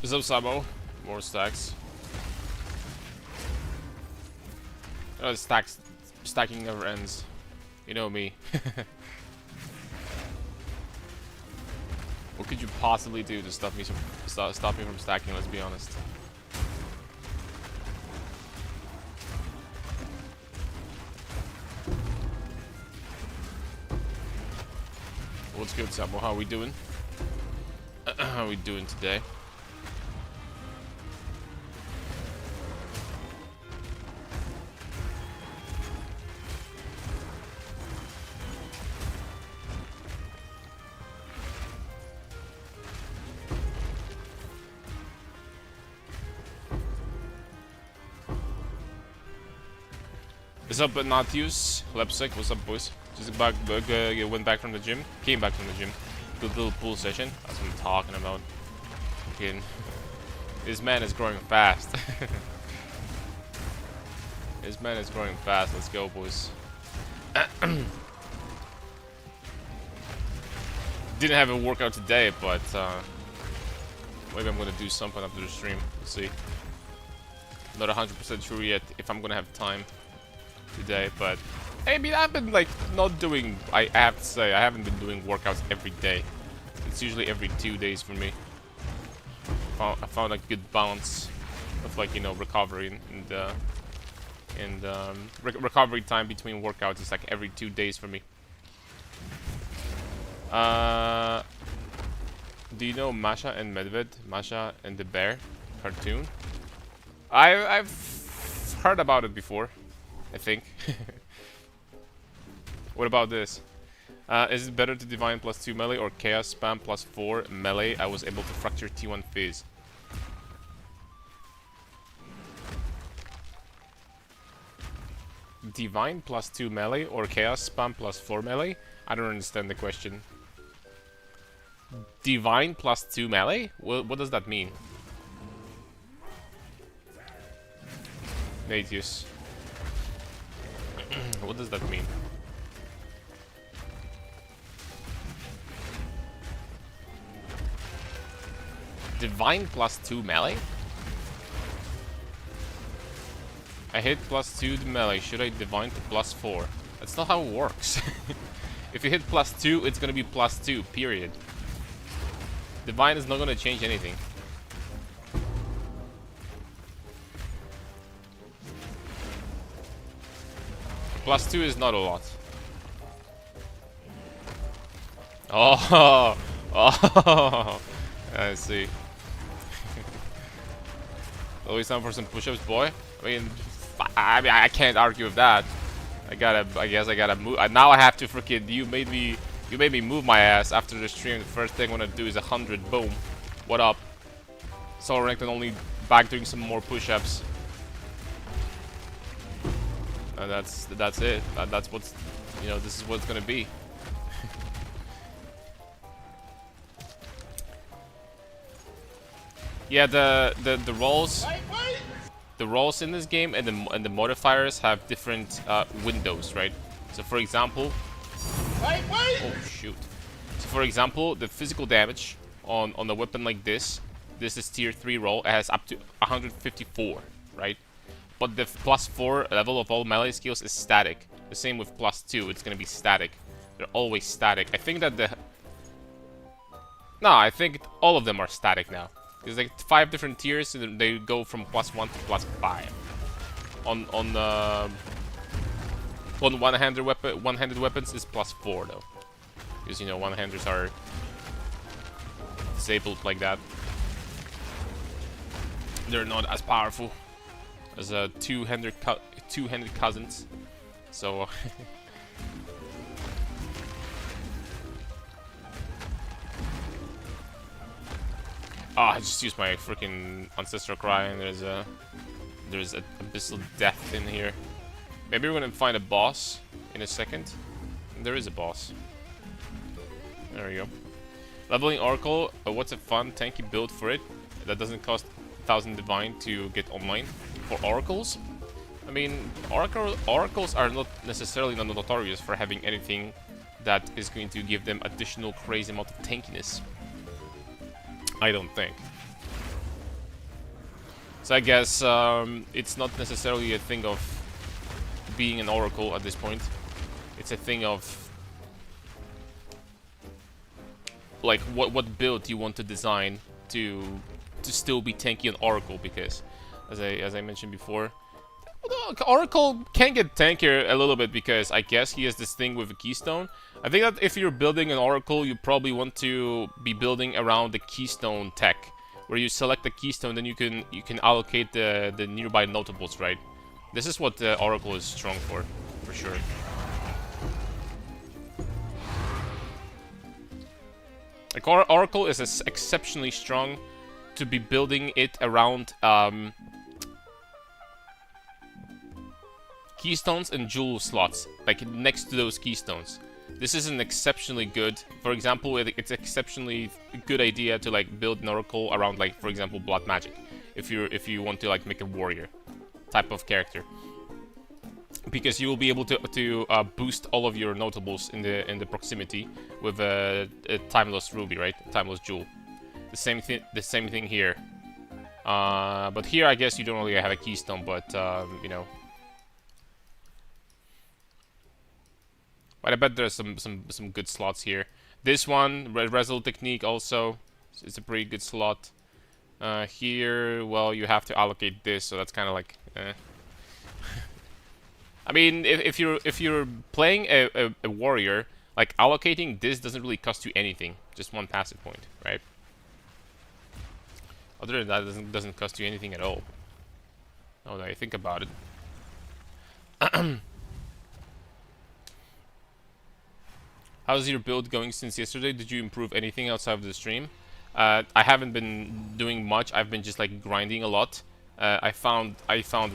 What's up, Sabo? More stacks. Oh, stacking never ends. You know me. What could you possibly do to stop me from stacking? Let's be honest. What's good, Sabo? How are we doing? How are we doing today? What's up, Nathius? Lepsec, what's up, boys? Just went back from the gym. Came back from the gym. Good little pool session. That's what I'm talking about. Fucking. This man is growing fast. This man is growing fast. Let's go, boys. Didn't have a workout today, but maybe I'm gonna do something after the stream. We'll see. Not 100% sure yet if I'm gonna have time today, but I mean, I've been like not doing. I have to say, I haven't been doing workouts every day. It's usually every 2 days for me. I found a good balance of, like, you know, recovery and recovery time between workouts is like every 2 days for me. Do you know Masha and Medved? Masha and the Bear cartoon? I've heard about it before, I think. What about this? Is it better to Divine +2 melee or Chaos Spam +4 melee? I was able to fracture T1 Fizz. Divine +2 melee or Chaos Spam +4 melee? I don't understand the question. Divine +2 melee? What does that mean? Natius. What does that mean? Divine +2 melee? I hit +2 to melee. Should I divine to +4? That's not how it works. If you hit +2, it's gonna be +2, period. Divine is not gonna change anything. +2 is not a lot. Oh, oh, I see. Always time for some push-ups, boy. I mean, I can't argue with that. I guess I gotta move. Now I have to freaking. You made me move my ass after the stream. The first thing I'm gonna do is 100. Boom. What up? So ranked and only back doing some more push-ups. And that's it. That's what's, you know, this is what it's gonna be. Yeah, the roles. The roles in this game and the modifiers have different windows, right? So for example, oh shoot. So for example, the physical damage on a weapon like this is tier 3 roll. It has up to 154, right? But the +4 level of all melee skills is static. The same with +2, it's gonna be static. They're always static. I think that I think all of them are static now. There's like 5 different tiers, and they go from +1 to +5. On one-handed weapons is +4 though, because, you know, one-handers are disabled like that. They're not as powerful as two-handed cousins. So I just used my freaking ancestral cry, and there's a abyssal death in here. Maybe we're gonna find a boss in a second. There is a boss. There we go. Leveling Oracle. What's a fun tanky build for it that doesn't cost 1000 divine to get online? For oracles, I mean, oracles are not necessarily notorious for having anything that is going to give them additional crazy amount of tankiness. I don't think. So I guess it's not necessarily a thing of being an oracle at this point. It's a thing of like what build you want to design to still be tanky on oracle, because as I mentioned before, Oracle can get tankier a little bit because I guess he has this thing with a keystone. I think that if you're building an Oracle, you probably want to be building around the keystone tech, where you select the keystone, then you can allocate the nearby notables, right? This is what the Oracle is strong for sure. Like Oracle is exceptionally strong to be building it around keystones and jewel slots, like next to those keystones. This is an exceptionally good, for example, it's exceptionally good idea to like build an oracle around, like, for example, blood magic, if you want to like make a warrior type of character, because you will be able to boost all of your notables in the proximity with a timeless ruby, right? Timeless jewel. The same thing here. But here I guess you don't really have a keystone, but you know. But I bet there's some good slots here. This one, Rezel Technique also, it's a pretty good slot. Here, well, you have to allocate this, so that's kind of like, I mean, if you're playing a warrior, like allocating this doesn't really cost you anything, just one passive point, right? Other than that, it doesn't cost you anything at all. Now that I think about it. How's your build going since yesterday? Did you improve anything outside of the stream? I haven't been doing much. I've been just like grinding a lot. I found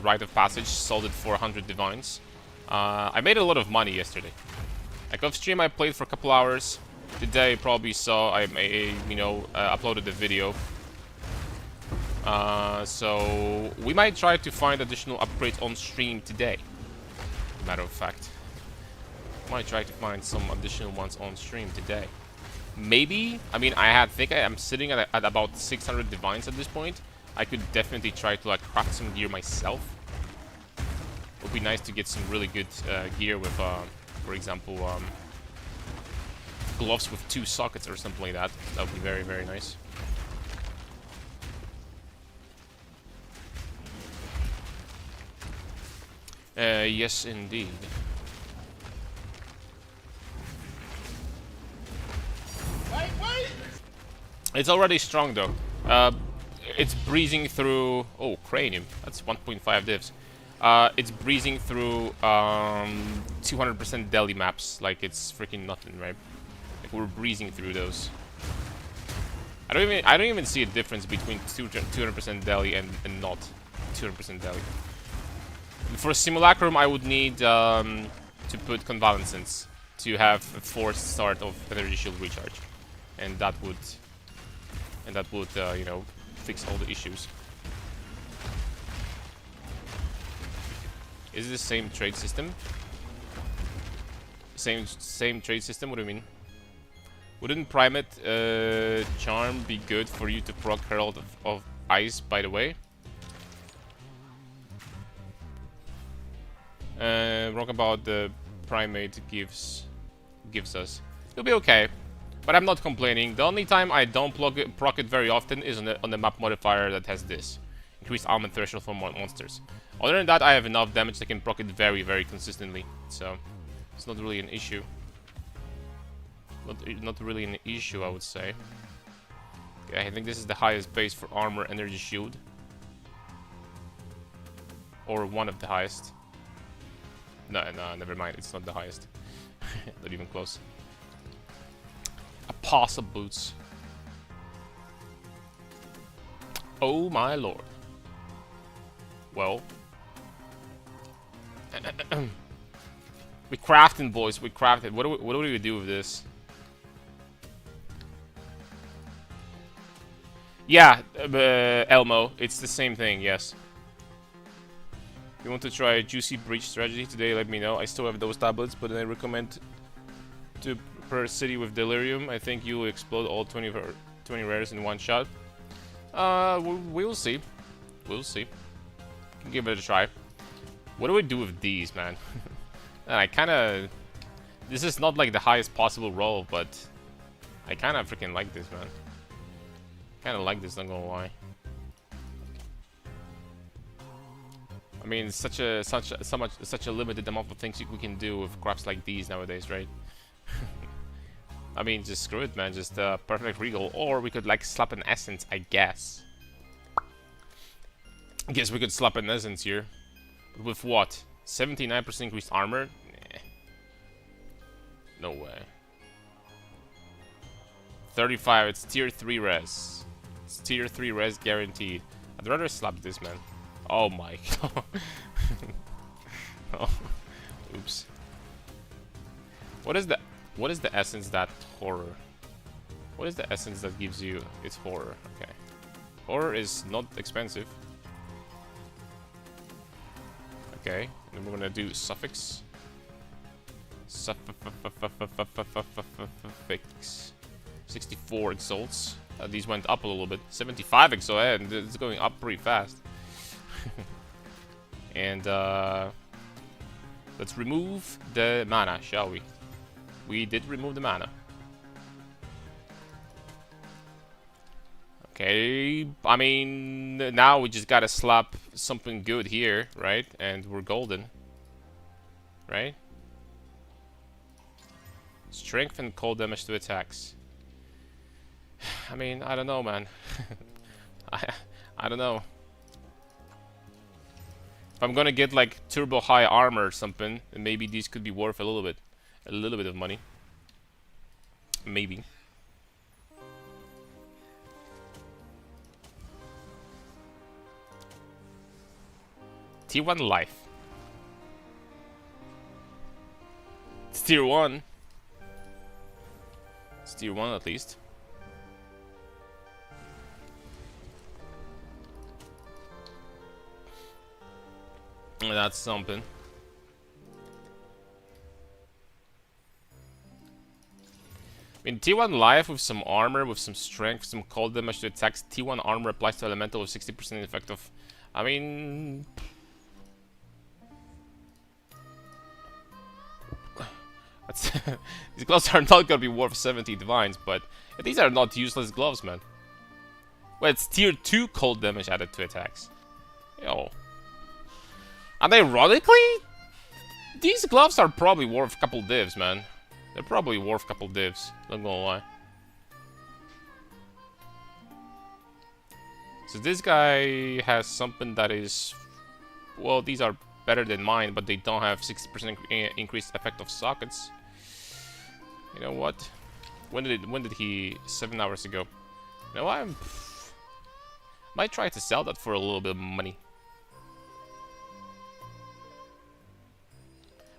Rite of Passage, sold it for 100 divines. I made a lot of money yesterday. Like off stream, I played for a couple hours. Today, you probably saw I uploaded the video. So we might try to find additional upgrades on stream today. Matter of fact. Might try to find some additional ones on stream today. Maybe, I mean, think I'm sitting at about 600 divines at this point. I could definitely try to like craft some gear myself. It would be nice to get some really good gear with, for example, gloves with 2 sockets or something like that. That would be very, very nice. Yes, indeed. Wait! It's already strong though. It's breezing through. Oh, cranium. That's 1.5 divs. It's breezing through 200% deli maps like it's freaking nothing, right? Like we're breezing through those. I don't even see a difference between 200% deli and not 200% deli. For Simulacrum, I would need to put Convalescence to have a forced start of energy shield recharge, and that would you know, fix all the issues. Is it the same trade system? Same trade system? What do you mean? Wouldn't Primate Charm be good for you to proc Herald of Ice, by the way? Wrong about the Primate gives us. It'll be okay, but I'm not complaining. The only time I don't proc it very often is on the map modifier that has this increased almond threshold for monsters. Other than that, I have enough damage that can proc it very, very consistently, so it's not really an issue. Not really an issue, I would say. Okay, I think this is the highest base for armor energy shield, or one of the highest. No, never mind. It's not the highest. Not even close. Apostle boots. Oh my lord. Well, we crafting, boys. We crafted. What do we do with this? Yeah, Elmo. It's the same thing. Yes. If you want to try a juicy breach strategy today, let me know. I still have those tablets, but I recommend to prepare city with delirium. I think you will explode all 20 rares in one shot. We will see. We'll see. Give it a try. What do we do with these, man? And I kind of... This is not like the highest possible roll, but I kind of freaking like this, man. Kind of like this, not gonna lie. I mean, it's such a limited amount of things we can do with crops like these nowadays, right? I mean, just screw it, man. Just perfect regal, or we could like slap an essence, I guess. I guess we could slap an essence here. But with what? 79% increased armor? Nah. No way. 35, it's tier 3 res. It's tier 3 res guaranteed. I'd rather slap this, man. Oh my god. Oh. Oops. What is the essence that horror? What is the essence that gives you its horror? Okay. Horror is not expensive. Okay, then we're gonna do suffix. Suffix. 64 exalts. These went up a little bit. 75 exalt, and it's going up pretty fast. And let's remove the mana, shall we? We did remove the mana. Okay, I mean, now we just gotta slap something good here, right? And we're golden, right? Strength and cold damage to attacks. I mean, I don't know, man. I don't know. If I'm gonna get like turbo high armor or something, then maybe these could be worth a little bit of money. Maybe. T1 life. It's tier 1. It's tier 1 at least. And that's something. I mean, T1 life with some armor, with some strength, some cold damage to attacks. T1 armor applies to elemental with 60% effective. I mean... These gloves are not gonna be worth 70 divines, but these are not useless gloves, man. Well, it's tier 2 cold damage added to attacks. Yo. And ironically, these gloves are probably worth a couple divs, man. They're probably worth a couple divs, not gonna lie. So this guy has something that is... Well, these are better than mine, but they don't have 60% increased effect of sockets. You know what? When did he... 7 hours ago. You know, I might try to sell that for a little bit of money.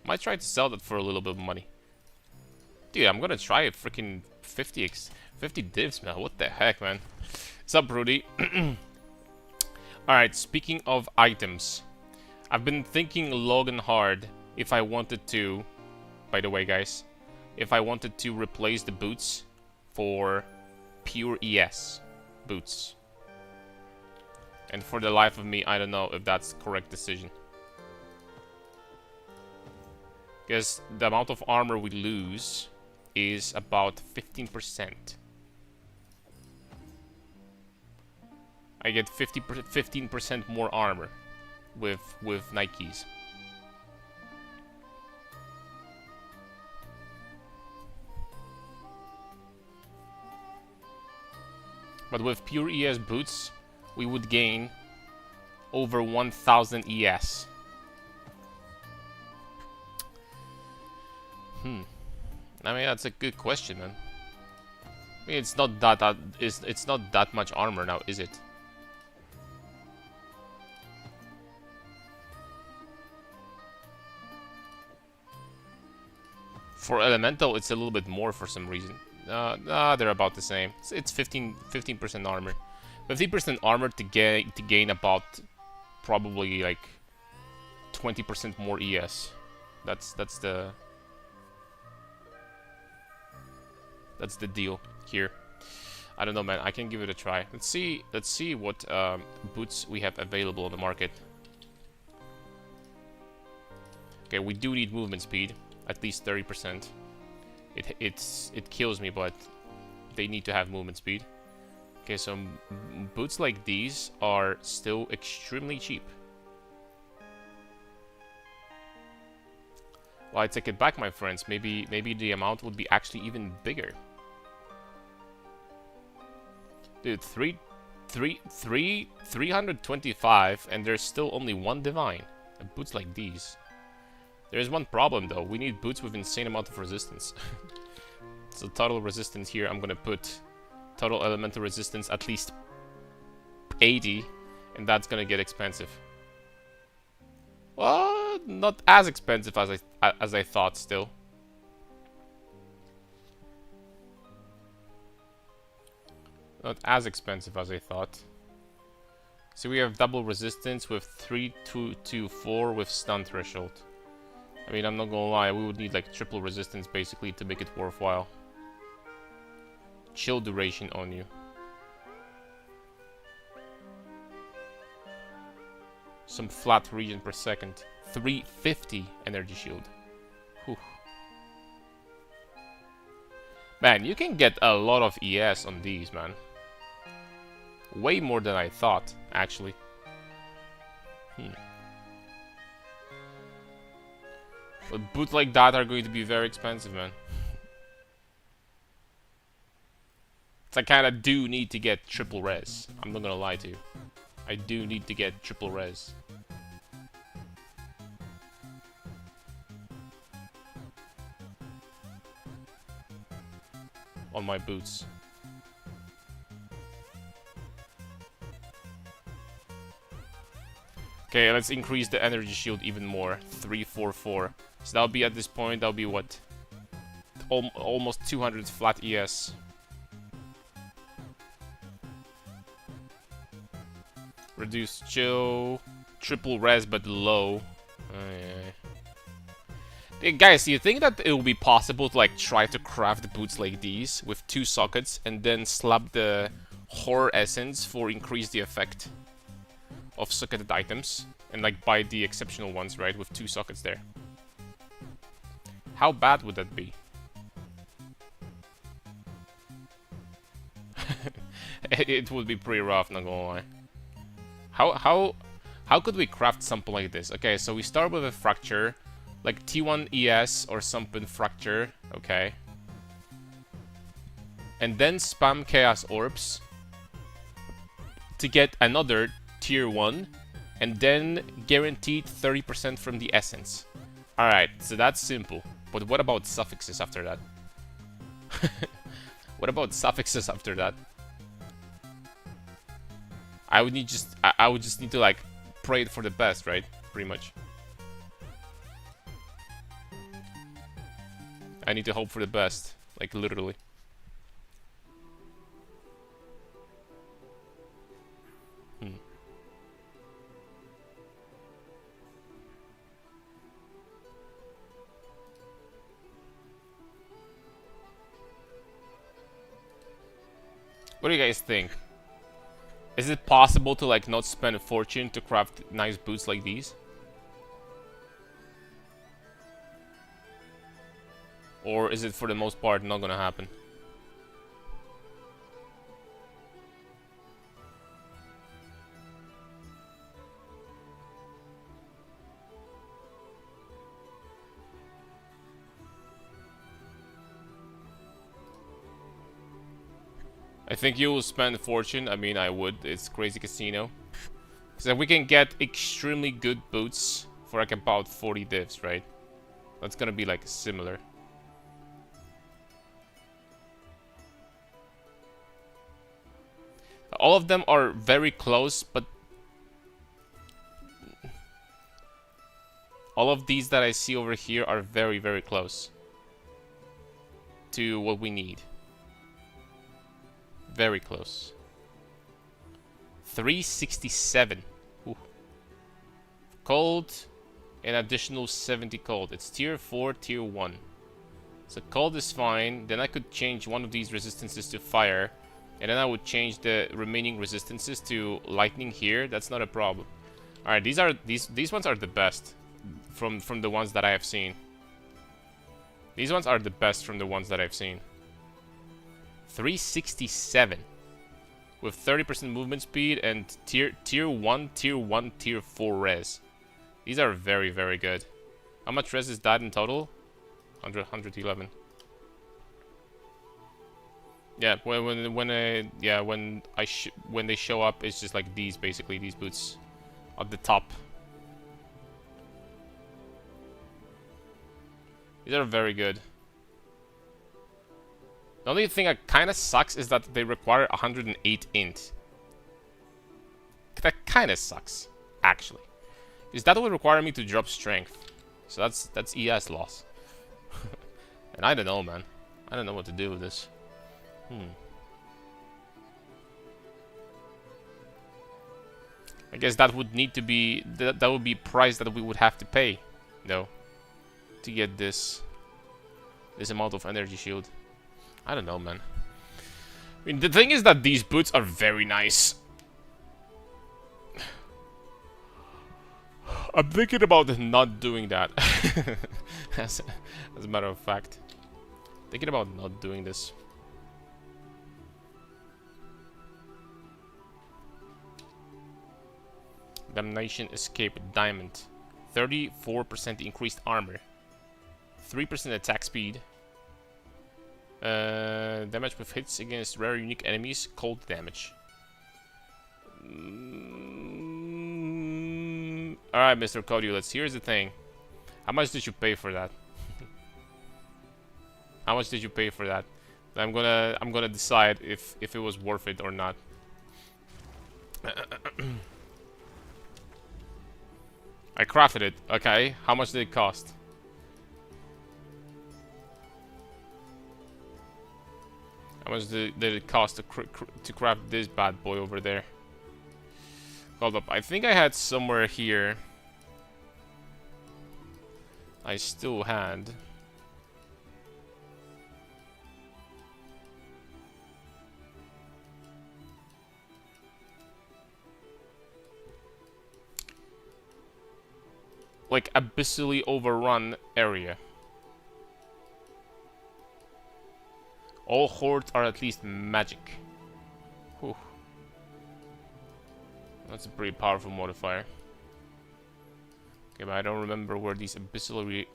Might try to sell that for a little bit of money. Dude, I'm gonna try it freaking 50 divs, man. What the heck, man? What's up, Rudy? Alright, speaking of items. I've been thinking long and hard if I wanted to... By the way, guys. If I wanted to replace the boots for pure ES boots. And for the life of me, I don't know if that's the correct decision. Because the amount of armor we lose is about 15%. I get 15% more armor with Nikes. But with pure ES boots, we would gain over 1000 ES. I mean, that's a good question, man. I mean, it's not it's not that much armor now, is it? For elemental, it's a little bit more for some reason. They're about the same. It's 15% armor. 15% armor to gain about probably like 20% more ES. That's the deal here. I don't know, man. I can give it a try. Let's see what boots we have available on the market. Okay, we do need movement speed, at least 30%. It kills me, but they need to have movement speed. Okay, so boots like these are still extremely cheap. Well, I take it back, my friends. Maybe the amount would be actually even bigger. Dude, 325, and there's still only one divine. Boots like these. There's one problem though. We need boots with insane amount of resistance. So total resistance here, I'm gonna put total elemental resistance at least 80, and that's gonna get expensive. Well, not as expensive as I thought still. Not as expensive as I thought. So we have double resistance with 3-2-2-4 with stun threshold. I mean, I'm not gonna lie, we would need like triple resistance basically to make it worthwhile. Chill duration on you. Some flat regen per second. 350 energy shield. Whew. Man, you can get a lot of ES on these, man. Way more than I thought, actually. But boots like that are going to be very expensive, man. So I kinda do need to get triple res. I'm not gonna lie to you. I do need to get triple res. On my boots. Okay, let's increase the energy shield even more. 344. So that'll be at this point, that'll be what? Almost 200 flat ES. Reduce chill. Triple res but low. Hey, guys, do you think that it will be possible to like try to craft boots like these with 2 sockets and then slap the horror essence for increase the effect of socketed items and like buy the exceptional ones, right, with 2 sockets there? How bad would that be? It would be pretty rough, not gonna lie. How could we craft something like this? Okay, so we start with a fracture, like T1 ES or something fracture, okay. And then spam chaos orbs to get another tier 1, and then guaranteed 30% from the essence. Alright, so that's simple. But what about suffixes after that? What about suffixes after that? I would just need to like pray for the best, right? Pretty much. I need to hope for the best, like literally. What do you guys think? Is it possible to like not spend a fortune to craft nice boots like these? Or is it for the most part not gonna happen? I think you will spend a fortune. I mean, I would. It's crazy casino. So we can get extremely good boots for like about 40 divs, right? That's gonna be like similar. All of them are very close, but all of these that I see over here are very, very close to what we need. Very close. 367. Ooh. Cold, an additional 70 cold. It's tier 4, tier 1. So cold is fine. Then I could change one of these resistances to fire And then I would change the remaining resistances to lightning here. That's not a problem. Alright, these ones are the best from the ones that I have seen. These ones are the best from the ones that I've seen. 367 with 30% movement speed and tier 1, tier 4 res. These are very, very good. How much res is that in total? 111. Yeah, when they show up, it's just like these, basically, these boots at the top. These are very good. The only thing that kind of sucks is that they require 108 int. That kind of sucks, actually. Because that would require me to drop strength. So that's ES loss. And I don't know, man. I don't know what to do with this. I guess that would need to be... That would be price that we would have to pay, though, to get this amount of energy shield. I don't know, man. I mean, the thing is that these boots are very nice. I'm thinking about not doing that. as a matter of fact. Thinking about not doing this. Damnation Escape Diamond. 34% increased armor. 3% attack speed. Damage with hits against rare unique enemies. Cold damage. Alright, Mr. Codulus, here's the thing. How much did you pay for that? How much did you pay for that? I'm gonna decide if it was worth it or not. I crafted it. Okay, how much did it cost? How much did it cost to craft this bad boy over there? Hold up, I think I had somewhere here. I still had. Like abyssally overrun area. All hordes are at least magic. Whew. That's a pretty powerful modifier. Okay, but I don't remember where these abyssally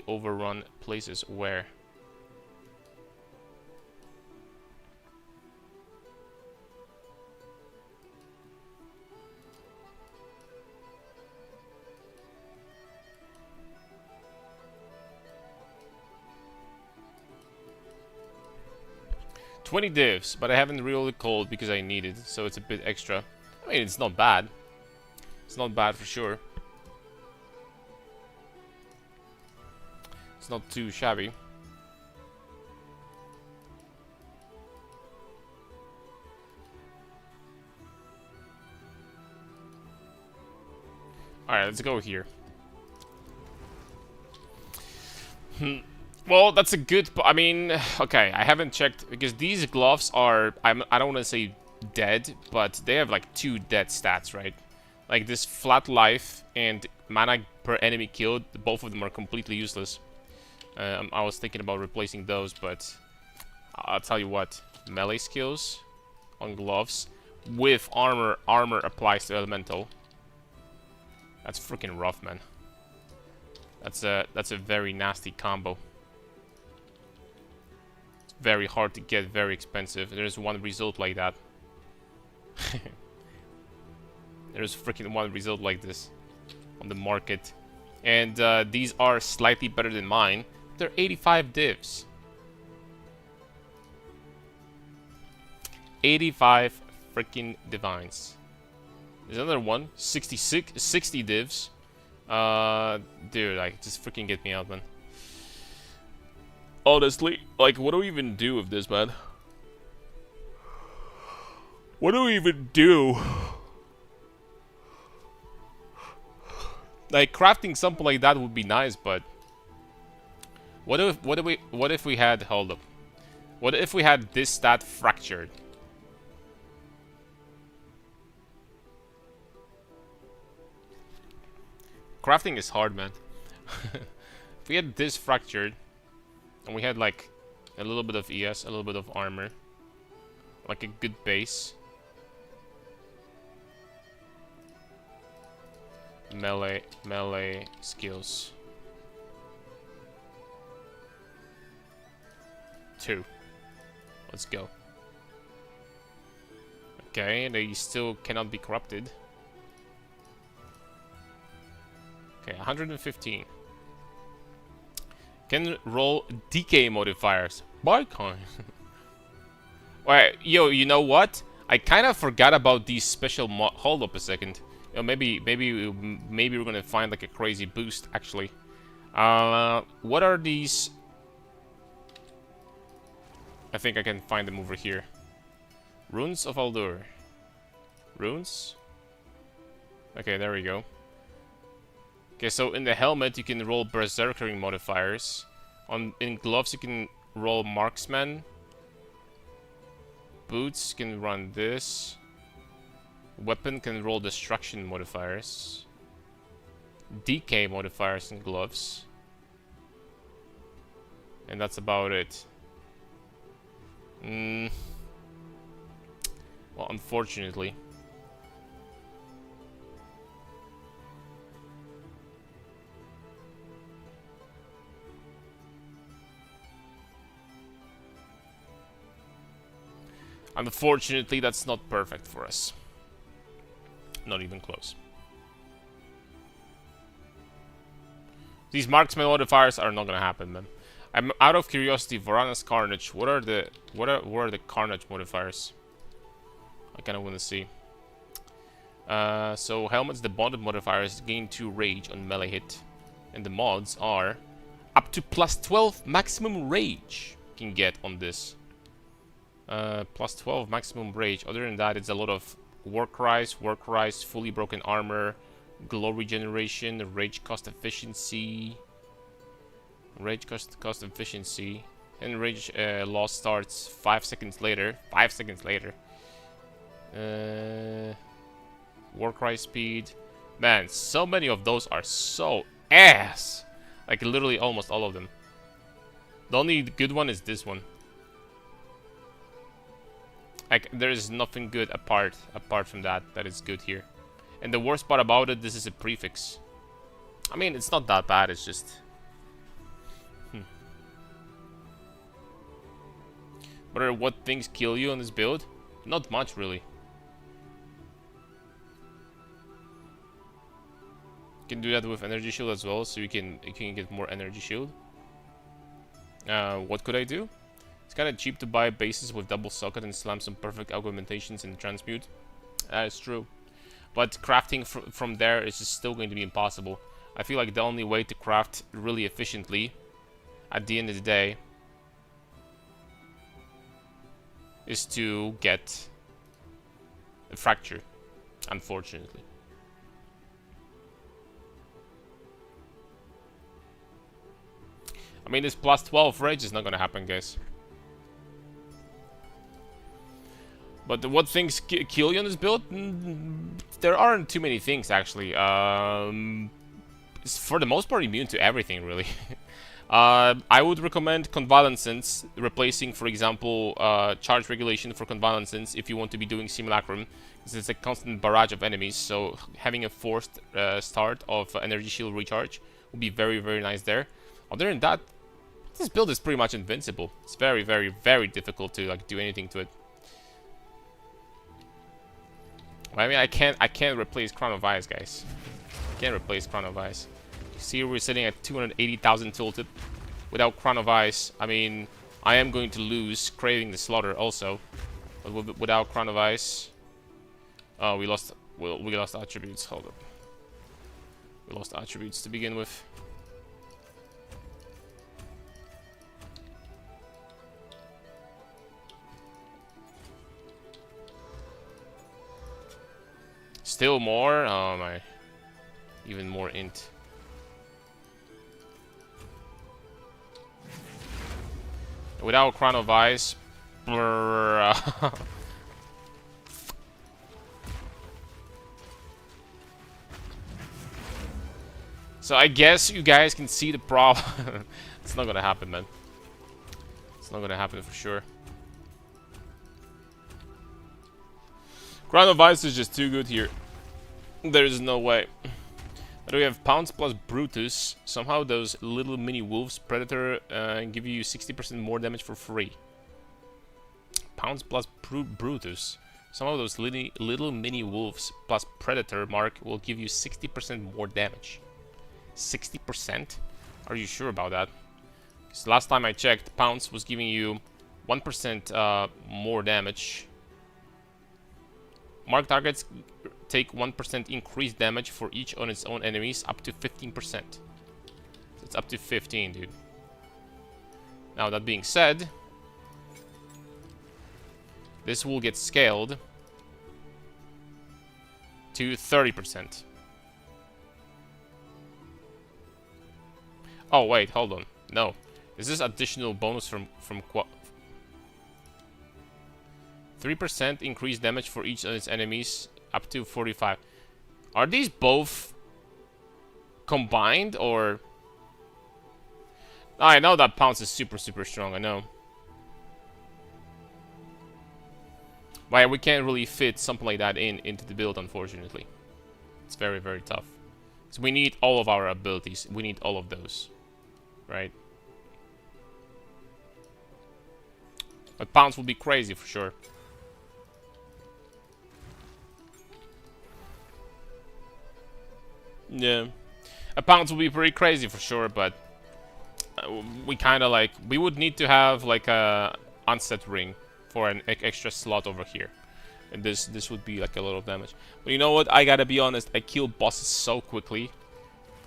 overrun places were. $20 divs, but I haven't really called because I need it, so it's a bit extra. I mean, it's not bad. It's not bad for sure. It's not too shabby. Alright, let's go here. Well, that's a good... I mean, okay, I haven't checked, because these gloves are... I don't want to say dead, but they have like 2 dead stats, right? Like this flat life and mana per enemy killed, both of them are completely useless. I was thinking about replacing those, but I'll tell you what. Melee skills on gloves with armor applies to elemental. That's freaking rough, man. That's a very nasty combo. Very hard to get, very expensive. There's one result like that. There's freaking one result like this on the market. And these are slightly better than mine. They're 85 divs. 85 freaking divines. There's another one, 60 divs. Dude, like, just freaking get me out, man. Honestly, like, what do we even do with this, man? What do we even do? Like, crafting something like that would be nice, but what if we had, hold up. What if we had this stat fractured? crafting is hard, man. If we had this fractured, and we had like a little bit of ES, a little bit of armor, like a good base. Melee skills. 2. Let's go. Okay, they still cannot be corrupted. Okay, 115. Can roll decay modifiers. Bitcoin. Wait, yo, you know what? I kind of forgot about these special hold up a second. You know, maybe we're gonna find like a crazy boost actually. What are these? I think I can find them over here. Runes of Aldur. Runes? Okay, there we go. Okay, so in the helmet you can roll berserkering modifiers. In gloves you can roll marksman. Boots can run this. Weapon can roll destruction modifiers. Decay modifiers in gloves. And that's about it. Well, unfortunately. Unfortunately, that's not perfect for us. Not even close. These marksman modifiers are not gonna happen, man. I'm out of curiosity. Varana's Carnage. What are the Carnage modifiers? I kind of want to see. So helmets, the bonded modifiers gain 2 rage on melee hit, and the mods are up to +12 maximum rage you can get on this. +12 maximum rage. Other than that, it's a lot of work rise, fully broken armor, glow regeneration, rage cost efficiency, and rage loss starts 5 seconds later. 5 seconds later. Work rise speed. Man, so many of those are so ass. Like literally almost all of them. The only good one is this one. Like there is nothing good apart from that is good here. And the worst part about it, this is a prefix. I mean, it's not that bad, it's just what things kill you on this build? Not much really. You can do that with energy shield as well, so you can get more energy shield. What could I do? It's kind of cheap to buy bases with double socket and slam some perfect augmentations and transmute. That is true. But crafting from there is just still going to be impossible. I feel like the only way to craft really efficiently at the end of the day is to get a fracture, unfortunately. I mean, this +12 rage is not gonna happen, guys. But what things kill you on this build? There aren't too many things, actually. It's for the most part immune to everything, really. I would recommend Convalescence, replacing, for example, charge regulation for Convalescence if you want to be doing Simulacrum. Because it's a constant barrage of enemies, so having a forced start of energy shield recharge would be very, very nice there. Other than that, this build is pretty much invincible. It's very, very, very difficult to like do anything to it. I mean, I can't replace Crown of Ice, guys. I can't replace Crown of Ice. You see, we're sitting at 280,000 tooltip. Without Crown of Ice, I mean, I am going to lose Craving the Slaughter also. But without Crown of Ice, oh, we lost attributes. Hold up, we lost attributes to begin with. Still more? Oh my. Even more int. Without Crown of Ice. So I guess you guys can see the problem. It's not gonna happen, man. It's not gonna happen for sure. Crown of Ice is just too good here. There is no way. But we have Pounce plus Brutus. Somehow those little mini wolves, Predator, give you 60% more damage for free. Pounce plus Brutus. Somehow those little mini wolves plus Predator mark will give you 60% more damage. 60%? Are you sure about that? Because last time I checked, Pounce was giving you 1% more damage. Mark targets take 1% increased damage for each on its own enemies, up to 15%. So it's up to 15, dude. Now, that being said, this will get scaled to 30%. Oh, wait, hold on. No. Is this additional bonus from 3% increased damage for each of its enemies, up to 45. Are these both combined, or... I know that Pounce is super strong, I know. But we can't really fit something like that into the build, unfortunately. It's very tough. So we need all of our abilities. We need all of those. Right? But Pounce will be crazy for sure. Yeah. A Pounce will be pretty crazy for sure, but we kind of like... We would need to have like a onset ring for an extra slot over here. And this would be like a lot of damage. But you know what? I gotta be honest. I kill bosses so quickly.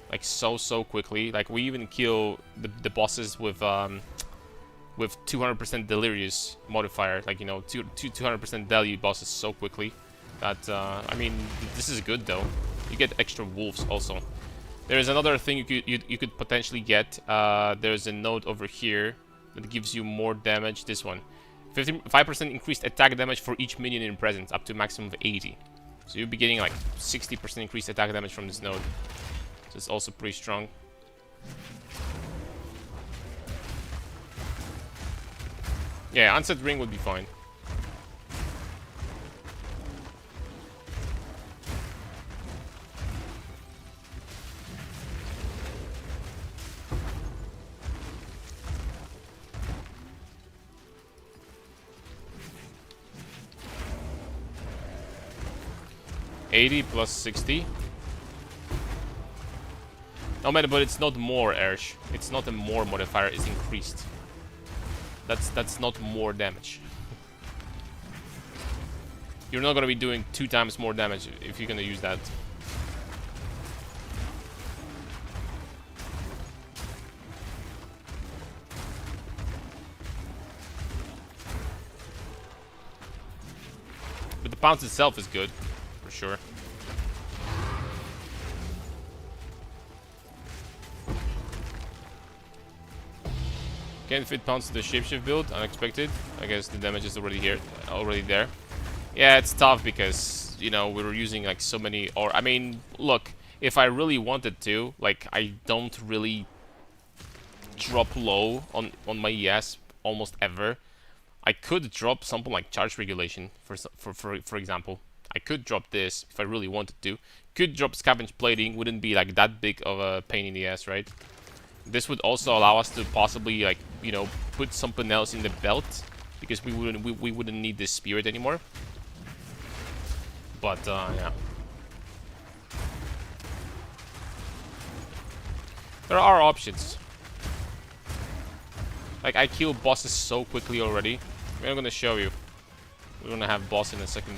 Like so quickly. Like we even kill the bosses with 200% delirious modifier. Like, you know, 200% deluge bosses so quickly. That, I mean, this is good though. You get extra wolves also. There is another thing you could potentially get. There's a node over here that gives you more damage. This one. 5% increased attack damage for each minion in presence, up to a maximum of 80. So you'll be getting like 60% increased attack damage from this node. So it's also pretty strong. Yeah, onset ring would be fine. $80 plus 60. No matter, but it's not more, Ersh. It's not a more modifier, it's increased. That's not more damage. You're not gonna be doing 2 times more damage if you're gonna use that. But the Pounce itself is good, for sure. Can't fit Pounce to the shapeshift build, unexpected. I guess the damage is already there. Yeah, it's tough because, you know, we were using like so many, or I mean, look, if I really wanted to, like, I don't really drop low on my ES almost ever. I could drop something like charge regulation, for example. I could drop this if I really wanted to. Could drop scavenge plating, wouldn't be like that big of a pain in the ass, right? This would also allow us to possibly, like, you know, put something else in the belt, because we wouldn't need this spirit anymore. But yeah, there are options. Like, I kill bosses so quickly already. I'm gonna show you. We're gonna have boss in a second.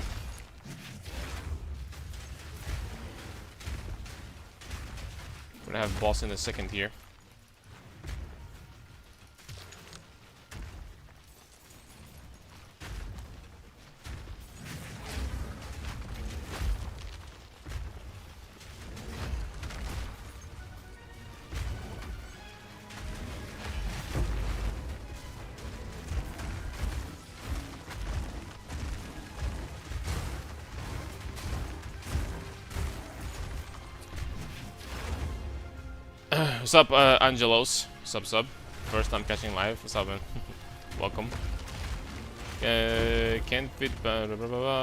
We're gonna have boss in a second here. What's up, Angelos? Sub. First time catching live. What's up, man? Welcome. Can't fit,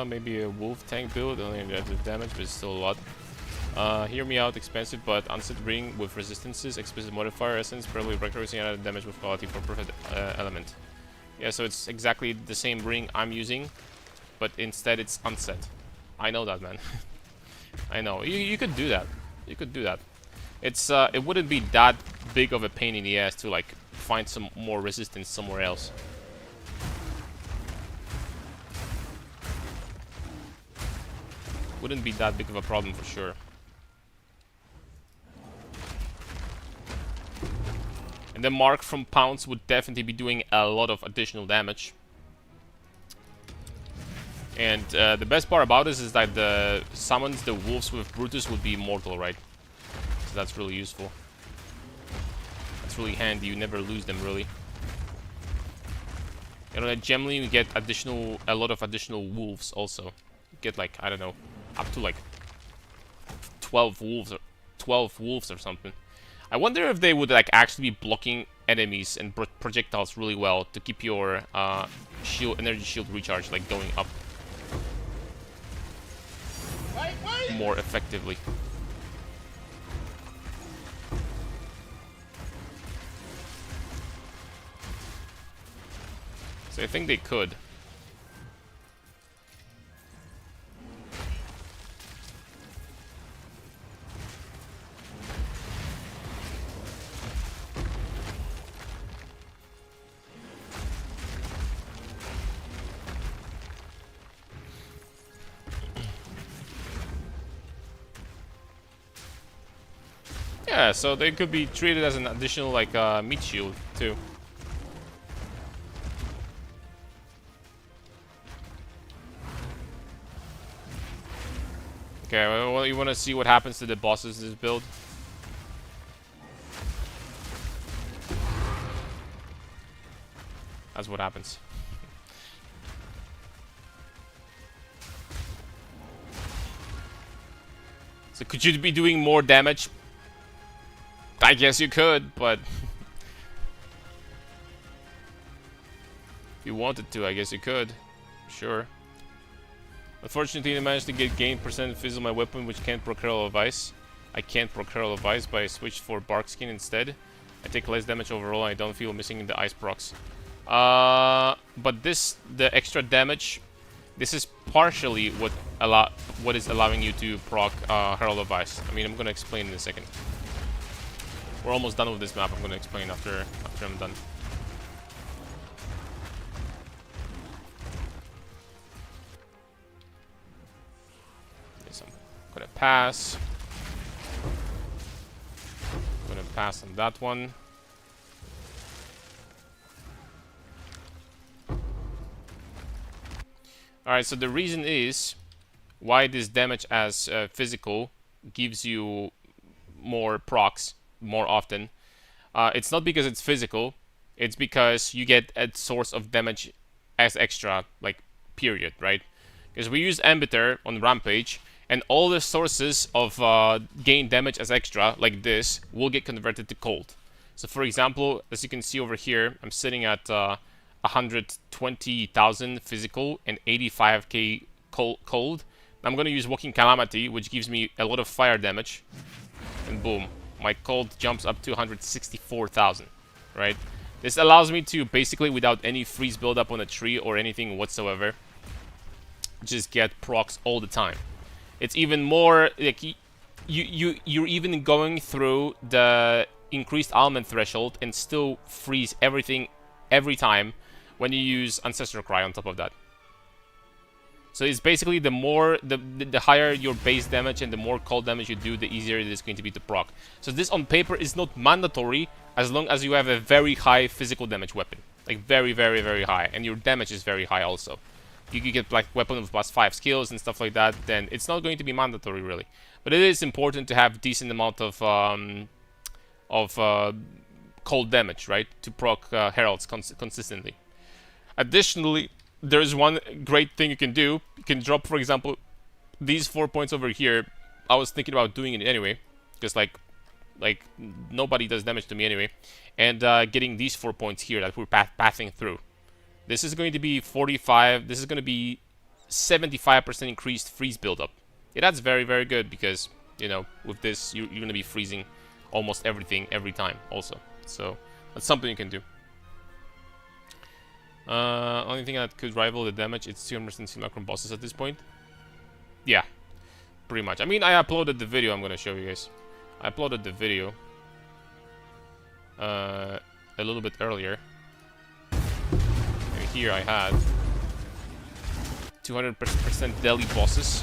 maybe a wolf tank build, only negative damage, but it's still a lot. Hear me out, expensive, but unset ring with resistances, explicit modifier, essence, probably recurring added damage with quality for perfect element. Yeah, so it's exactly the same ring I'm using, but instead it's unset. I know that, man. I know. You could do that. You could do that. It's it wouldn't be that big of a pain in the ass to like find some more resistance somewhere else. Wouldn't be that big of a problem for sure. And the mark from pounds would definitely be doing a lot of additional damage. And the best part about this is that the summons the wolves with Brutus would be immortal, right? So that's really useful. That's really handy. You never lose them, really. You know, at Gemling you get a lot of additional wolves also. You get like, I don't know, up to like 12 wolves or something. I wonder if they would like actually be blocking enemies and projectiles really well to keep your energy shield recharge like going up more effectively. So I think they could. Yeah, so they could be treated as an additional like meat shield too. Okay, well, you want to see what happens to the bosses in this build? That's what happens. So could you be doing more damage? I guess you could, but if you wanted to, I guess you could. Sure. Unfortunately, I managed to get gain percent fizz on my weapon, which can't proc Herald of Ice. I can't proc Herald of Ice, but I switched for Bark Skin instead. I take less damage overall, and I don't feel missing in the ice procs. But the extra damage, this is partially what is allowing you to proc Herald of Ice. I mean, I'm gonna explain in a second. We're almost done with this map. I'm gonna explain after I'm done. Yes, I'm gonna pass. I'm gonna pass on that one. Alright, so the reason is why this damage as physical gives you more procs more often. It's not because it's physical, it's because you get a source of damage as extra, like, period, right? Because we use Embiter on Rampage, and all the sources of gain damage as extra, like this, will get converted to cold. So for example, as you can see over here, I'm sitting at 120,000 physical and 85k cold. I'm going to use Walking Calamity, which gives me a lot of fire damage, and boom, my cold jumps up to 164,000, right? This allows me to basically, without any freeze buildup on a tree or anything whatsoever, just get procs all the time. It's even more like you're even going through the increased almond threshold and still freeze everything every time when you use Ancestral Cry on top of that. So it's basically the higher your base damage and the more cold damage you do, the easier it is going to be to proc. So this on paper is not mandatory as long as you have a very high physical damage weapon. Like very, very, very high. And your damage is very high also. You could get like weapon with +5 skills and stuff like that, then it's not going to be mandatory really. But it is important to have decent amount of cold damage, right? To proc heralds consistently. Additionally, there's one great thing you can do. You can drop, for example, these 4 points over here. I was thinking about doing it anyway, because like Like, nobody does damage to me anyway. And getting these 4 points here that we're pathing through. This is going to be 45. This is going to be 75% increased freeze buildup. Yeah, that's very, very good because, you know, with this, you're going to be freezing almost everything every time also. So, that's something you can do. Only thing that could rival the damage, it's 200% simulacrum bosses at this point. Yeah, pretty much. I mean, I uploaded the video I'm going to show you guys. I uploaded the video a little bit earlier. And here I had 200% daily bosses.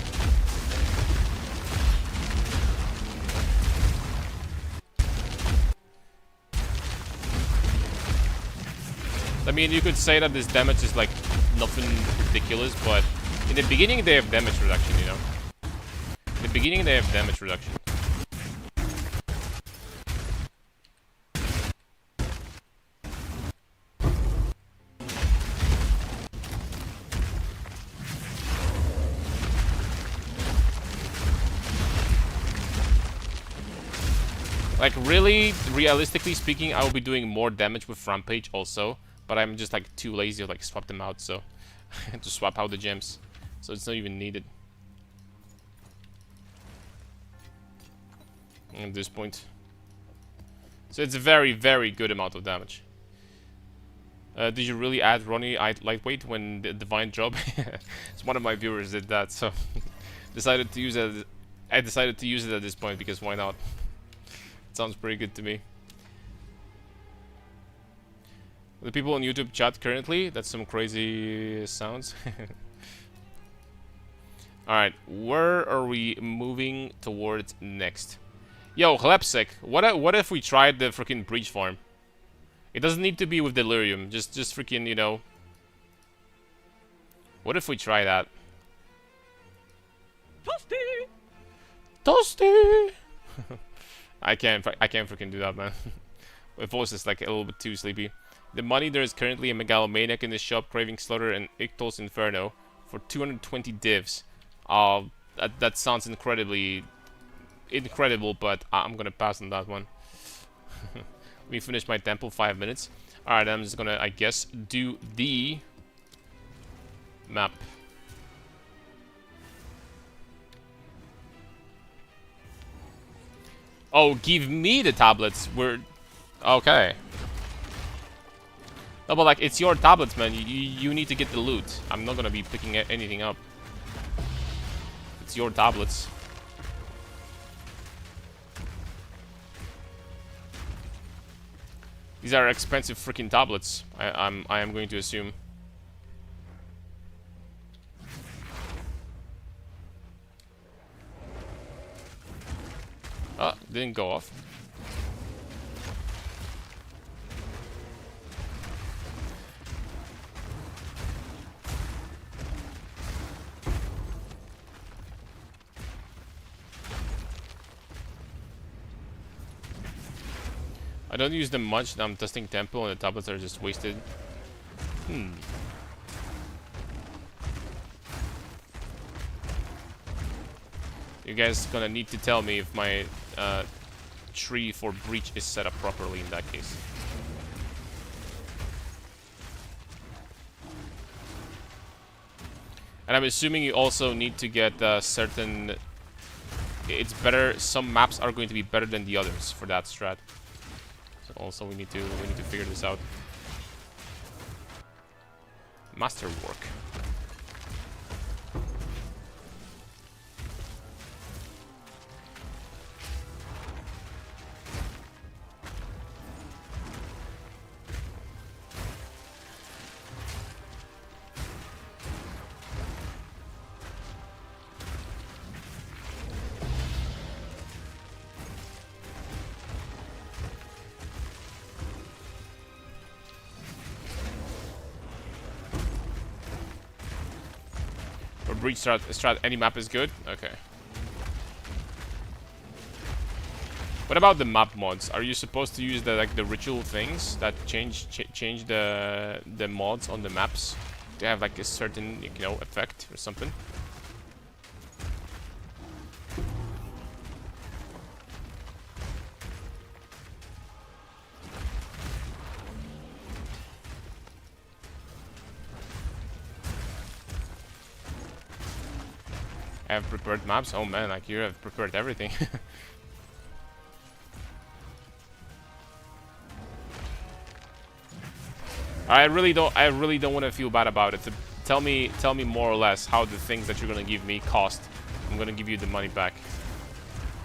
I mean, you could say that this damage is like nothing ridiculous, but in the beginning they have damage reduction, you know? In the beginning they have damage reduction. Like, really, realistically speaking, I will be doing more damage with Rampage also, but I'm just like too lazy to like swap them out, so to swap out the gems, so it's not even needed at this point. So it's a very, very good amount of damage. Did you really add Ronnie lightweight when the Divine job? It's one of my viewers did that, so decided to use it. I decided to use it at this point because why not? Sounds pretty good to me. The people on YouTube chat currently, that's some crazy sounds. Alright, where are we moving towards next? Yo, Hlepsek, what if we tried the freaking breach farm? It doesn't need to be with Delirium, just freaking, you know. What if we try that? Toasty! Toasty! I can't freaking do that, man. My voice is like a little bit too sleepy. The money, there is currently a megalomaniac in the shop craving slaughter and Ictol's Inferno for 220 divs. That sounds incredible, but I'm gonna pass on that one. Let me finish my temple, 5 minutes. Alright, I'm just gonna, I guess, do the map. Oh, give me the tablets. We're okay. No, but like, it's your tablets, man. You need to get the loot. I'm not gonna be picking anything up. It's your tablets. These are expensive freaking tablets. I am going to assume. Oh, didn't go off. I don't use them much. I'm testing tempo and the tablets are just wasted. You guys gonna need to tell me if my tree for breach is set up properly in that case. And I'm assuming you also need to get certain... It's better, some maps are going to be better than the others for that strat. So also we need to figure this out. Masterwork. Breach strat, any map is good? Okay. What about the map mods? Are you supposed to use the the ritual things that change the mods on the maps to have like a certain, you know, effect or something? I have prepared maps. Oh man, like you have prepared everything. I really don't want to feel bad about it. Tell me more or less how the things that you're gonna give me cost. I'm gonna give you the money back.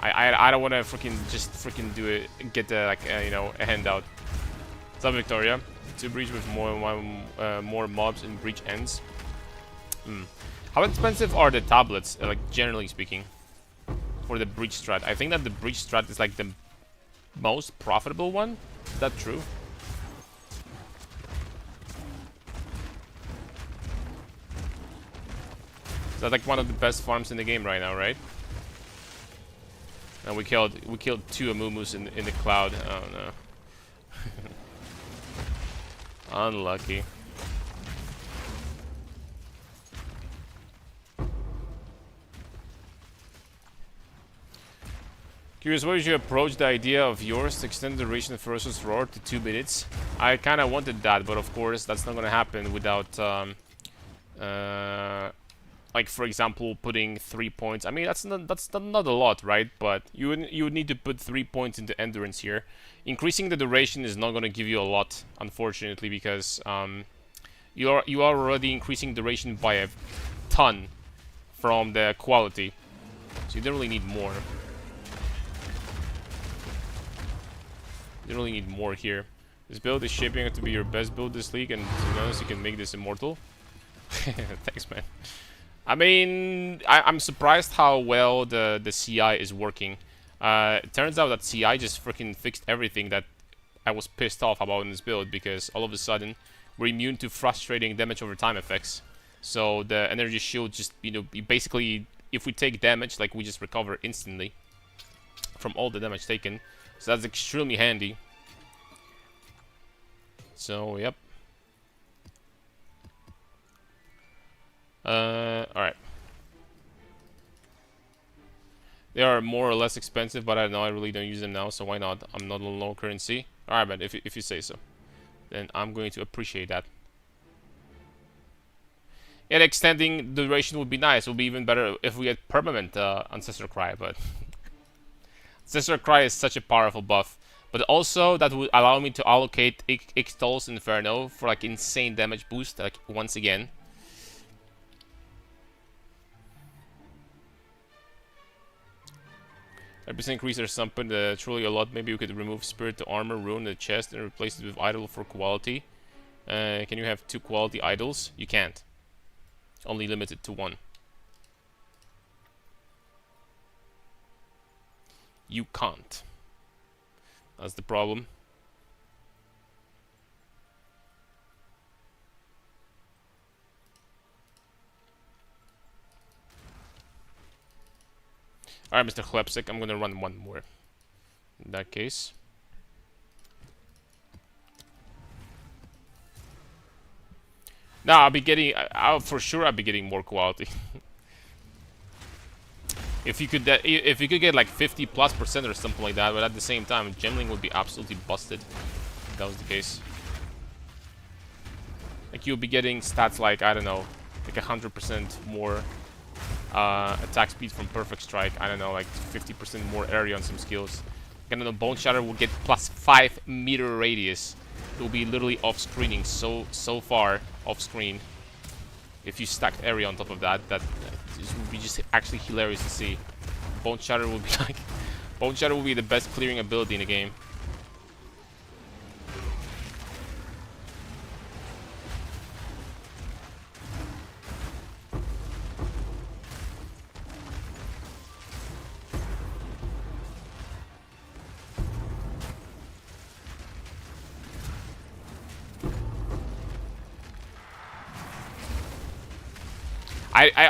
I don't want to freaking do it. Get the you know, a handout. What's up, Victoria? To breach with more mobs and breach ends. How expensive are the tablets? Like generally speaking, for the breach strat. I think that the breach strat is like the most profitable one. Is that true? That's like one of the best farms in the game right now, right? And we killed 2 Amumu's in the cloud. Oh no. Unlucky. Curious, why did you approach the idea of yours to extend the duration of Ferocious Roar to 2 minutes? I kind of wanted that, but of course that's not gonna happen without like, for example, putting 3 points. I mean, that's not a lot, right? But you would need to put 3 points into endurance here. Increasing the duration is not going to give you a lot, unfortunately, because you are already increasing duration by a ton from the quality, so you don't really need more. You don't really need more here. This build is shaping up to be your best build this league, and to be honest, you can make this immortal. Thanks, man. I mean, I'm surprised how well the CI is working. It turns out that CI just freaking fixed everything that I was pissed off about in this build, because all of a sudden we're immune to frustrating damage over time effects. So the energy shield just, you know, basically, if we take damage, like, we just recover instantly from all the damage taken. So that's extremely handy. So, yep. Alright. They are more or less expensive, but I don't know, I really don't use them now, so why not? I'm not on low currency. Alright, man, if you say so, then I'm going to appreciate that. Yeah, extending the duration would be nice. It would be even better if we get permanent Ancestor Cry, but Ancestor Cry is such a powerful buff. But also, that would allow me to allocate Ixtal's Inferno for like insane damage boost, like once again. % increase or something, truly a lot. Maybe we could remove Spirit to Armor, ruin the chest, and replace it with Idol for quality. Can you have 2 quality idols? You can't. Only limited to 1. You can't. That's the problem. Alright, Mr. Klepsik, I'm gonna run one more. In that case. Now I'll be getting, for sure I'll be getting more quality. If you could get like 50+% or something like that, but at the same time, Gemling would be absolutely busted if that was the case. Like, you'll be getting stats like, I don't know, like 100% more attack speed from Perfect Strike. I don't know, like 50% more area on some skills. Like, I don't know, Bone Shatter will get +5 meter radius. It will be literally off-screening so far off-screen. If you stacked area on top of that, that would be just actually hilarious to see. Bone Shatter would be like, Bone Shatter will be the best clearing ability in the game.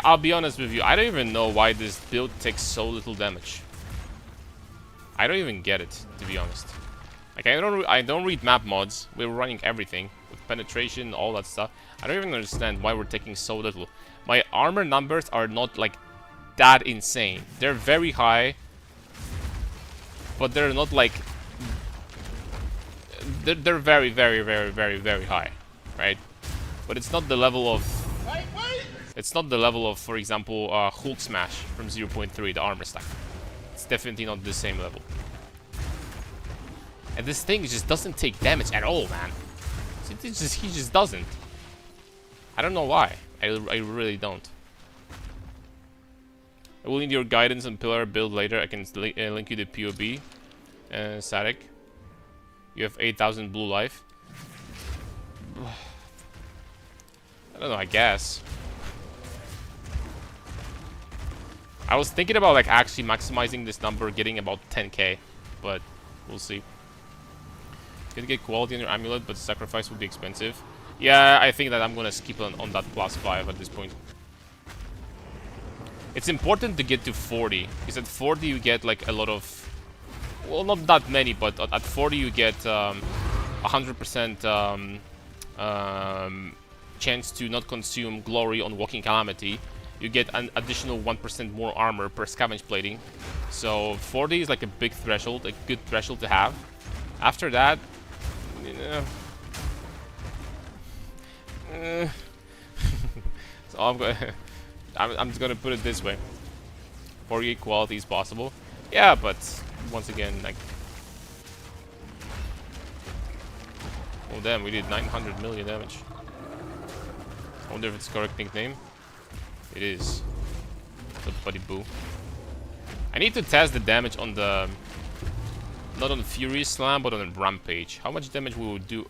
I'll be honest with you, I don't even know why this build takes so little damage. I don't even get it, to be honest. Like, I don't read map mods. We're running everything with penetration, all that stuff. I don't even understand why we're taking so little. My armor numbers are not like that insane. They're very high, but they're not like, they're very, very, very, very, very high, right? But it's not the level of It's not the level of, for example, Hulk Smash from 0.3, the armor stack. It's definitely not the same level. And this thing just doesn't take damage at all, man. He just doesn't. I don't know why. I really don't. I will need your guidance on pillar build later. I can link you the POB. Sadek. You have 8,000 blue life. I don't know, I guess. I was thinking about like actually maximizing this number, getting about 10k, but we'll see. You can get quality on your amulet, but the sacrifice will be expensive. Yeah, I think that I'm gonna skip on that +5 at this point. It's important to get to 40, because at 40 you get like a lot of, well, not that many, but at 40 you get 100% chance to not consume glory on Walking Calamity. You get an additional 1% more armor per scavenge plating. So 40 is like a big threshold, a good threshold to have. After that, so I'm just gonna put it this way: 48 quality is possible. Yeah, but once again, like, oh damn, we did 900 million damage. I wonder if it's the correct nickname. It is. The buddy boo. I need to test the damage on the, not on Fury Slam, but on Rampage. How much damage we would do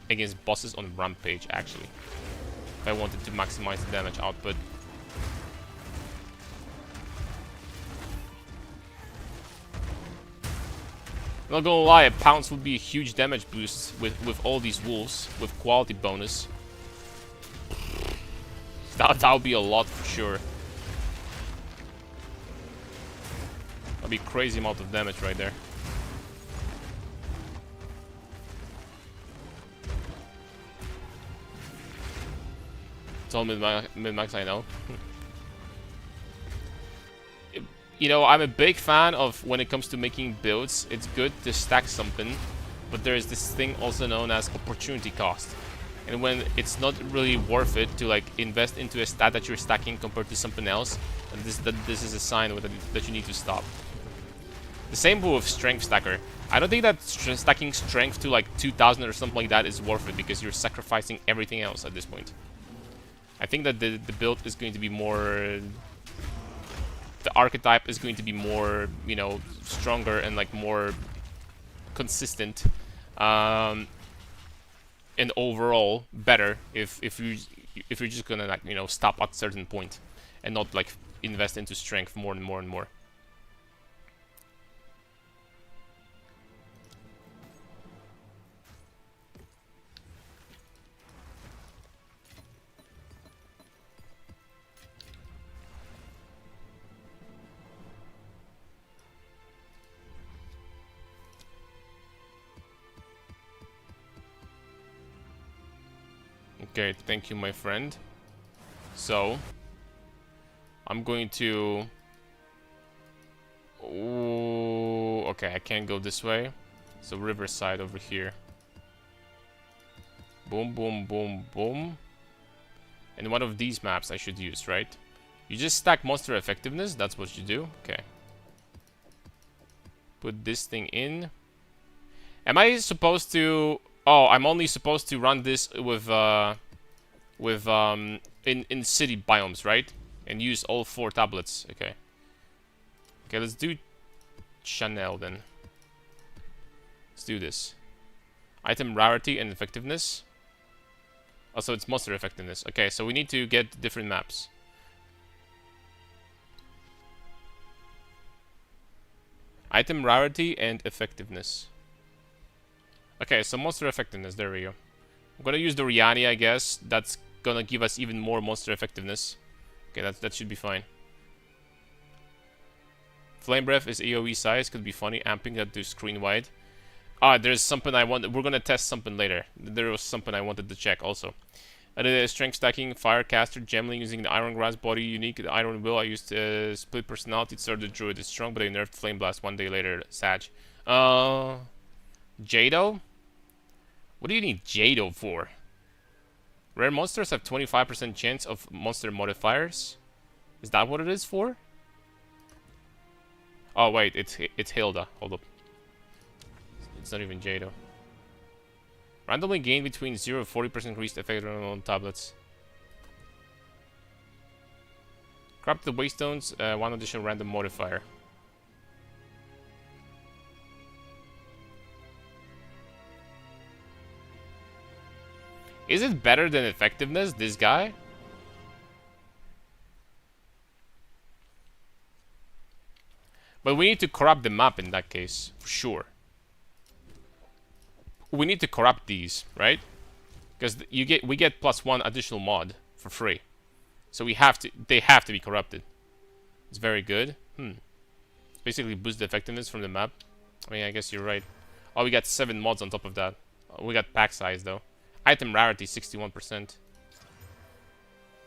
against bosses on Rampage, actually, if I wanted to maximize the damage output. Not gonna lie, a pounce would be a huge damage boost with all these wolves, with quality bonus. That would be a lot for sure. That'd be a crazy amount of damage right there. It's all mid-max, I know. You know, I'm a big fan of, when it comes to making builds, it's good to stack something, but there is this thing also known as opportunity cost. And when it's not really worth it to like invest into a stat that you're stacking compared to something else, and this is a sign that you need to stop. The same with Strength Stacker. I don't think that stacking Strength to like 2,000 or something like that is worth it, because you're sacrificing everything else at this point. I think that the build is going to be more... The archetype is going to be more, you know, stronger and like more consistent. And overall better if you're just gonna, like, you know, stop at a certain point and not like invest into strength more and more and more. Okay, thank you, my friend. So, I'm going to... Ooh, okay, I can't go this way. So, Riverside over here. Boom, boom, boom, boom. And one of these maps I should use, right? You just stack monster effectiveness, that's what you do. Okay. Put this thing in. Am I supposed to... Oh, I'm only supposed to run this with in city biomes, right? And use all 4 tablets. Okay. Okay, let's do Chanel then. Let's do this. Item rarity and effectiveness. Also, it's monster effectiveness. Okay, so we need to get different maps. Item rarity and effectiveness. Okay, so monster effectiveness, there we go. I'm gonna use the Riani, I guess. That's gonna give us even more monster effectiveness. Okay, that should be fine. Flame Breath is AoE size, could be funny. Amping that to screen wide. Ah, there's something I want. We're gonna test something later. There was something I wanted to check also. Strength stacking, Firecaster, Gemling using the Iron Grass body unique. The Iron Will I used split personality. Sword the Druid is strong, but I nerfed Flame Blast one day later. Sag. Jado? What do you need Jado for? Rare monsters have 25% chance of monster modifiers. Is that what it is for? Oh wait, it's Hilda. Hold up. It's not even Jado. Randomly gain between 0 and 40% increased effect on tablets. Grab the waystones, one additional random modifier. Is it better than effectiveness, this guy? But we need to corrupt the map in that case, for sure. We need to corrupt these, right? Because we get +1 additional mod for free. So they have to be corrupted. It's very good. Basically boost the effectiveness from the map. I mean, I guess you're right. Oh, we got 7 mods on top of that. We got pack size though. Item rarity 61%.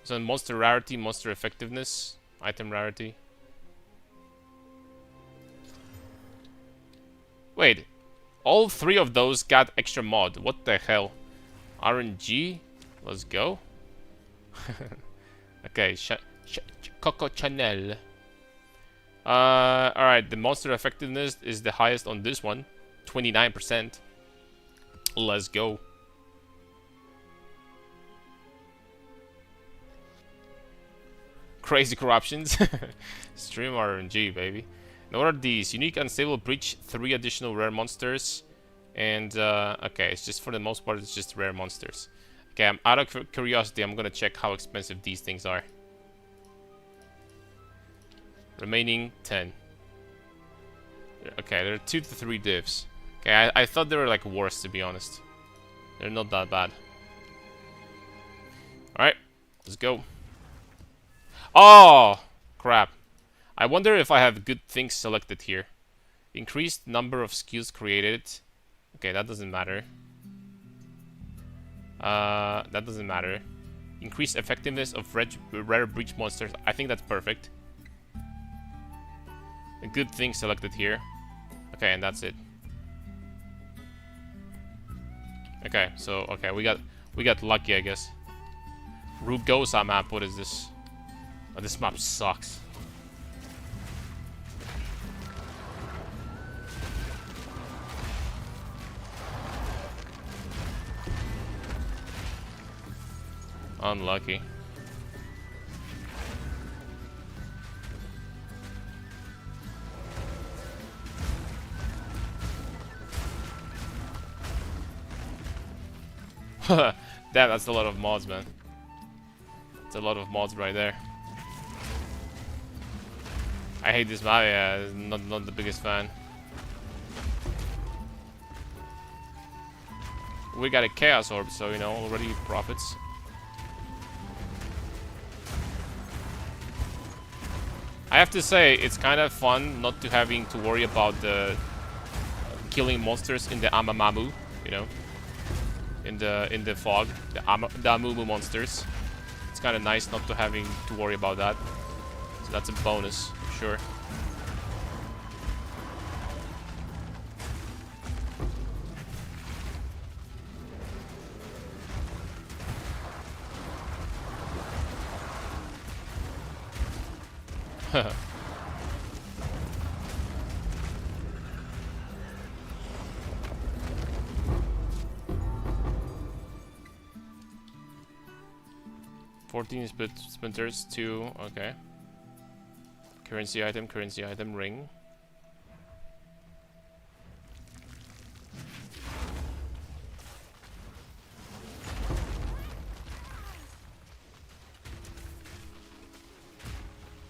So monster rarity, monster effectiveness, item rarity. Wait, all 3 of those got extra mod. What the hell? RNG? Let's go. Okay, Coco Chanel. Alright, the monster effectiveness is the highest on this one. 29%. Let's go. Crazy corruptions. Stream RNG, baby. Now what are these? Unique Unstable Breach, 3 additional rare monsters. And, okay, it's just for the most part, it's just rare monsters. Okay, I'm out of curiosity, I'm gonna check how expensive these things are. Remaining 10. Okay, there are 2 to 3 divs. Okay, I thought they were like worse, to be honest. They're not that bad. Alright, let's go. Oh, crap. I wonder if I have good things selected here. Increased number of skills created. Okay, that doesn't matter. That doesn't matter. Increased effectiveness of rare breach monsters. I think that's perfect. A good thing selected here. Okay, and that's it. Okay, so okay, we got lucky, I guess. Rugosa map. What is this? Oh, this map sucks. Unlucky. Damn, that's a lot of mods, man. That's a lot of mods right there. I hate this map, yeah, not the biggest fan. We got a Chaos Orb, so, you know, already profits. I have to say, it's kind of fun not to having to worry about the killing monsters in the Amamamu, you know, in the fog, the Amumu monsters. It's kind of nice not to having to worry about that. So that's a bonus, for sure. $14 splinters, 2, okay. Currency item, ring.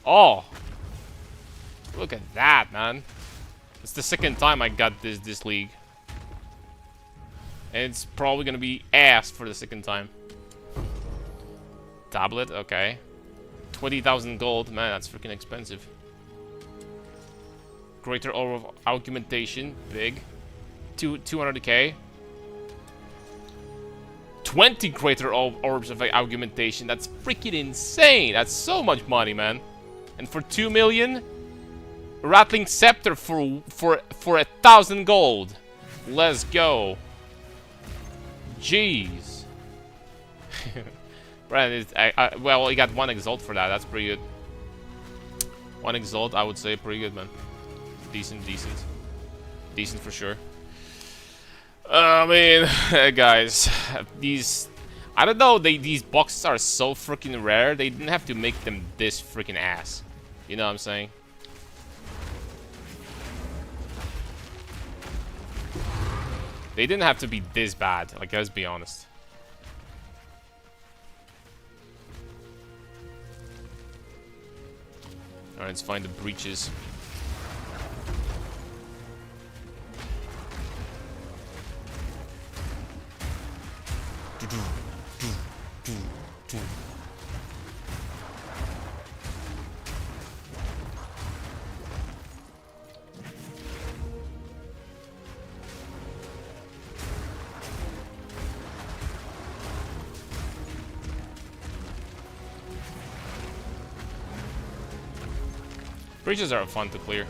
Oh! Look at that, man. It's the second time I got this league. And it's probably gonna be ass for the second time. Tablet, okay. 20,000 gold, man, that's freaking expensive. Greater Orb of Augmentation, big. 200k. 20 Greater Orbs of Augmentation, that's freaking insane. That's so much money, man. And for 2 million, Rattling Scepter for 1,000 gold. Let's go. Jeez. Brandon, well, he got 1 exalt for that. That's pretty good. 1 exalt, I would say, pretty good, man. Decent, decent. Decent for sure. I mean, guys, these... I don't know, these boxes are so freaking rare, they didn't have to make them this freaking ass. You know what I'm saying? They didn't have to be this bad, like, let's be honest. Alright, let's find the breaches. Breaches are fun to clear.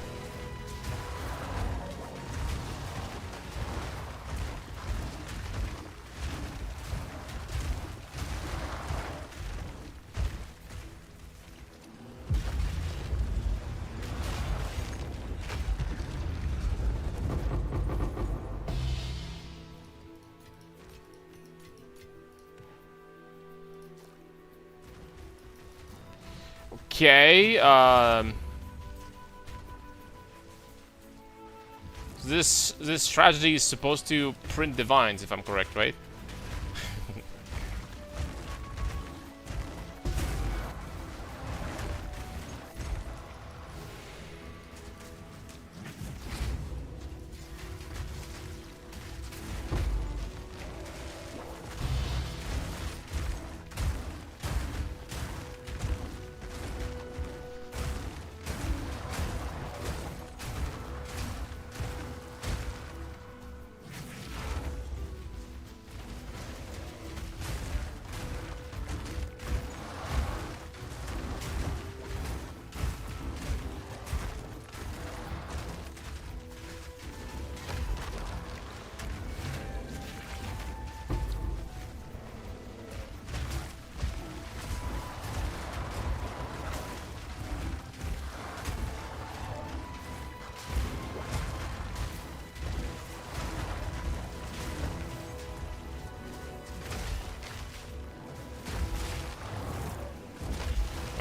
Okay, this strategy is supposed to print divines, if I'm correct, right?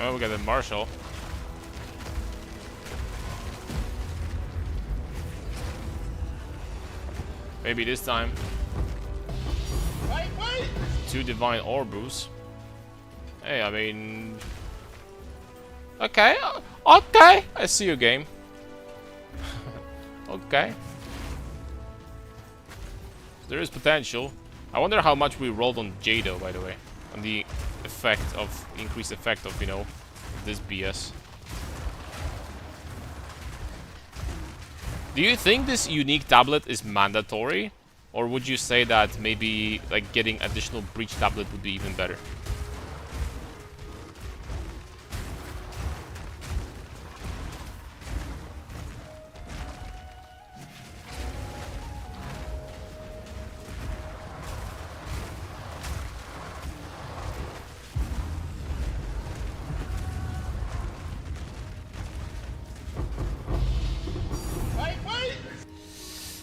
Oh, we got the Marshal. Maybe this time. Wait. 2 Divine Orbus. Hey, I mean... Okay, okay, I see your game. Okay. There is potential. I wonder how much we rolled on Jado, by the way. On the effect of, increased effect of, you know, this BS. Do you think this unique tablet is mandatory? Or would you say that maybe, like, getting additional breach tablet would be even better?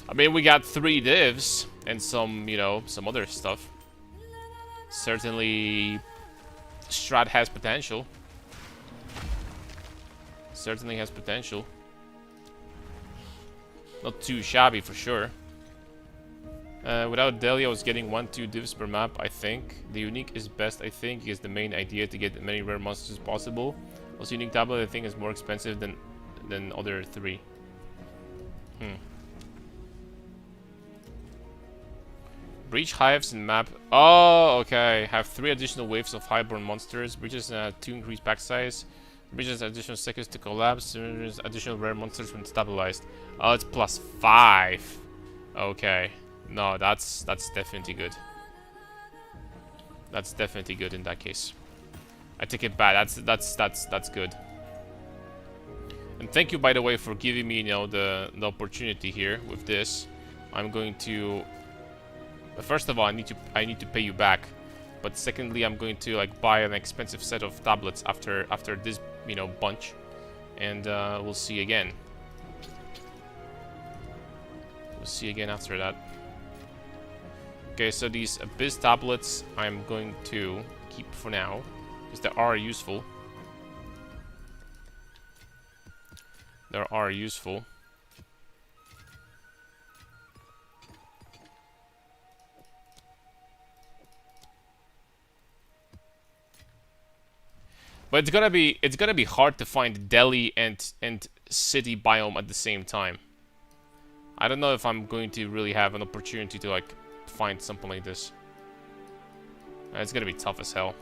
I mean, we got 3 divs and some, you know, some other stuff. Certainly, Strat has potential. Certainly has potential. Not too shabby for sure. Without Delia, I was getting 1-2 divs per map, I think. The unique is best, I think, is the main idea to get as many rare monsters as possible. Also, unique tablet, I think, is more expensive than other 3. Breach hives in map. Oh, okay. Have 3 additional waves of highborn monsters. Breaches 2 increased pack size. Breaches additional seconds to collapse. Additional rare monsters when stabilized. Oh, it's +5. Okay. No, that's definitely good. That's definitely good in that case. I take it back. That's good. And thank you, by the way, for giving me, you know, the opportunity here with this. I'm going to. But first of all, I need to pay you back But secondly, I'm going to like buy an expensive set of tablets after this, you know, bunch, and we'll see again. We'll see again after that. Okay, so these Abyss tablets I'm going to keep for now, because they are useful. They are useful. But it's gonna be hard to find Delhi and city biome at the same time. I don't know if I'm going to really have an opportunity to like find something like this. It's gonna be tough as hell.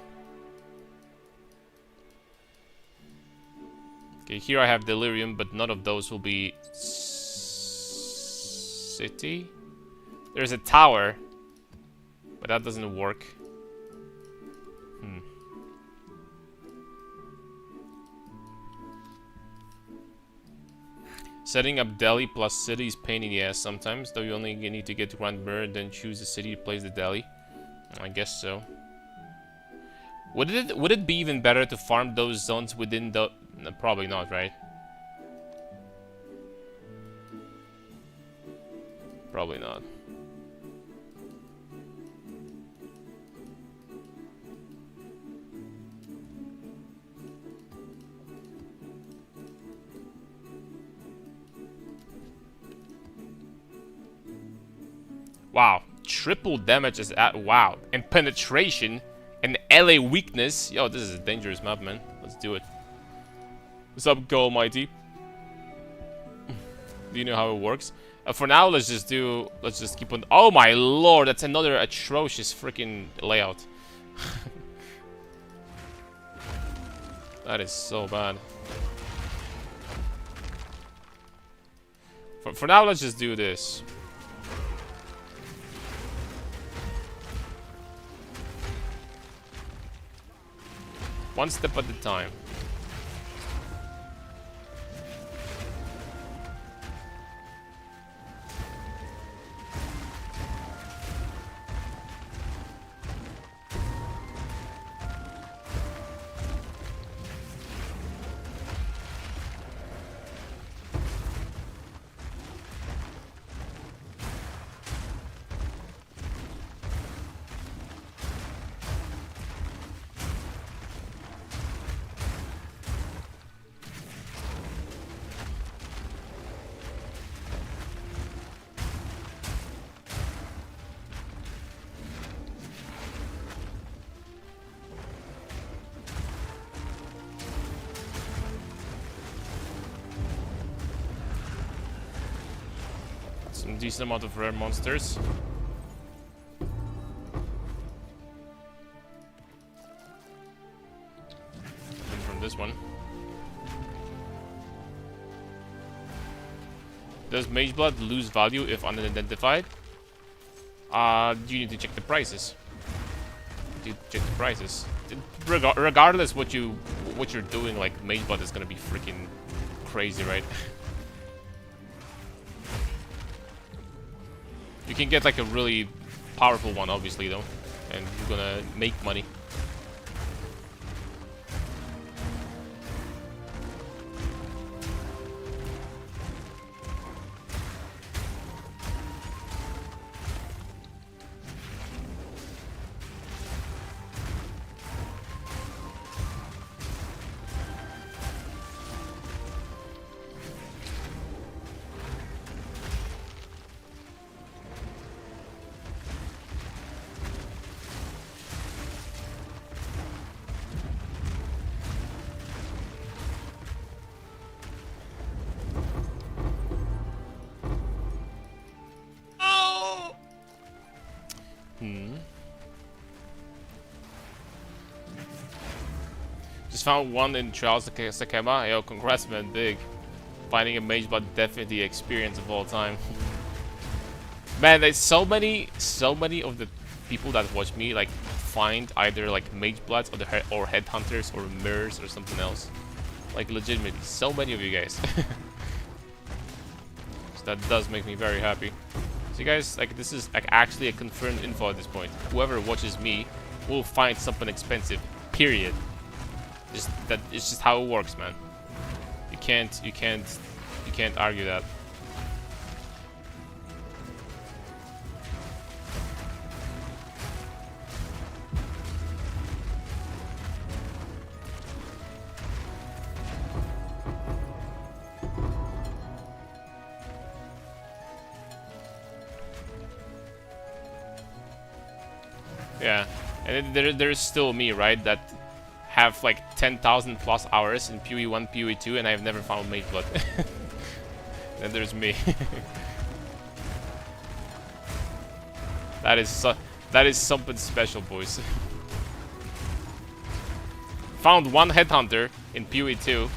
Okay, here I have Delirium, but none of those will be city. There's a tower, but that doesn't work. Setting up Delhi plus city is pain in the ass sometimes, though you only need to get Grand Mirror, then choose the city to place the Delhi. I guess so. Would it be even better to farm those zones within the... No, probably not, right? Probably not. Wow, triple damage is at wow, and penetration and LA weakness. Yo, this is a dangerous map, man. Let's do it. What's up, Go Almighty? Do you know how it works? For now, let's just keep on. Oh my lord, that's another atrocious freaking layout. That is so bad. For now, let's just do this. One step at a time. Some decent amount of rare monsters. And from this one. Does Mage Blood lose value if unidentified? You need to check the prices. Regardless what you're doing, like Mage Blood is gonna be freaking crazy, right? You can get like a really powerful one, obviously, though, and you're gonna make money. Just found one in Trials Sakema. Yo, congrats, man, big. Finding a Mage Blood, definitely the experience of all time. Man, there's so many of the people that watch me like find either like Mage Bloods or Headhunters or Mirrors or something else. Like legitimately, so many of you guys. So that does make me very happy. So you guys, like, this is like actually a confirmed info at this point. Whoever watches me we'll find something expensive. Period. Just that. It's just how it works, man. You can't argue that. Yeah, and there's still me, right? That have like 10,000 plus hours in PoE 1, PoE 2, and I've never found Mage Blood. Then there's me. that is something special, boys. Found one Headhunter in PoE 2.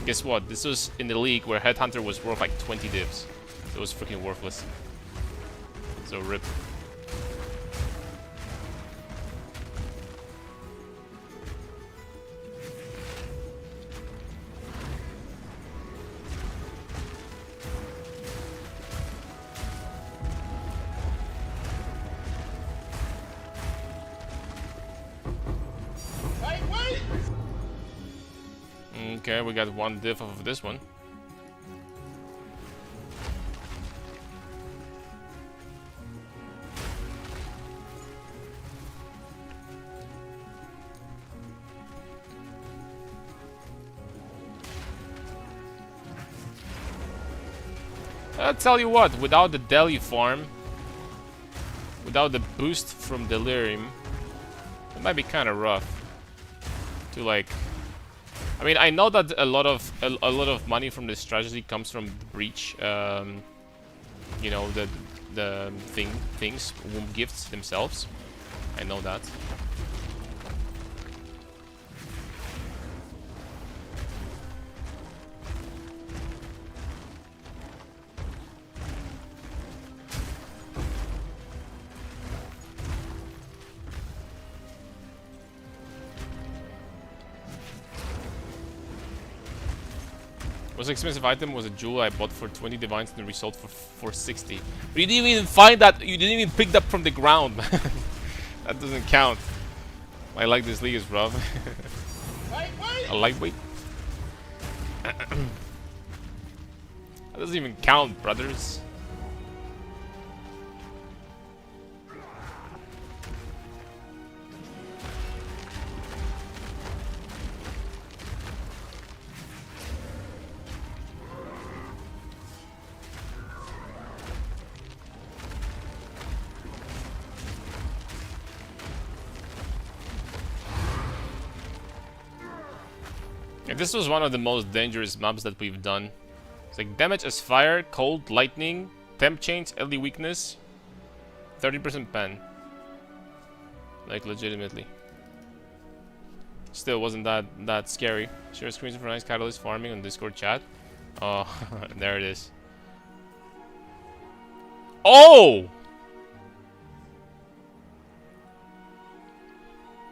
Guess what? This was in the league where Headhunter was worth like 20 divs. So it was freaking worthless. So rip. Okay, we got one diff off of this one. I'll tell you what, without the Deli farm, without the boost from Delirium, it might be kind of rough to like. I mean, I know that a lot of money from this strategy comes from the breach. You know, the things, womb gifts themselves. I know that. Most expensive item was a jewel I bought for 20 divines and the result for 60. But you didn't even find that. You didn't even pick that from the ground, man. That doesn't count. I like this league is rough. A lightweight. That doesn't even count, brothers. Yeah, this was one of the most dangerous mobs that we've done. It's like damage as fire, cold, lightning, temp change, early weakness, 30% pen. Like legitimately. Still wasn't that scary. Share screens for nice catalyst farming on Discord chat. Oh, there it is. Oh!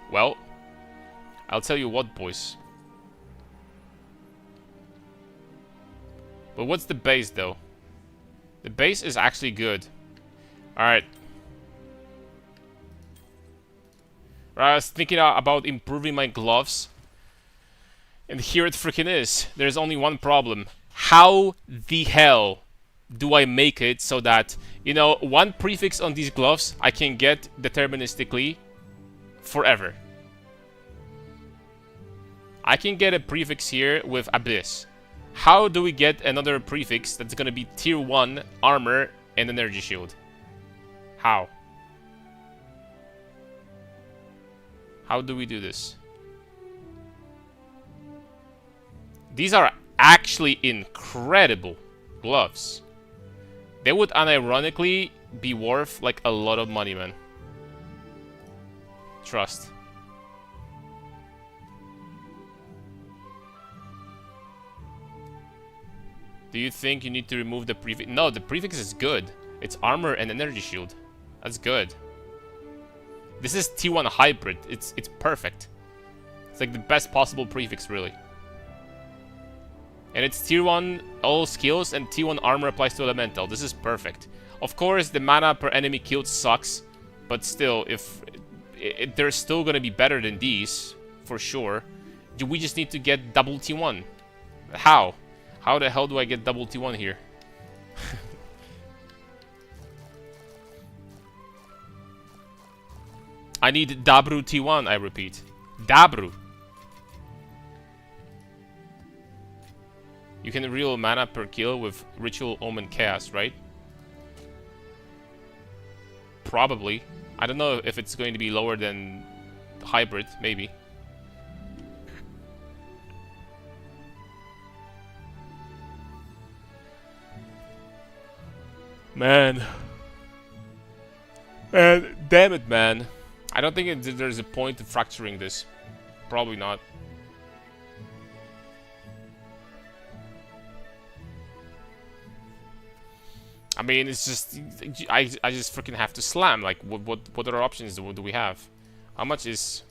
Well, I'll tell you what, boys. But what's the base, though? The base is actually good. Alright. I was thinking about improving my gloves. And here it freaking is. There's only one problem. How the hell do I make it so that, you know, one prefix on these gloves I can get deterministically forever? I can get a prefix here with Abyss. How do we get another prefix that's gonna be tier 1 armor and energy shield? How? How do we do this? These are actually incredible gloves. They would unironically be worth like a lot of money, man. Trust. Do you think you need to remove the prefix? No, the prefix is good. It's armor and energy shield. That's good. This is T1 hybrid. It's perfect. It's like the best possible prefix, really. And it's tier 1 all skills and T1 armor applies to elemental. This is perfect. Of course, the mana per enemy killed sucks, but still, if they're still gonna be better than these, for sure. Do we just need to get double T1? How? How the hell do I get double T1 here? I need Dabru T1, I repeat. Dabru. You can reroll mana per kill with Ritual Omen Chaos, right? Probably. I don't know if it's going to be lower than Hybrid, maybe. Man. Man, damn it, man. I don't think there's a point of fracturing this. Probably not. I mean, it's just... I just freaking have to slam. Like, what other options do we have? How much is...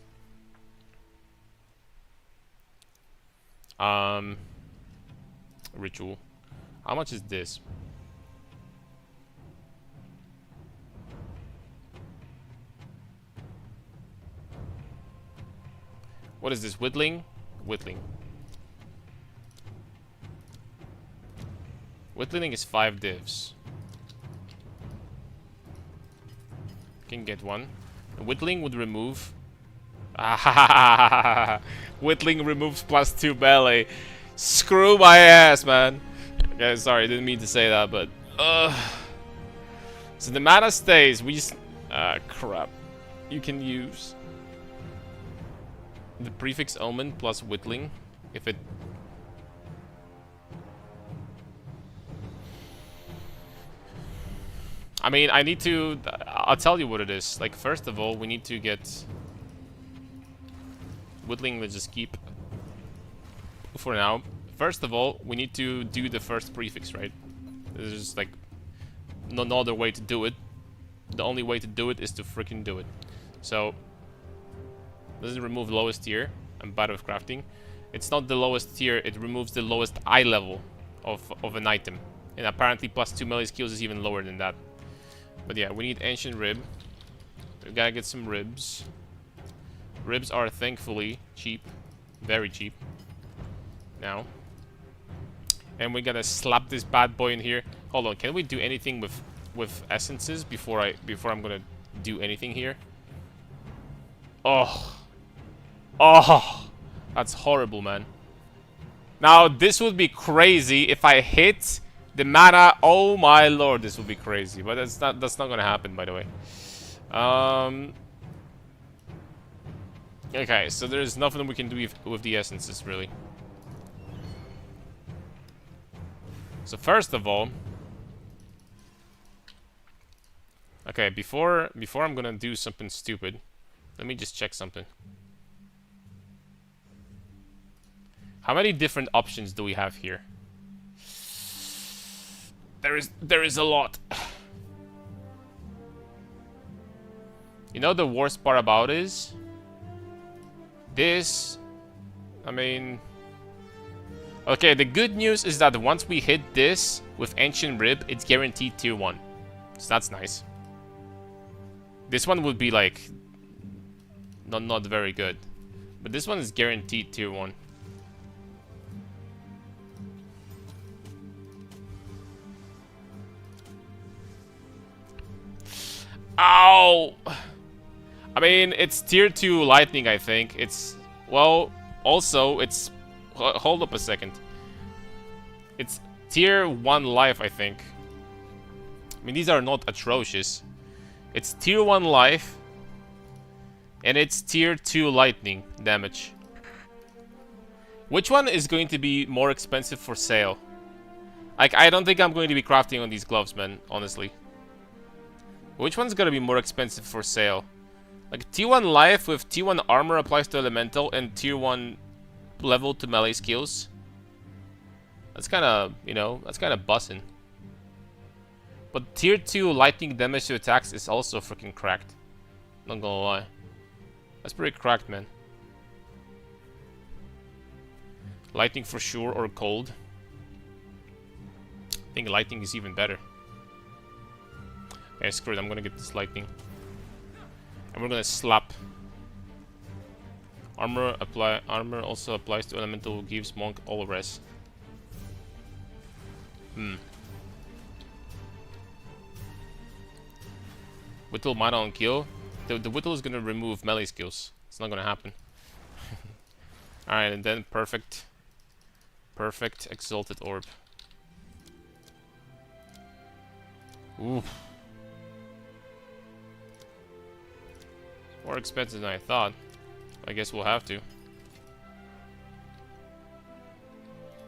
Ritual. How much is this? What is this? Whittling? Whittling. Whittling is 5 divs. Can get one. Whittling would remove... Whittling removes +2 melee. Screw my ass, man. Okay, sorry, didn't mean to say that, but... So the mana stays. We just... crap. You can use... the prefix Omen plus Whittling. If it... I mean, I need to... I'll tell you what it is. Like, first of all, we need to get... Whittling, let's just keep... for now. First of all, we need to do the first prefix, right? There's just, like... no other way to do it. The only way to do it is to freaking do it. So... doesn't remove lowest tier. I'm bad with crafting. It's not the lowest tier, it removes the lowest eye level of an item. And apparently +2 melee skills is even lower than that. But yeah, we need Ancient Rib. We gotta get some ribs. Ribs are thankfully cheap. Very cheap. Now. And we gotta slap this bad boy in here. Hold on, can we do anything with essences before I'm gonna do anything here? Oh. Oh. That's horrible, man. Now, this would be crazy if I hit the mana. Oh my lord, this would be crazy. But that's not gonna happen, by the way. Okay, so there's nothing we can do with the essences, really. So first of all, okay, before I'm gonna do something stupid, let me just check something. How many different options do we have here? There is a lot. You know the worst part about is this. I mean, okay, the good news is that once we hit this with Ancient Rib, it's guaranteed tier 1. So that's nice. This one would be like not very good. But this one is guaranteed tier 1. Ow! I mean, it's tier 2 lightning, I think. It's, well, also, it's... Hold up a second. It's tier 1 life, I think. I mean, these are not atrocious. It's tier 1 life. And it's tier 2 lightning damage. Which one is going to be more expensive for sale? Like, I don't think I'm going to be crafting on these gloves, man, honestly. Which one's gonna be more expensive for sale? Like, tier 1 life with tier 1 armor applies to elemental and tier 1 level to melee skills. That's kinda, you know, that's kinda bussin'. But tier 2 lightning damage to attacks is also freaking cracked. Not gonna lie. That's pretty cracked, man. Lightning for sure, or cold. I think lightning is even better. Okay, screw it, I'm gonna get this lightning. And we're gonna slap. Armor also applies to elemental, gives monk all rest. Whittle mana on kill. The Whittle is gonna remove melee skills. It's not gonna happen. Alright, and then perfect. Perfect exalted orb. Ooh. More expensive than I thought. I guess we'll have to.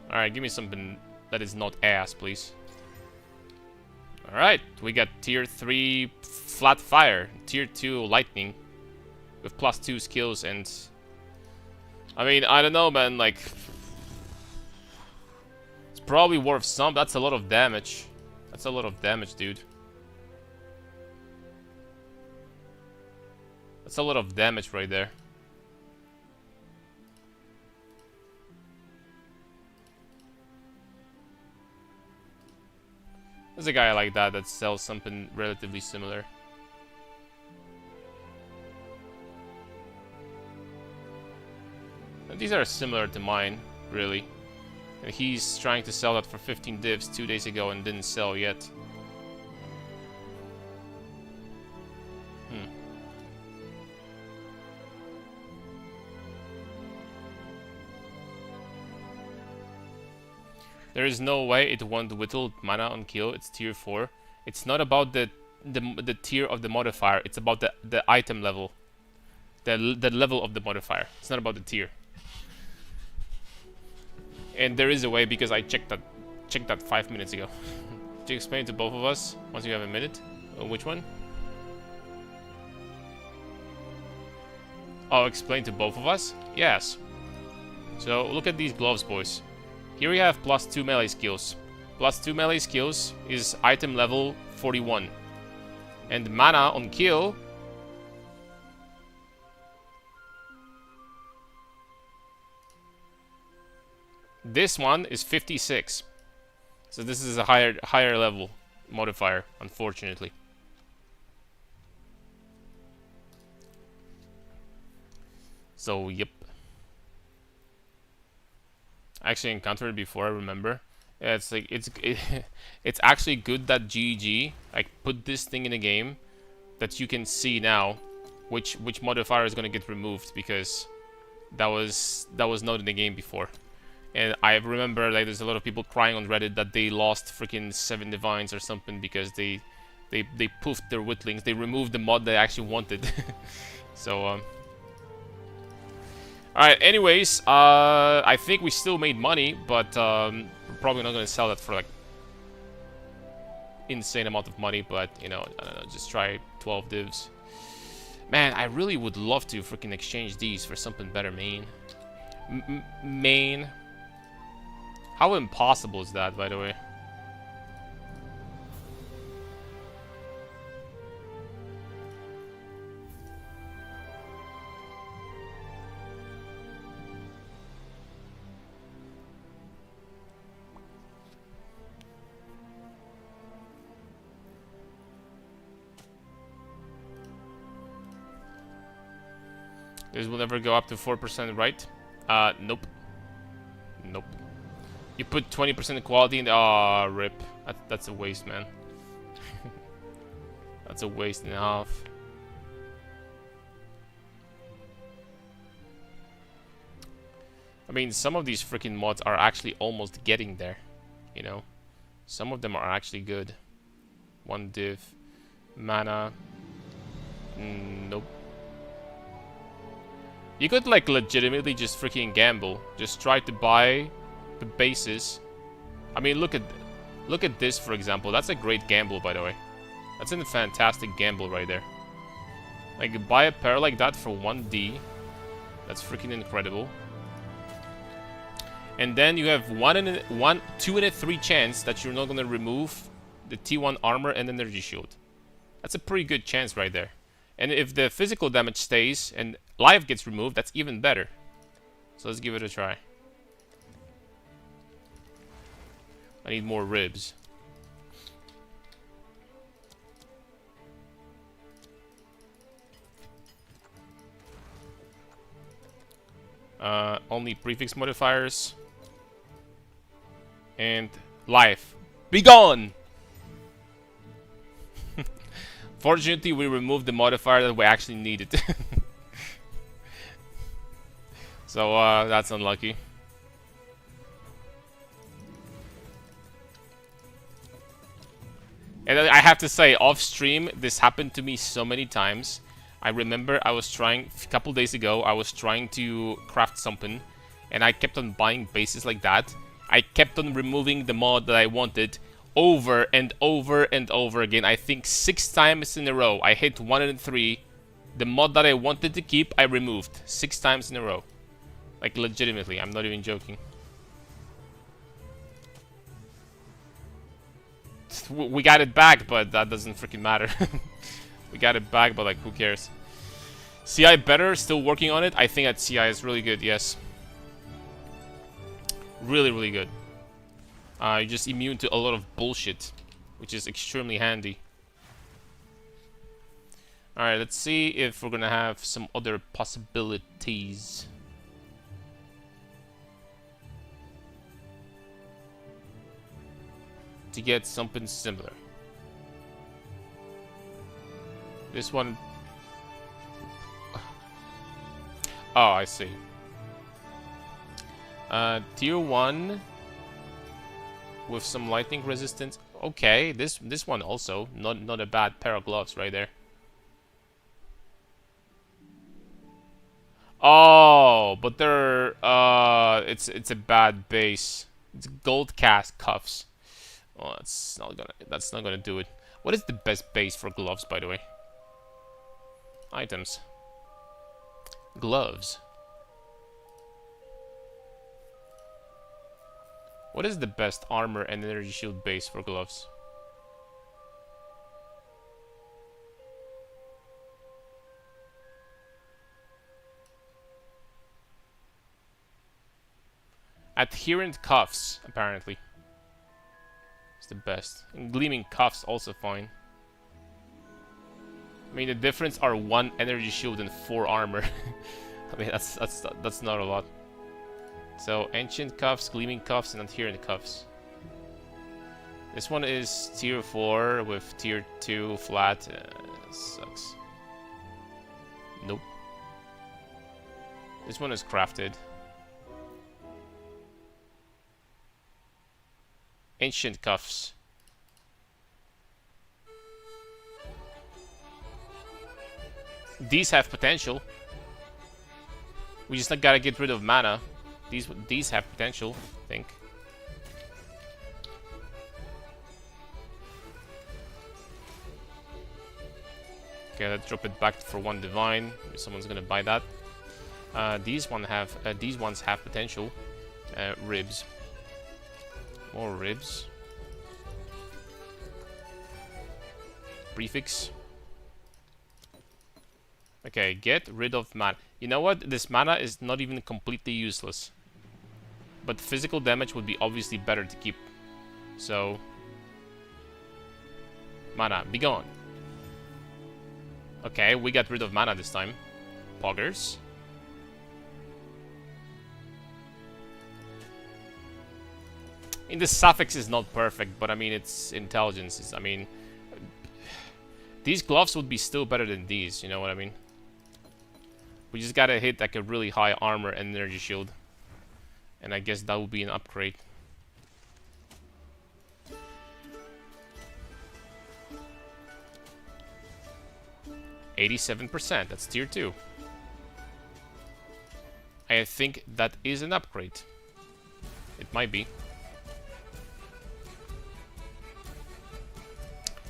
Alright, give me something that is not ass, please. Alright, we got tier 3 flat fire, tier 2 lightning with +2 skills, and I mean, I don't know, man, like it's probably worth some. That's a lot of damage. That's a lot of damage, dude. That's a lot of damage right there. There's a guy like that that sells something relatively similar. And these are similar to mine, really. And he's trying to sell that for 15 divs 2 days ago and didn't sell yet. There is no way it won't whittle mana on kill. It's tier 4. It's not about the tier of the modifier. It's about the item level. The level of the modifier. It's not about the tier. And there is a way because I checked that 5 minutes ago. To explain to both of us once you have a minute. Which one? Oh, explain to both of us? Yes. So look at these gloves, boys. Here we have +2 melee skills. +2 melee skills is item level 41. And mana on kill this one is 56. So this is a higher level modifier, unfortunately. So yep. I actually encountered it before, I remember. Yeah, it's like it's actually good that GG like put this thing in a game that you can see now which modifier is gonna get removed, because that was not in the game before. And I remember like there's a lot of people crying on Reddit that they lost freaking 7 divines or something because they poofed their whittlings. They removed the mod they actually wanted. So alright, anyways, I think we still made money, but we're probably not going to sell that for like insane amount of money, but you know, I don't know, just try 12 divs. Man, I really would love to freaking exchange these for something better, main. Main. How impossible is that, by the way? This will never go up to 4%, right? Nope. Nope. You put 20% quality in the... Aw, rip. That's a waste, man. That's a waste and a half. I mean, some of these freaking mods are actually almost getting there. You know? Some of them are actually good. 1 div. Mana. Nope. You could like legitimately just freaking gamble. Just try to buy the bases. I mean, look at this, for example. That's a great gamble, by the way. That's a fantastic gamble right there. Like, buy a pair like that for 1D. That's freaking incredible. And then you have 2 in a 3 chance that you're not gonna remove the T1 armor and energy shield. That's a pretty good chance right there. And if the physical damage stays and life gets removed, that's even better. So let's give it a try. I need more ribs. Only prefix modifiers. And life. Be gone! Fortunately, we removed the modifier that we actually needed. So, that's unlucky. And I have to say, off stream, this happened to me so many times. I remember I was trying, a couple days ago, I was trying to craft something, and I kept on buying bases like that. I kept on removing the mod that I wanted over and over and over again. I think 6 times in a row. I hit 1 in 3. The mod that I wanted to keep, I removed 6 times in a row. Like, legitimately, I'm not even joking. We got it back, but that doesn't freaking matter. We got it back, but like, who cares? CI better, still working on it. I think that CI is really good, yes. Really, really good. You're just immune to a lot of bullshit, which is extremely handy. Alright, let's see if we're gonna have some other possibilities. To get something similar. This one... Oh, I see. Tier 1 with some lightning resistance. Okay, this one also not a bad pair of gloves right there. Oh, but they're it's a bad base. It's gold cast cuffs. Oh, that's not gonna do it. What is the best base for gloves, by the way? Items. Gloves. What is the best armor and energy shield base for gloves? Adherent cuffs, apparently. It's the best. And gleaming cuffs also fine. I mean, the difference are 1 energy shield and 4 armor. I mean, that's not a lot. So, ancient cuffs, gleaming cuffs, and adherent cuffs. This one is tier 4 with tier 2 flat. Sucks. Nope. This one is crafted. Ancient cuffs. These have potential. We just gotta get rid of mana. These have potential, I think. Okay, let's drop it back for 1 divine. Someone's gonna buy that. These ones have potential. Ribs. More ribs. Prefix. Okay, get rid of mana. You know what? This mana is not even completely useless. But physical damage would be obviously better to keep. So... Mana, be gone. Okay, we got rid of mana this time. Poggers. I mean, the suffix is not perfect, but I mean, it's intelligence. I mean, these gloves would be still better than these, you know what I mean? We just gotta hit like a really high armor and energy shield. And I guess that would be an upgrade. %, that's tier 2. I think that is an upgrade. It might be.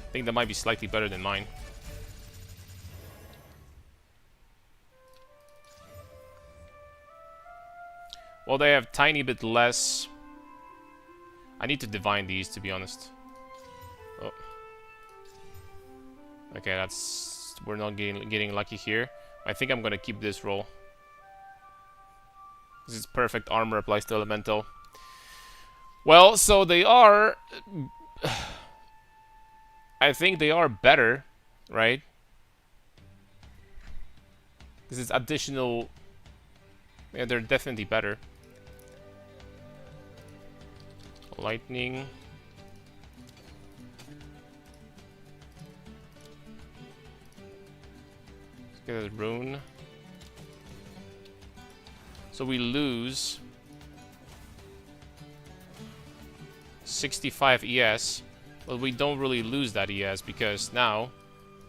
I think that might be slightly better than mine. Well, they have tiny bit less. I need to divine these, to be honest. Oh. Okay, that's... We're not getting lucky here. I think I'm gonna keep this roll. This is perfect armor applies to elemental. Well, so they are... I think they are better, right? This is additional Yeah, they're definitely better. Lightning. Let's get a rune. So we lose 65 ES, but we don't really lose that ES because now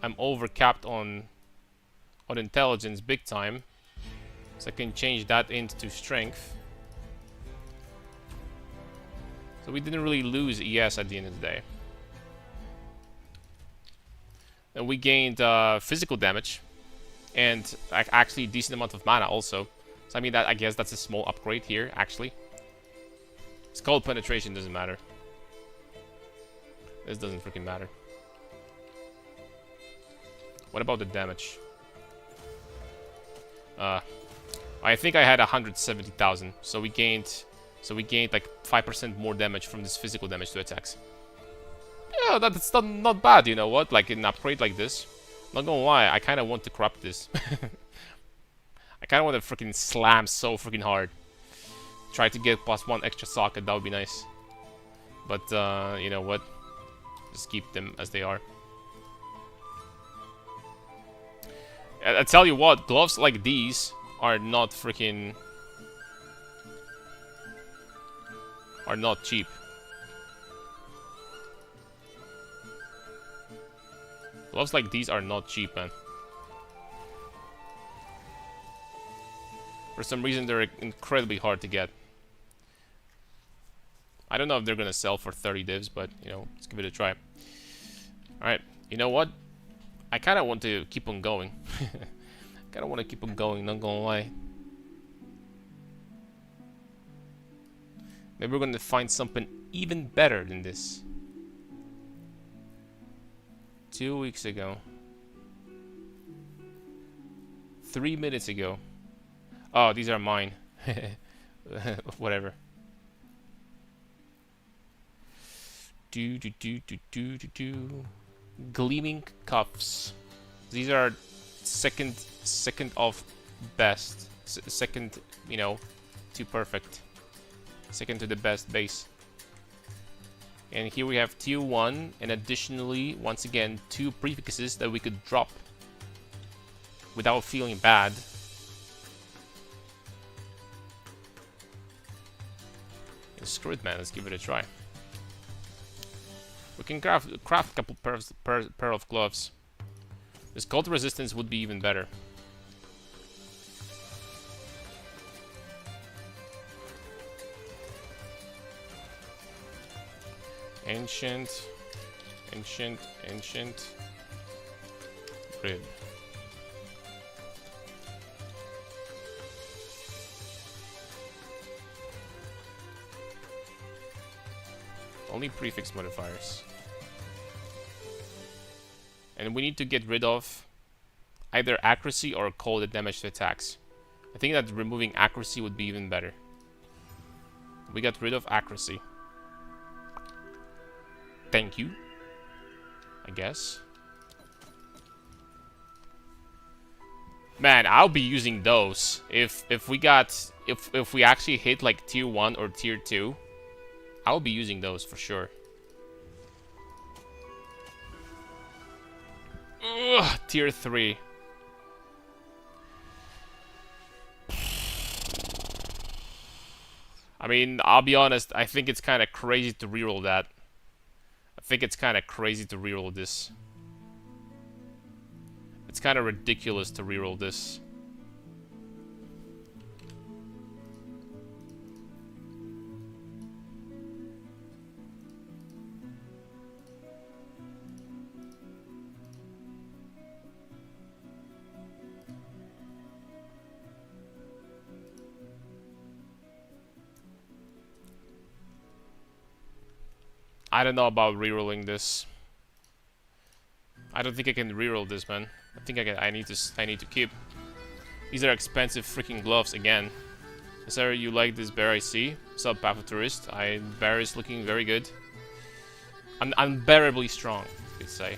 I'm overcapped on intelligence big time. So I can change that into strength. So we didn't really lose ES at the end of the day. And we gained physical damage and actually a decent amount of mana also. So I mean, that I guess that's a small upgrade here actually. Skull penetration doesn't matter. This doesn't freaking matter. What about the damage? I think I had 170,000, so we gained like 5% more damage from this physical damage to attacks. Yeah, that's not bad, you know what? Like an upgrade like this. Not gonna lie, I kind of want to corrupt this. I kind of want to freaking slam so freaking hard. Try to get +1 extra socket, that would be nice. But you know what? Just keep them as they are. I tell you what, gloves like these are not freaking... are not cheap. Gloves like these are not cheap, man. For some reason, they're incredibly hard to get. I don't know if they're gonna sell for 30 divs, but, you know, let's give it a try. Alright, you know what? I kind of want to keep on going. Kind of want to keep on going, not gonna lie. Maybe we're gonna find something even better than this. 2 weeks ago. 3 minutes ago. Oh, these are mine. Whatever. Gleaming cuffs. These are second of best. Second, you know, to perfect. Second to the best base. And here we have tier 1, and additionally, once again, 2 prefixes that we could drop without feeling bad. And screw it, man. Let's give it a try. We can craft a couple pair of gloves. This cold resistance would be even better. Ancient. Grid. Only prefix modifiers. And we need to get rid of either accuracy or cold damage to attacks. I think that removing accuracy would be even better. We got rid of accuracy. Thank you, I guess. Man, I'll be using those if we actually hit like tier 1 or tier 2. I'll be using those for sure. Ugh, tier 3. I mean, I'll be honest, I think it's kind of crazy to reroll that. I think it's kind of crazy to reroll this. It's kind of ridiculous to reroll this. I don't know about rerolling this. I don't think I can reroll this, man. I think I need to keep. These are expensive freaking gloves again. Sir, you like this bear I see? Sub Path of Tourist. Bear is looking very good. Unbearably strong, you could say.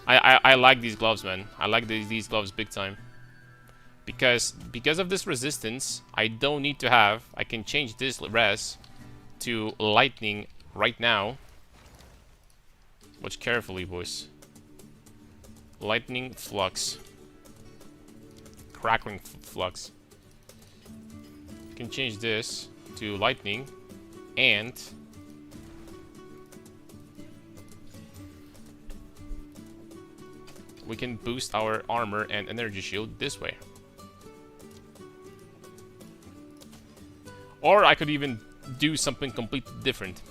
I like these gloves, man. I like these gloves big time. Because of this resistance, I don't need to have... I can change this res to lightning right now. Watch carefully, boys. Lightning flux. Crackling flux. I can change this to lightning, and we can boost our armor and energy shield this way. Or I could even do something completely different.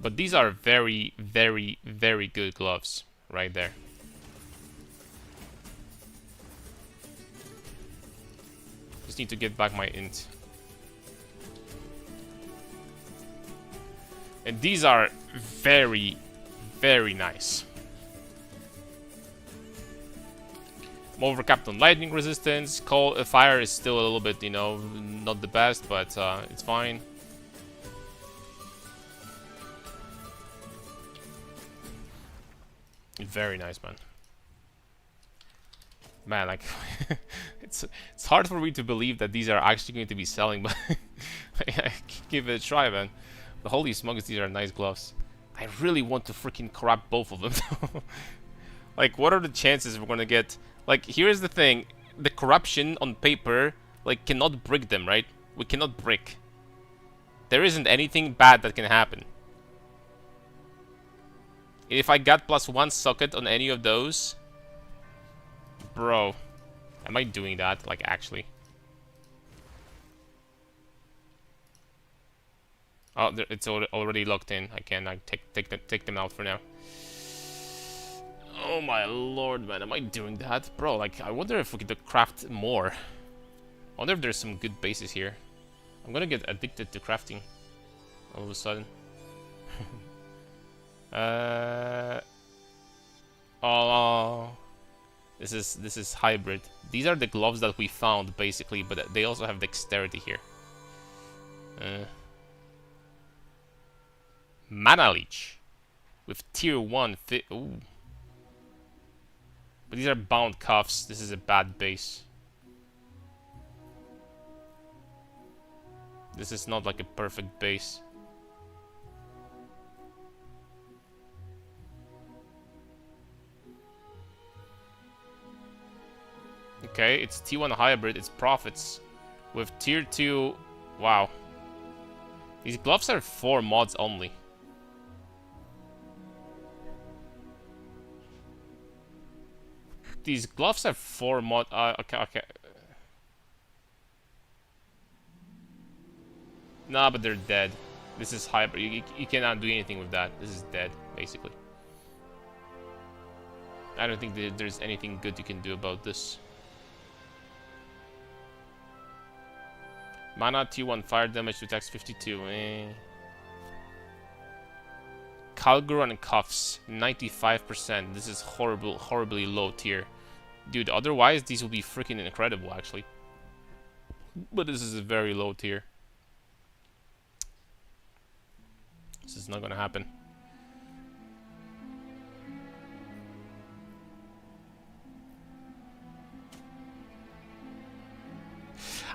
But these are very, very, very good gloves right there. Just need to get back my int. And these are very, very nice. I'm overcapped on lightning resistance. Fire is still a little bit, you know, not the best, but it's fine. Very nice, man. Man, like, it's hard for me to believe that these are actually going to be selling, but I give it a try, man. The holy smokes, these are nice gloves. I really want to freaking corrupt both of them. Like, what are the chances we're gonna get? Like, here's the thing: the corruption on paper, like, cannot brick them, right? We cannot brick. There isn't anything bad that can happen. If I got +1 socket on any of those, bro, am I doing that? Like, actually? Oh, it's already locked in. I can take them out for now. Oh my lord, man, am I doing that? Bro, like, I wonder if we could craft more. I wonder if there's some good bases here. I'm gonna get addicted to crafting all of a sudden. Oh, this is hybrid. These are the gloves that we found, basically, but they also have dexterity here. Mana Leech with tier 1 fit. Ooh. But these are bound cuffs. This is a bad base. This is not like a perfect base. Okay, it's T1 hybrid, it's profits with tier 2. Wow. These gloves are 4 mods only. These gloves have 4 mod. Okay. Nah, but they're dead. This is hybrid. You cannot do anything with that. This is dead, basically. I don't think there's anything good you can do about this. Mana T1 fire damage to attacks 52. Calgro and cuffs 95%. This is horribly low tier. Dude, otherwise these will be freaking incredible actually. But this is a very low tier. This is not gonna happen.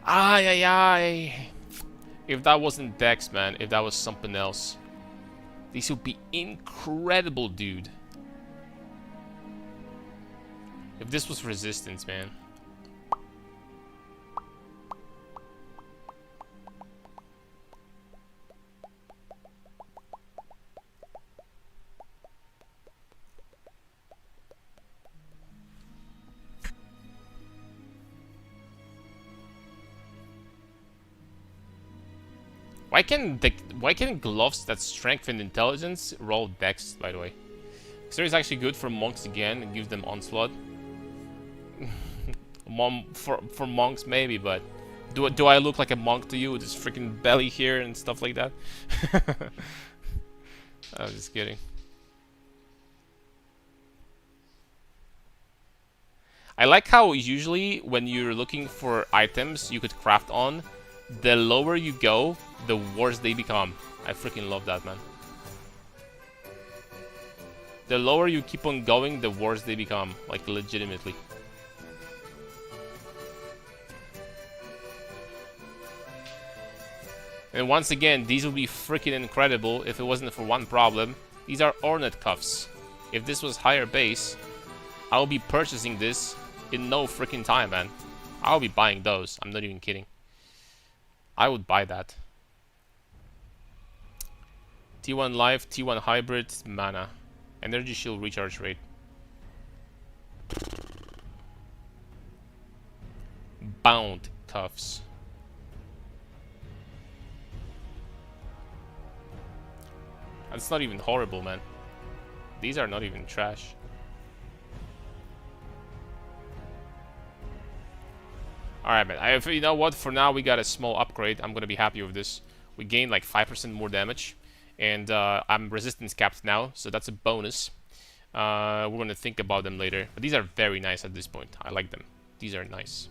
Ay. If that wasn't Dex, man, if that was something else, these would be incredible, dude. If this was resistance, man. Why can gloves that strengthen intelligence roll dex, by the way? Xer is actually good for monks again and gives them onslaught. for monks maybe, but do I look like a monk to you with this freaking belly here and stuff like that? I'm just kidding. I like how usually when you're looking for items you could craft on, the lower you go, the worse they become. I freaking love that, man. The lower you keep on going, the worse they become. Like, legitimately. And once again, these would be freaking incredible if it wasn't for one problem. These are Ornate cuffs. If this was higher base, I'll be purchasing this in no freaking time, man. I'll be buying those. I'm not even kidding. I would buy that. T1 Life, T1 Hybrid, Mana. Energy Shield recharge rate. Bound cuffs. That's not even horrible, man. These are not even trash. Alright, man. You know what? For now, we got a small upgrade. I'm gonna be happy with this. We gained like 5% more damage. And I'm resistance capped now, so that's a bonus. We're gonna think about them later. But these are very nice at this point. I like them. These are nice.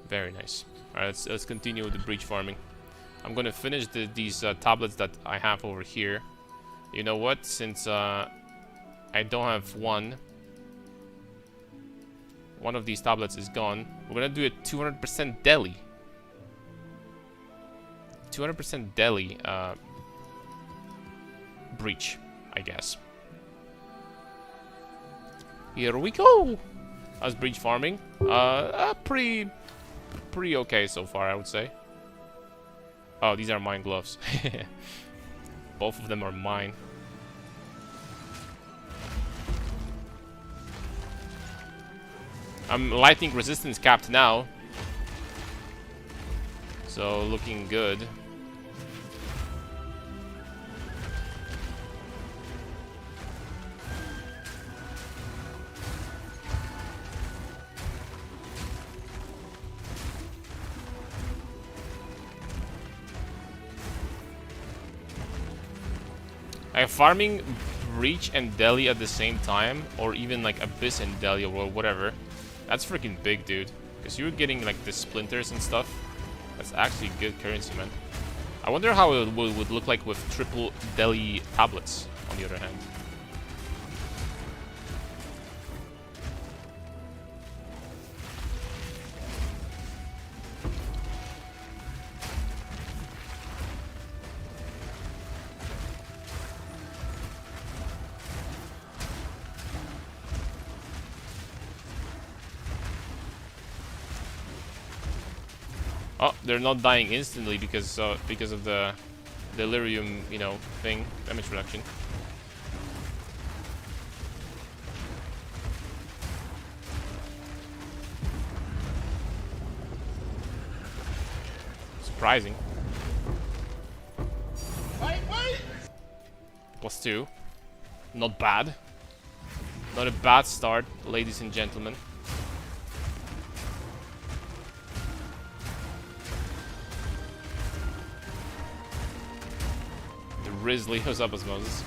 Very nice. Alright, let's continue with the breach farming. I'm gonna finish these tablets that I have over here. You know what? Since I don't have one of these tablets is gone, we're gonna do a 200% deli. 200% deli breach, I guess. Here we go. How's breach farming? Pretty okay so far, I would say. Oh, these are mine gloves. Both of them are mine. I'm lightning resistance capped now, so looking good. Farming breach and deli at the same time, or even like abyss and deli or whatever, that's freaking big, dude. Because you're getting like the splinters and stuff. That's actually good currency, man. I wonder how it would look like with triple deli tablets, on the other hand. Oh, they're not dying instantly because of the delirium, you know, thing, damage reduction. Surprising. Wait. +2. Not bad. Not a bad start, ladies and gentlemen. Grizzly, what's up, Osmosis?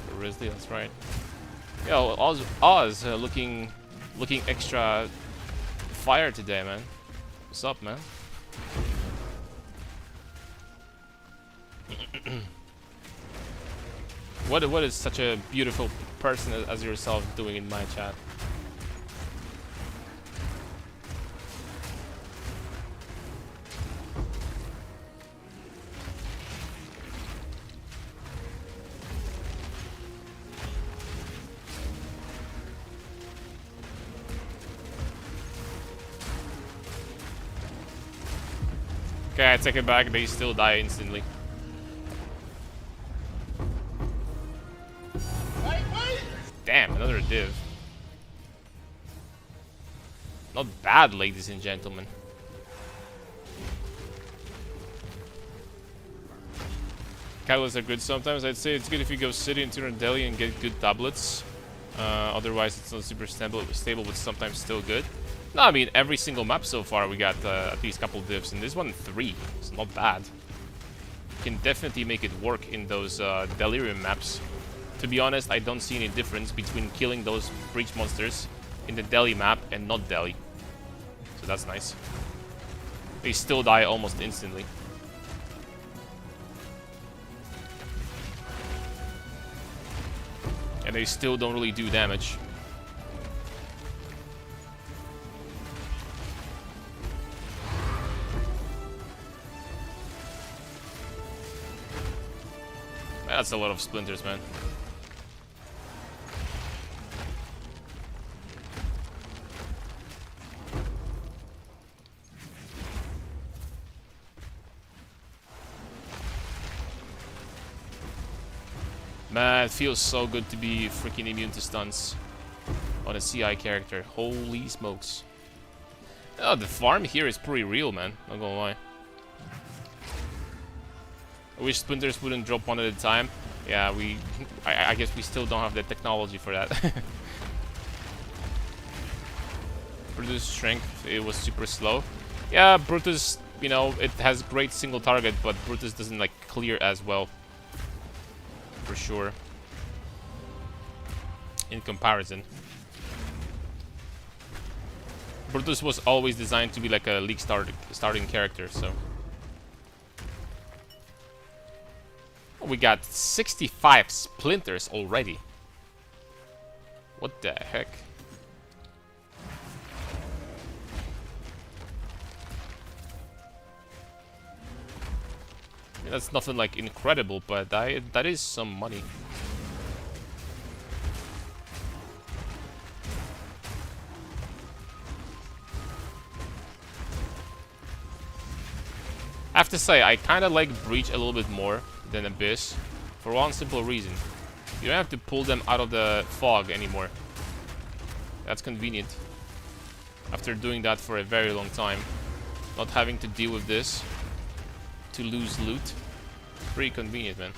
The Grizzly, that's right. Yo, Oz looking extra fire today, man. What's up, man? What is such a beautiful person as yourself doing in my chat? Okay, I take it back, they still die instantly. Damn, another div. Not bad, ladies and gentlemen. Catalysts are good sometimes. I'd say it's good if you go city and turn deli and get good tablets. Otherwise, it's not super stable, but sometimes still good. No, I mean, every single map so far we got at least a couple divs, and this one 3. It's not bad. You can definitely make it work in those delirium maps. To be honest, I don't see any difference between killing those breach monsters in the deli map and not deli. So that's nice. They still die almost instantly. And they still don't really do damage. That's a lot of splinters, man. Man, it feels so good to be freaking immune to stuns on a CI character. Holy smokes. Oh, the farm here is pretty real, man. Not gonna lie. I wish splinters wouldn't drop one at a time. Yeah, I guess we still don't have the technology for that. Brutus strength, it was super slow. Yeah, Brutus, you know, it has great single target, but Brutus doesn't like clear as well. For sure. In comparison. Brutus was always designed to be like a league starting character, so. We got 65 splinters already. What the heck? I mean, that's nothing like incredible, but that is some money. I have to say, I kind of like Breach a little bit more than Abyss, for one simple reason. You don't have to pull them out of the fog anymore. That's convenient. After doing that for a very long time, not having to deal with this to lose loot. Pretty convenient, man.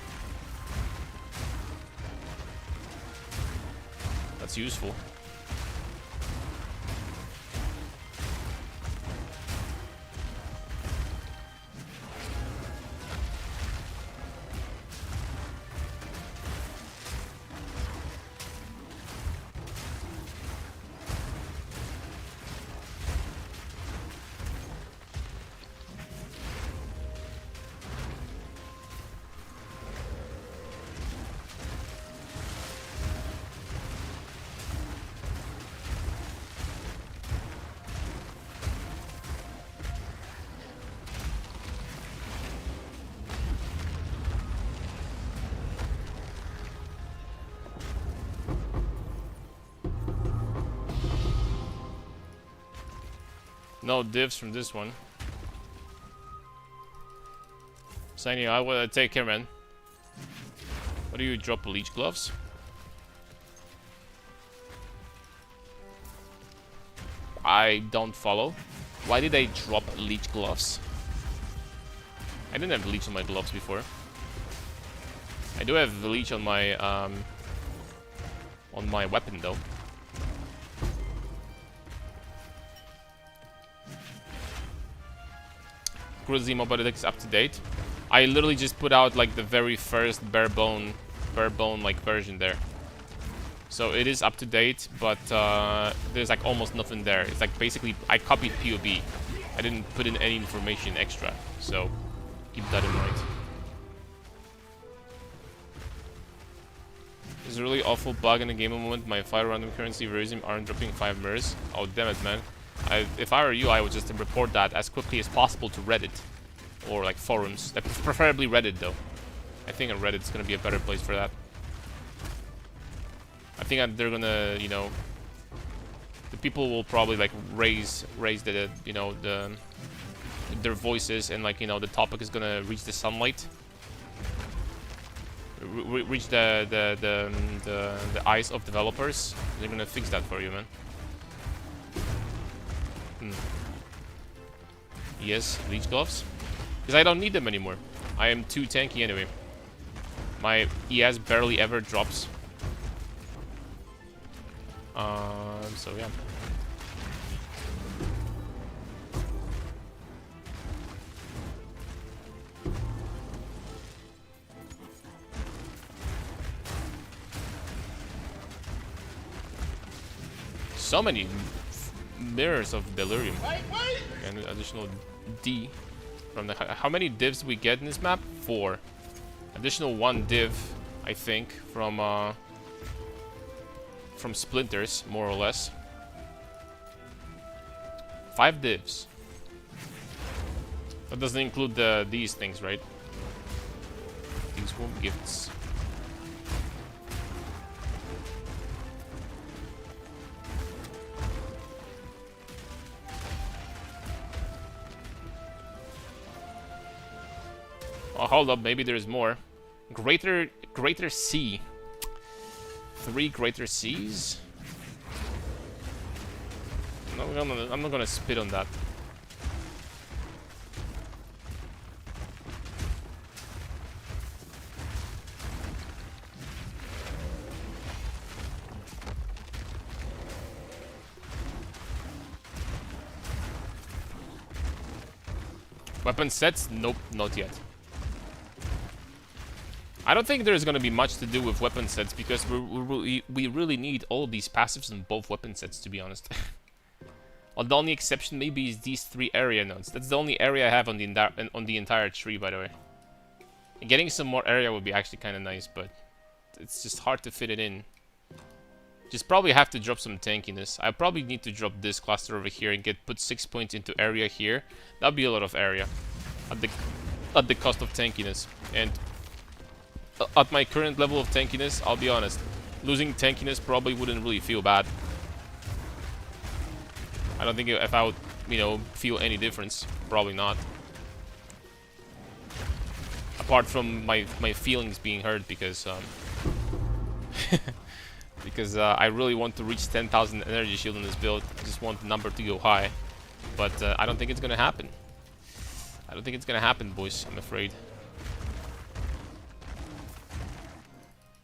That's useful. No divs from this one. So anyway, I will take care, man. What do you drop? Leech gloves? I don't follow. Why did I drop leech gloves? I didn't have leech on my gloves before. I do have the leech on my weapon though. Grizzly mobile is up to date. I literally just put out like the very first bare bone like version there. So it is up to date, but there's like almost nothing there. It's like basically I copied POB. I didn't put in any information extra, so keep that in mind. There's a really awful bug in the game moment. My 5 random currency resume aren't dropping 5 mirrors. Oh damn it, man. If I were you, I would just report that as quickly as possible to Reddit. Or like forums. Preferably Reddit though. I think Reddit's gonna be a better place for that. I think they're gonna, you know, the people will probably like raise the, you know, their voices, and like, you know, the topic is gonna reach the sunlight. Reach the eyes of developers. They're gonna fix that for you, man. Yes, leech gloves. Because I don't need them anymore. I am too tanky anyway. My ES barely ever drops. So yeah. So many mirrors of delirium. And additional D from the. How many divs we get in this map? 4. Additional 1 div, I think, from splinters, more or less. 5 divs. That doesn't include these things, right? These womb gifts. Oh, hold up, maybe there's more. Greater sea. 3 greater seas? I'm not gonna spit on that. Weapon sets? Nope, not yet. I don't think there's gonna be much to do with weapon sets because we really need all these passives on both weapon sets, to be honest. Well, the only exception maybe is these 3 area nodes. That's the only area I have on the entire tree, by the way. And getting some more area would be actually kind of nice, but it's just hard to fit it in. Just probably have to drop some tankiness. I probably need to drop this cluster over here and put 6 points into area here. That'd be a lot of area at the cost of tankiness. And at my current level of tankiness, I'll be honest, losing tankiness probably wouldn't really feel bad. I don't think if I would, you know, feel any difference. Probably not. Apart from my feelings being hurt because because I really want to reach 10,000 energy shield in this build. I just want the number to go high, but I don't think it's gonna happen. I don't think it's gonna happen, boys. I'm afraid.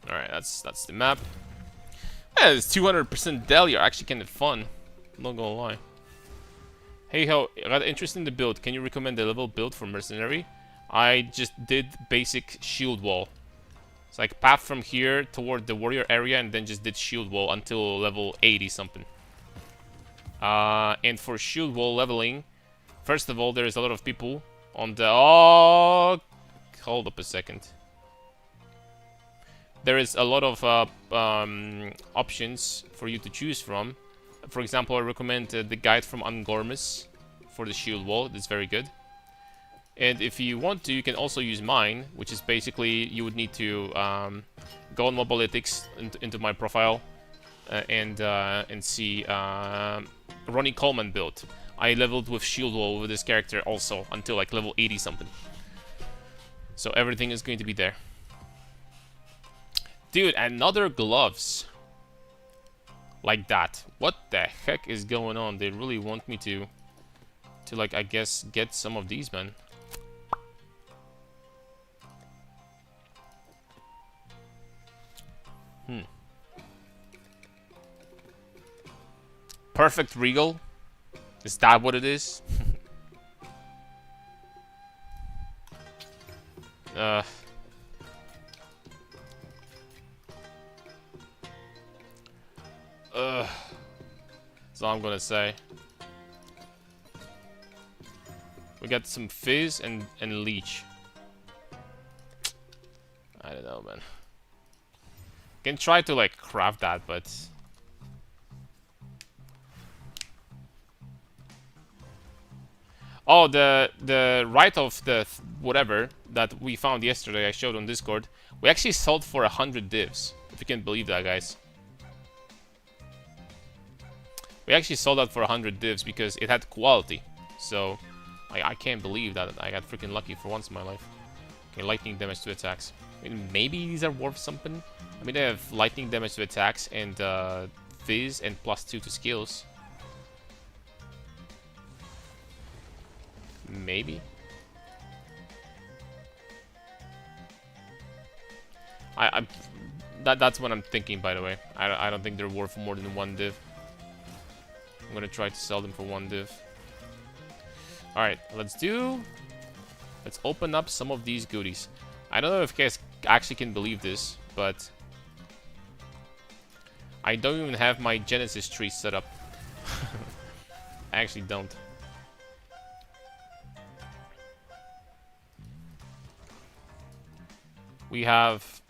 All right, that's the map. Yeah, this 200% Deli are actually kind of fun. I'm not gonna lie. Hey ho, I got interest in the build. Can you recommend a level build for mercenary? I just did basic shield wall. It's like path from here toward the warrior area and then just did shield wall until level 80 something. And for shield wall leveling, first of all, there's a lot of people on the... Oh, hold up a second. There is a lot of options for you to choose from. For example, I recommend the guide from Angormus for the shield wall. It's very good. And if you want to, you can also use mine, which is basically you would need to go on Mobalytics into my profile and see Ronnie Coleman build. I leveled with shield wall with this character also until like level 80 something. So everything is going to be there. Dude, another gloves. Like that. What the heck is going on? They really want me to like, I guess, get some of these, man. Perfect Regal? Is that what it is? That's all I'm gonna say. We got some Fizz and Leech. I don't know, man. Can try to like craft that, but oh, the right of the whatever that we found yesterday, I showed on Discord. We actually sold for 100 divs. If you can believe that, guys. We actually sold that for 100 divs because it had quality. So I can't believe that I got freaking lucky for once in my life. Okay, lightning damage to attacks. I mean, maybe these are worth something. I mean, they have lightning damage to attacks and Fizz and +2 to skills. Maybe. That's what I'm thinking, by the way. I don't think they're worth more than 1 div. I'm gonna try to sell them for 1 div. Alright, let's open up some of these goodies. I don't know if you guys actually can believe this, but I don't even have my Genesis tree set up. I actually don't. We have...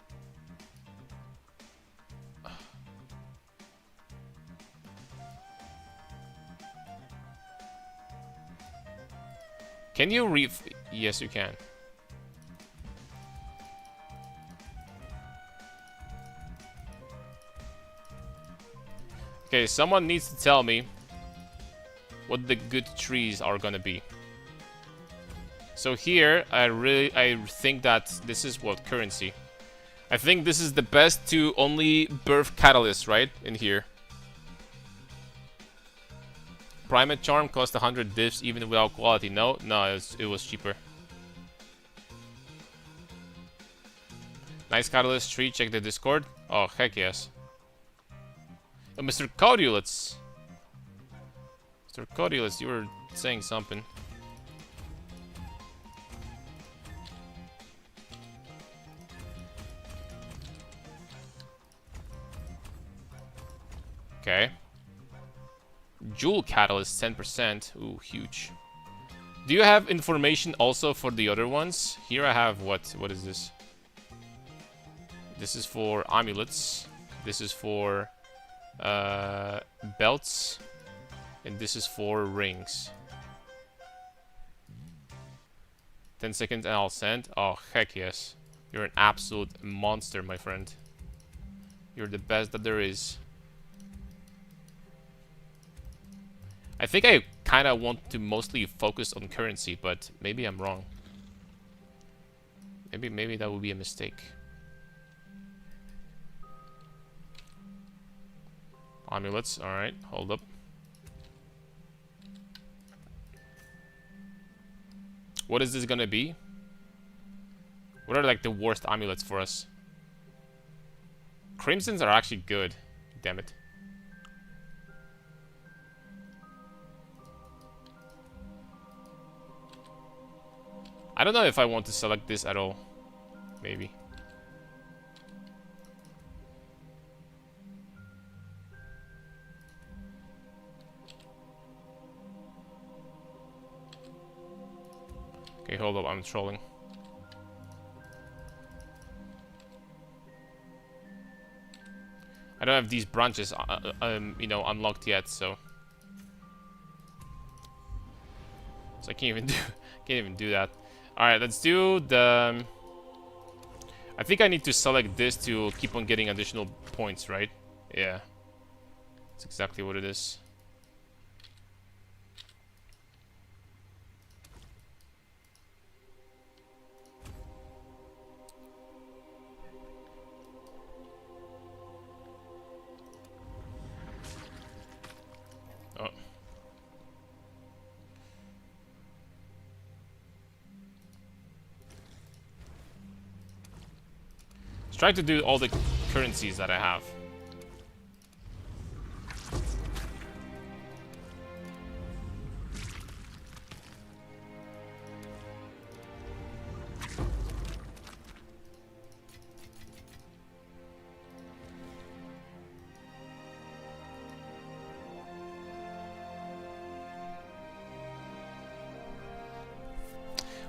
Can you Yes, you can. Okay, someone needs to tell me what the good trees are gonna be. So here, I think that this is what currency. I think this is the best to only birth catalyst, right? In here. Primate Charm cost 100 diffs even without quality. No, it was cheaper. Nice catalyst tree. Check the Discord. Oh, heck yes. Oh, Mr. Codulets. Mr. Codulets, you were saying something. Okay. Jewel Catalyst, 10%. Ooh, huge. Do you have information also for the other ones? Here I have what? What is this? This is for amulets. This is for belts. And this is for rings. 10 seconds and I'll send. Oh, heck yes. You're an absolute monster, my friend. You're the best that there is. I think I kind of want to mostly focus on currency, but maybe I'm wrong. Maybe that would be a mistake. Amulets, alright, hold up. What is this gonna be? What are like the worst amulets for us? Crimsons are actually good. Damn it. I don't know if I want to select this at all. Maybe. Okay, hold up, I'm trolling. I don't have these branches, you know, unlocked yet, so I can't even do that. All right, let's do the. I think I need to select this to keep on getting additional points, right? Yeah, that's exactly what it is. Oh. Let's try to do all the currencies that I have.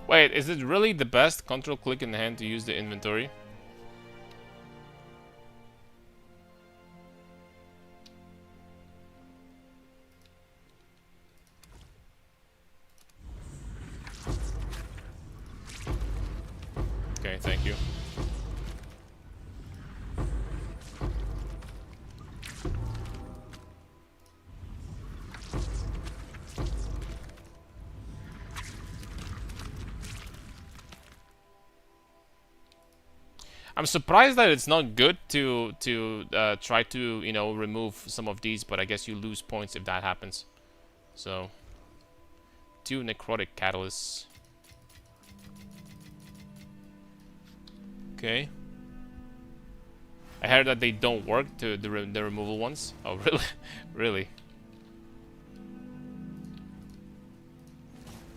Wait, is it really the best control click in the hand to use the inventory? Okay, thank you. I'm surprised that it's not good to try to, you know, remove some of these, but I guess you lose points if that happens. So, 2 necrotic catalysts. Okay. I heard that they don't work, the removal ones. Oh, really? Really?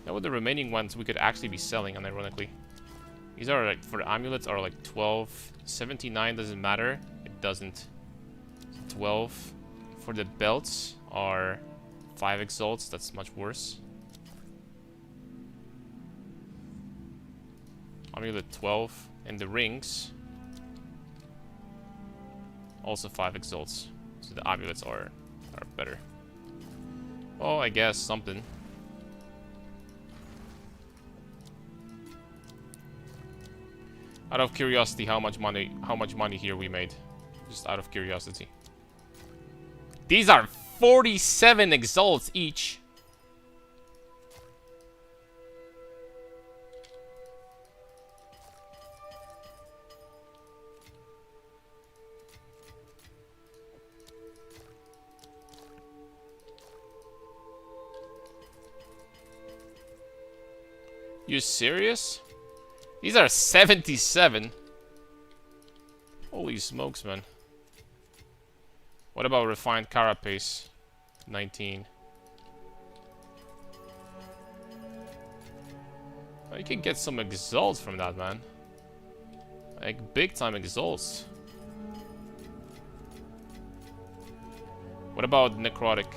Now with the remaining ones we could actually be selling, unironically. These are like, for the amulets are like 12. 79 doesn't matter. It doesn't. 12. For the belts are 5 exalts. That's much worse. Amulet 12. And the rings. Also 5 exalts. So the amulets are better. Oh, I guess something. Out of curiosity, how much money here we made? Just out of curiosity. These are 47 exalts each. You serious? These are 77. Holy smokes, man. What about refined carapace? 19. Oh, you can get some exalts from that, man. Like, big time exalts. What about necrotic?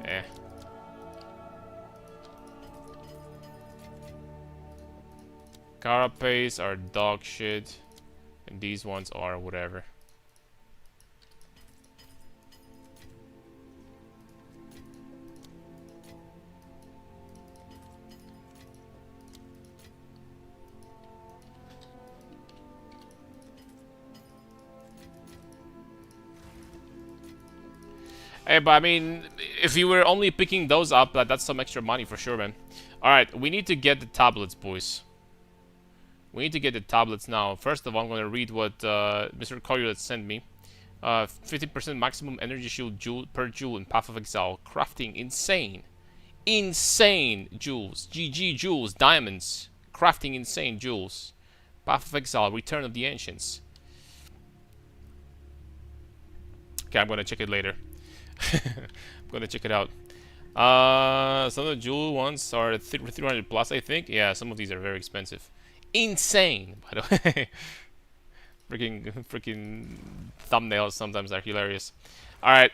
Eh. Carapace are dog shit. And these ones are whatever. Hey, but I mean, if you were only picking those up, that's some extra money for sure, man. Alright, we need to get the tablets, boys. We need to get the tablets now. First of all, I'm going to read what Mr. Coyote sent me. 50% maximum energy shield per joule in Path of Exile. Crafting insane. Insane jewels. GG jewels. Diamonds. Crafting insane jewels. Path of Exile. Return of the Ancients. Okay, I'm going to check it later. I'm going to check it out. Some of the jewel ones are 300 plus, I think. Yeah, some of these are very expensive. Insane, by the way. freaking thumbnails sometimes are hilarious. Alright,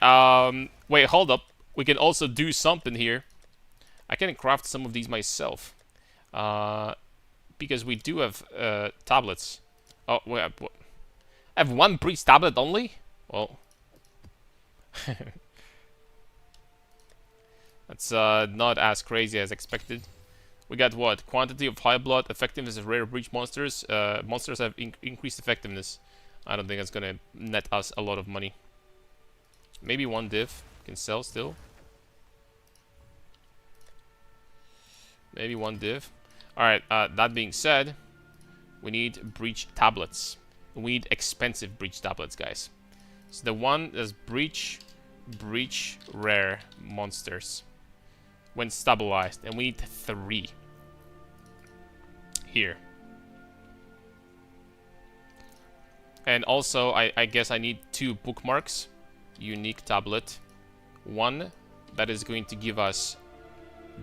wait, hold up. We can also do something here. I can craft some of these myself. Because we do have tablets. Oh, wait, I have one breach tablet only? Well. That's not as crazy as expected. We got what? Quantity of high blood, effectiveness of rare breach monsters. Monsters have increased effectiveness. I don't think that's gonna net us a lot of money. Maybe one div can sell still. Maybe one div. Alright, that being said, we need breach tablets. We need expensive breach tablets, guys. So the one that's breach rare monsters. When stabilized, and we need 3 here. And also, I guess I need 2 bookmarks. Unique tablet. One that is going to give us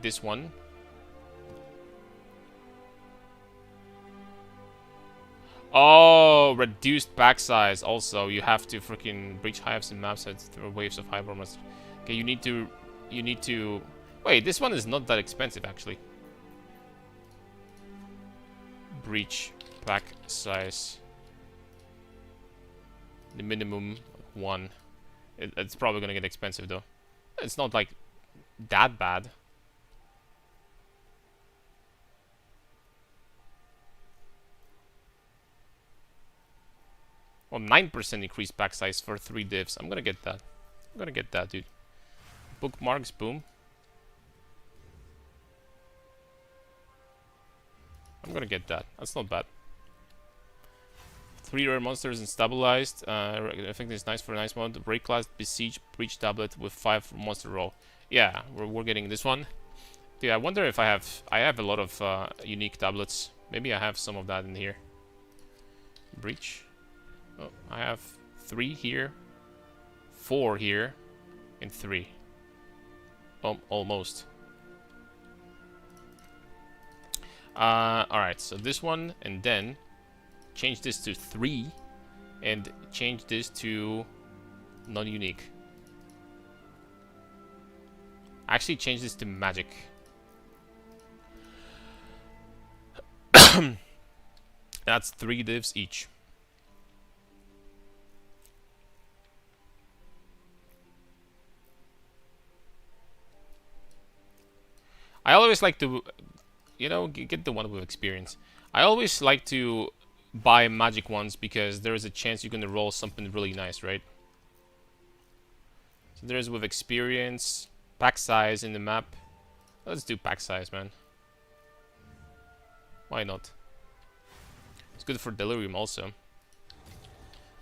this one. Oh, reduced pack size. Also, you have to freaking breach hives and maps through waves of high monsters. Okay, you need to. Wait, this one is not that expensive, actually. Breach pack size. The minimum 1. It's probably gonna get expensive, though. It's not, like, that bad. Well, 9% increased pack size for 3 divs. I'm gonna get that. I'm gonna get that, dude. Bookmarks, boom. I'm gonna get that. That's not bad. 3 rare monsters and stabilized. I think it's nice for a nice mod. Break class, besiege, breach tablet with 5 monster roll. Yeah, we're getting this one. Dude, I wonder if I have a lot of unique tablets. Maybe I have some of that in here. Breach. Oh, I have 3 here, 4 here, and 3. Almost. Alright, so this one, and then change this to 3, and change this to non-unique. Actually, change this to magic. That's 3 divs each. I always like to, you know, get the one with experience. I always like to buy magic ones because there is a chance you're gonna roll something really nice, right? So there's with experience, pack size in the map. Let's do pack size, man. Why not? It's good for delirium also.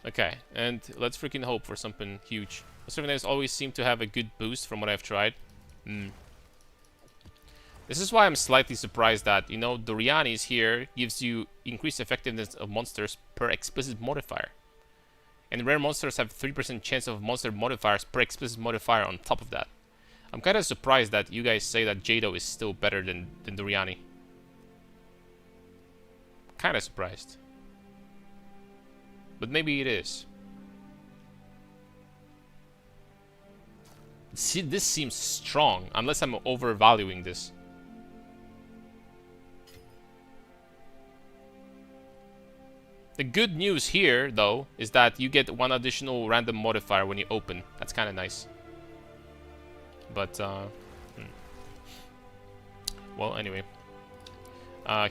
Okay, and let's freaking hope for something huge. Servants always seem to have a good boost from what I've tried. This is why I'm slightly surprised that, you know, Doriani's here gives you increased effectiveness of monsters per explicit modifier. And rare monsters have 3% chance of monster modifiers per explicit modifier on top of that. I'm kind of surprised that you guys say that Jado is still better than Doriani. Kind of surprised. But maybe it is. See, this seems strong, unless I'm overvaluing this. The good news here, though, is that you get one additional random modifier when you open. That's kind of nice. But, well, anyway.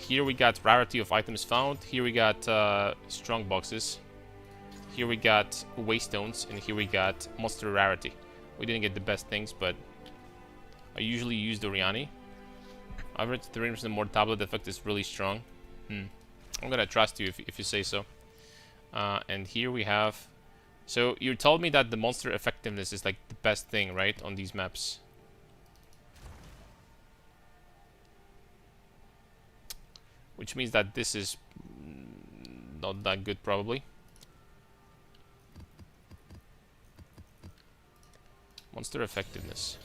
Here we got rarity of items found. Here we got strong boxes. Here we got waystones. And here we got monster rarity. We didn't get the best things, but I usually use Doriani. Average 3% more tablet effect is really strong. I'm gonna trust you if you say so. And here we have... So you told me that the monster effectiveness is like the best thing, right, on these maps. Which means that this is not that good, probably. Monster effectiveness.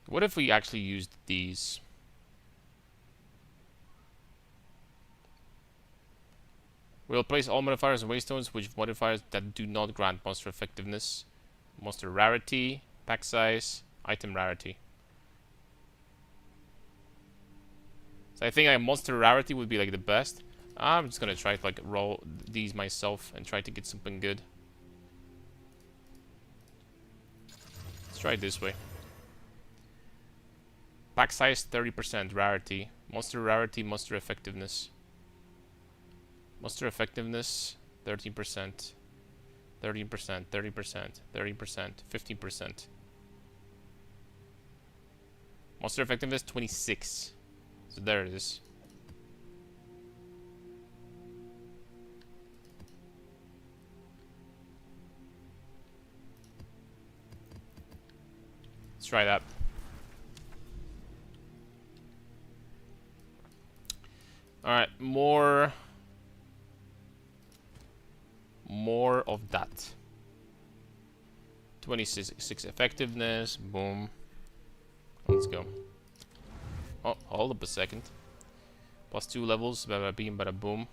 What if we actually used these? We'll place all modifiers and waystones with modifiers that do not grant monster effectiveness. Monster rarity, pack size, item rarity. So I think like monster rarity would be like the best. I'm just gonna try to like roll these myself and try to get something good. Let's try it this way. Pack size 30% rarity. Monster rarity, monster effectiveness. Monster effectiveness 13%. 13%, 30%, 30%, 15%. Monster effectiveness 26. So there it is. Let's try that. Alright, more of that. 26 effectiveness, boom. Let's go. Oh, hold up a second. Plus 2 levels, bada beam, bada boom.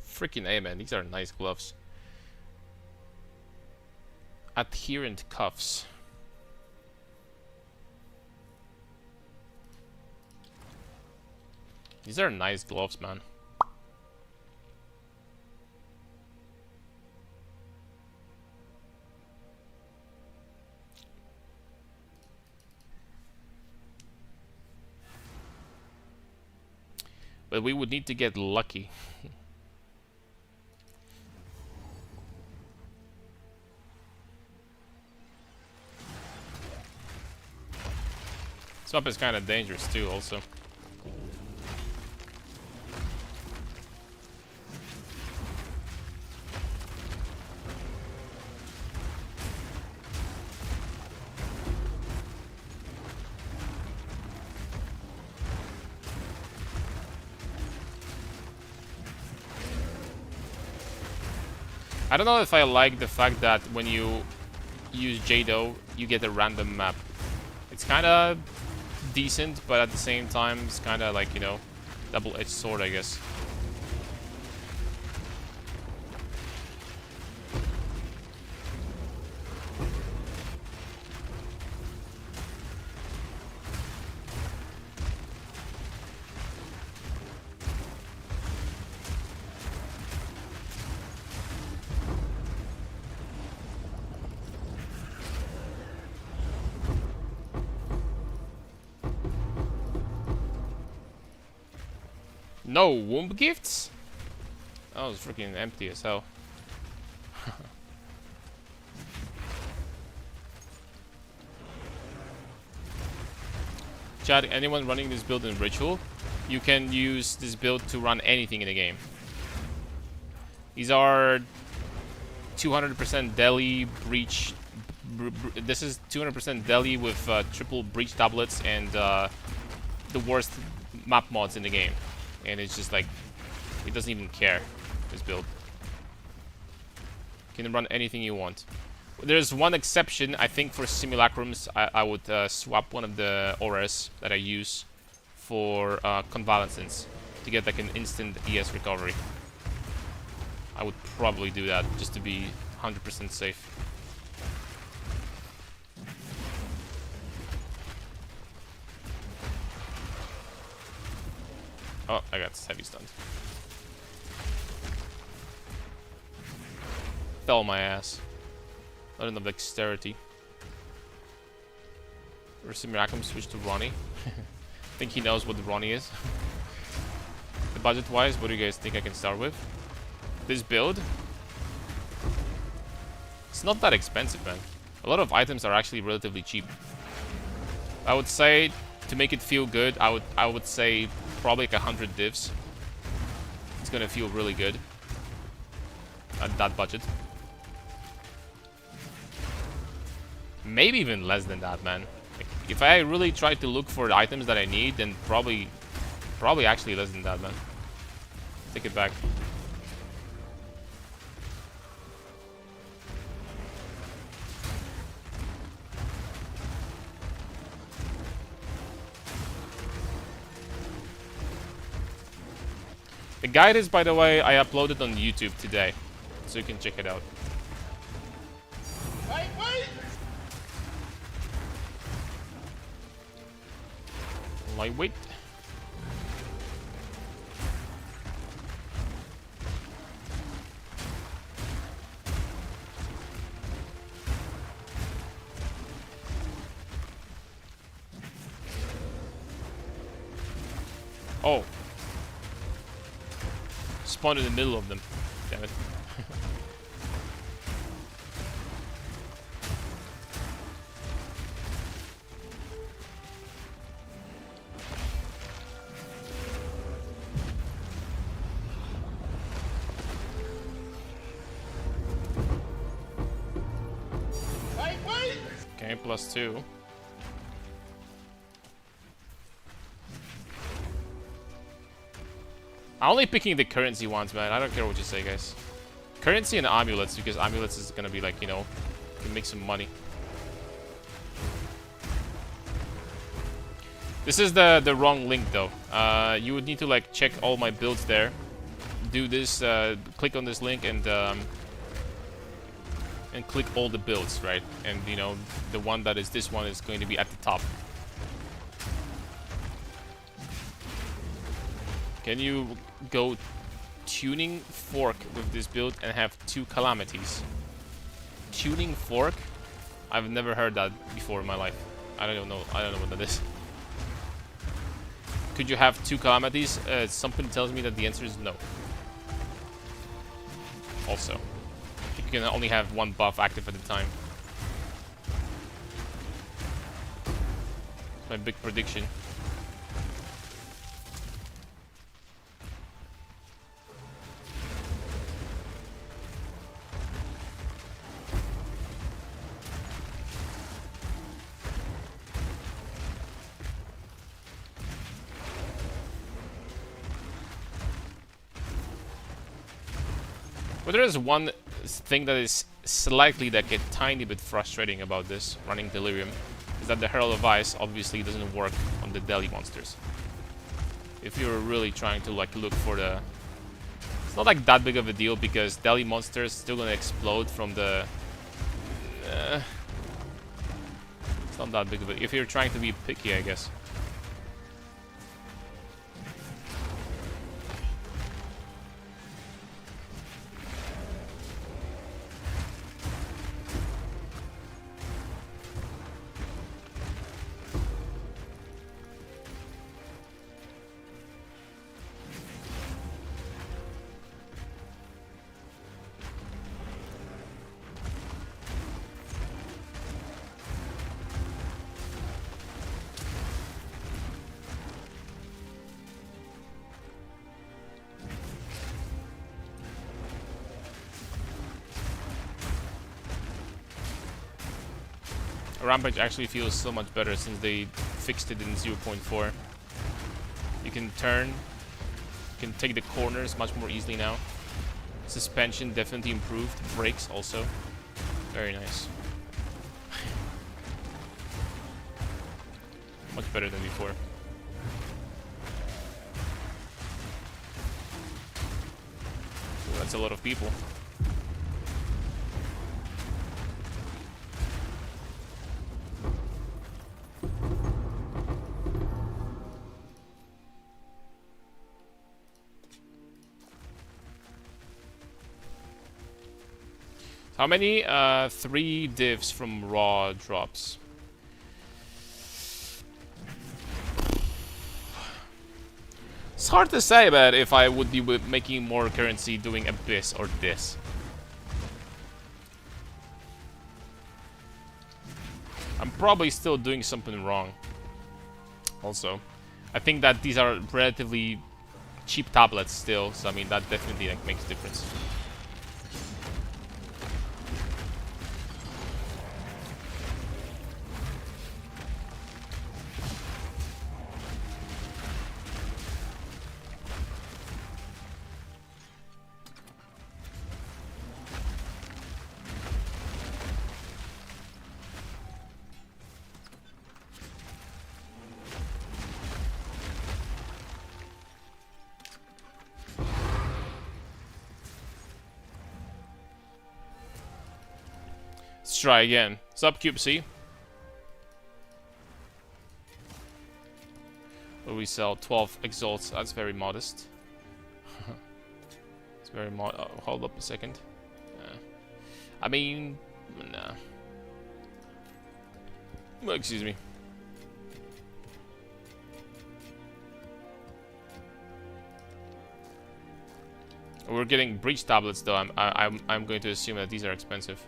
Freaking A, man, these are nice gloves. Adherent cuffs. These are nice gloves, man. But we would need to get lucky. Swap is kind of dangerous too, also. I don't know if I like the fact that when you use Jado, you get a random map. It's kind of decent, but at the same time, it's kind of like, you know, double-edged sword, I guess. No womb gifts? That was freaking empty as hell. Chad, anyone running this build in Ritual? you can use this build to run anything in the game. These are 200% deli breach. This is 200% deli with triple breach tablets and the worst map mods in the game. And it's just like, it doesn't even care, this build. You can run anything you want. There's one exception, I think for simulacrums, I would swap one of the auras that I use for convalescence to get like an instant ES recovery. I would probably do that just to be 100% safe. Oh, I got heavy stunned. Fell on my ass. Not enough dexterity. Simulacrum switch to Ronnie. I think he knows what the Ronnie is. The budget wise, what do you guys think I can start with? This build? It's not that expensive, man. A lot of items are actually relatively cheap. I would say, to make it feel good, I would say probably like 100 divs. It's gonna feel really good at that budget. Maybe even less than that, man. Like, if I really try to look for the items that I need, then probably actually less than that, man. Take it back. The guide is, by the way, I uploaded on YouTube today, so you can check it out. Wait! Lightweight. Oh. Spawned in the middle of them. Damn it. Wait! Okay, +2. I'm only picking the currency ones, man. I don't care what you say, guys. Currency and amulets, because amulets is gonna be like, you know, you can make some money. This is the wrong link, though. You would need to like check all my builds there. Do this, click on this link and click all the builds, right? And you know, the one that is this one is going to be at the top. Can you go tuning fork with this build and have 2 calamities? Tuning fork? I've never heard that before in my life. I don't know what that is. Could you have 2 calamities? Something tells me that the answer is no. Also, I think you can only have 1 buff active at a time. My big prediction. But there is one thing that is slightly like a tiny bit frustrating about this running Delirium, is that the Herald of Ice obviously doesn't work on the deli monsters. If you're really trying to like look for the... It's not like that big of a deal because deli monsters still gonna explode from the... It's not that big of a... If you're trying to be picky, I guess. Rampage actually feels so much better since they fixed it in 0.4. You can turn, you can take the corners much more easily now. Suspension definitely improved, brakes also. Very nice. Much better than before. Ooh, that's a lot of people. How many? 3 divs from raw drops. It's hard to say, but if I would be making more currency doing Abyss or this. I'm probably still doing something wrong. Also, I think that these are relatively cheap tablets still, so I mean that definitely like makes a difference. Let's try again. Sub Cube C. Where we sell 12 exalts. That's very modest. It's very hold up a second. I mean, nah. Well, excuse me. We're getting breach tablets though. I'm going to assume that these are expensive.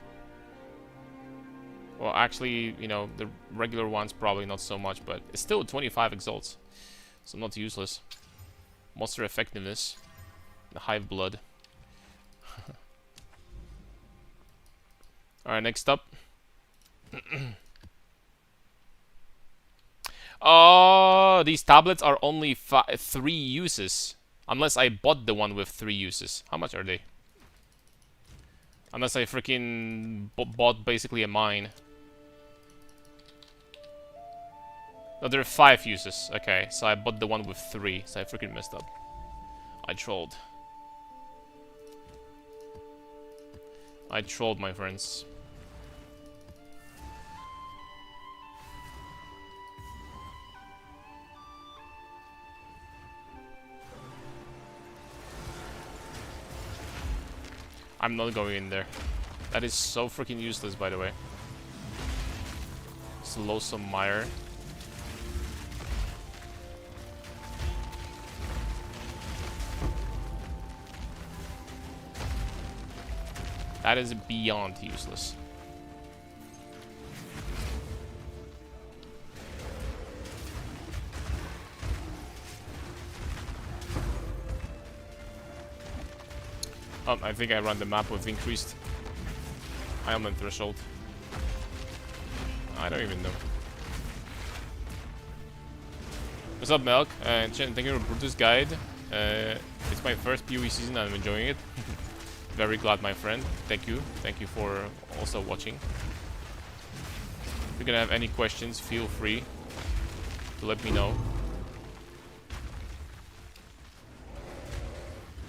Well, actually, you know, the regular ones probably not so much, but it's still 25 exalts, so not useless. Monster effectiveness, the hive blood. All right, next up. Oh, these tablets are only 3 uses, unless I bought the one with 3 uses. How much are they? Unless I freaking bought basically a mine. No, there are 5 uses. Okay, so I bought the one with 3, so I freaking messed up. I trolled. I trolled, my friends. I'm not going in there. That is so freaking useless, by the way. Slow some mire. That is beyond useless. I think I run the map with increased ailment threshold. I don't even know. What's up, Melk? Chen, thank you for this guide. It's my first PoE season and I'm enjoying it. Very glad, my friend. Thank you. Thank you for also watching. If you're gonna have any questions, feel free to let me know.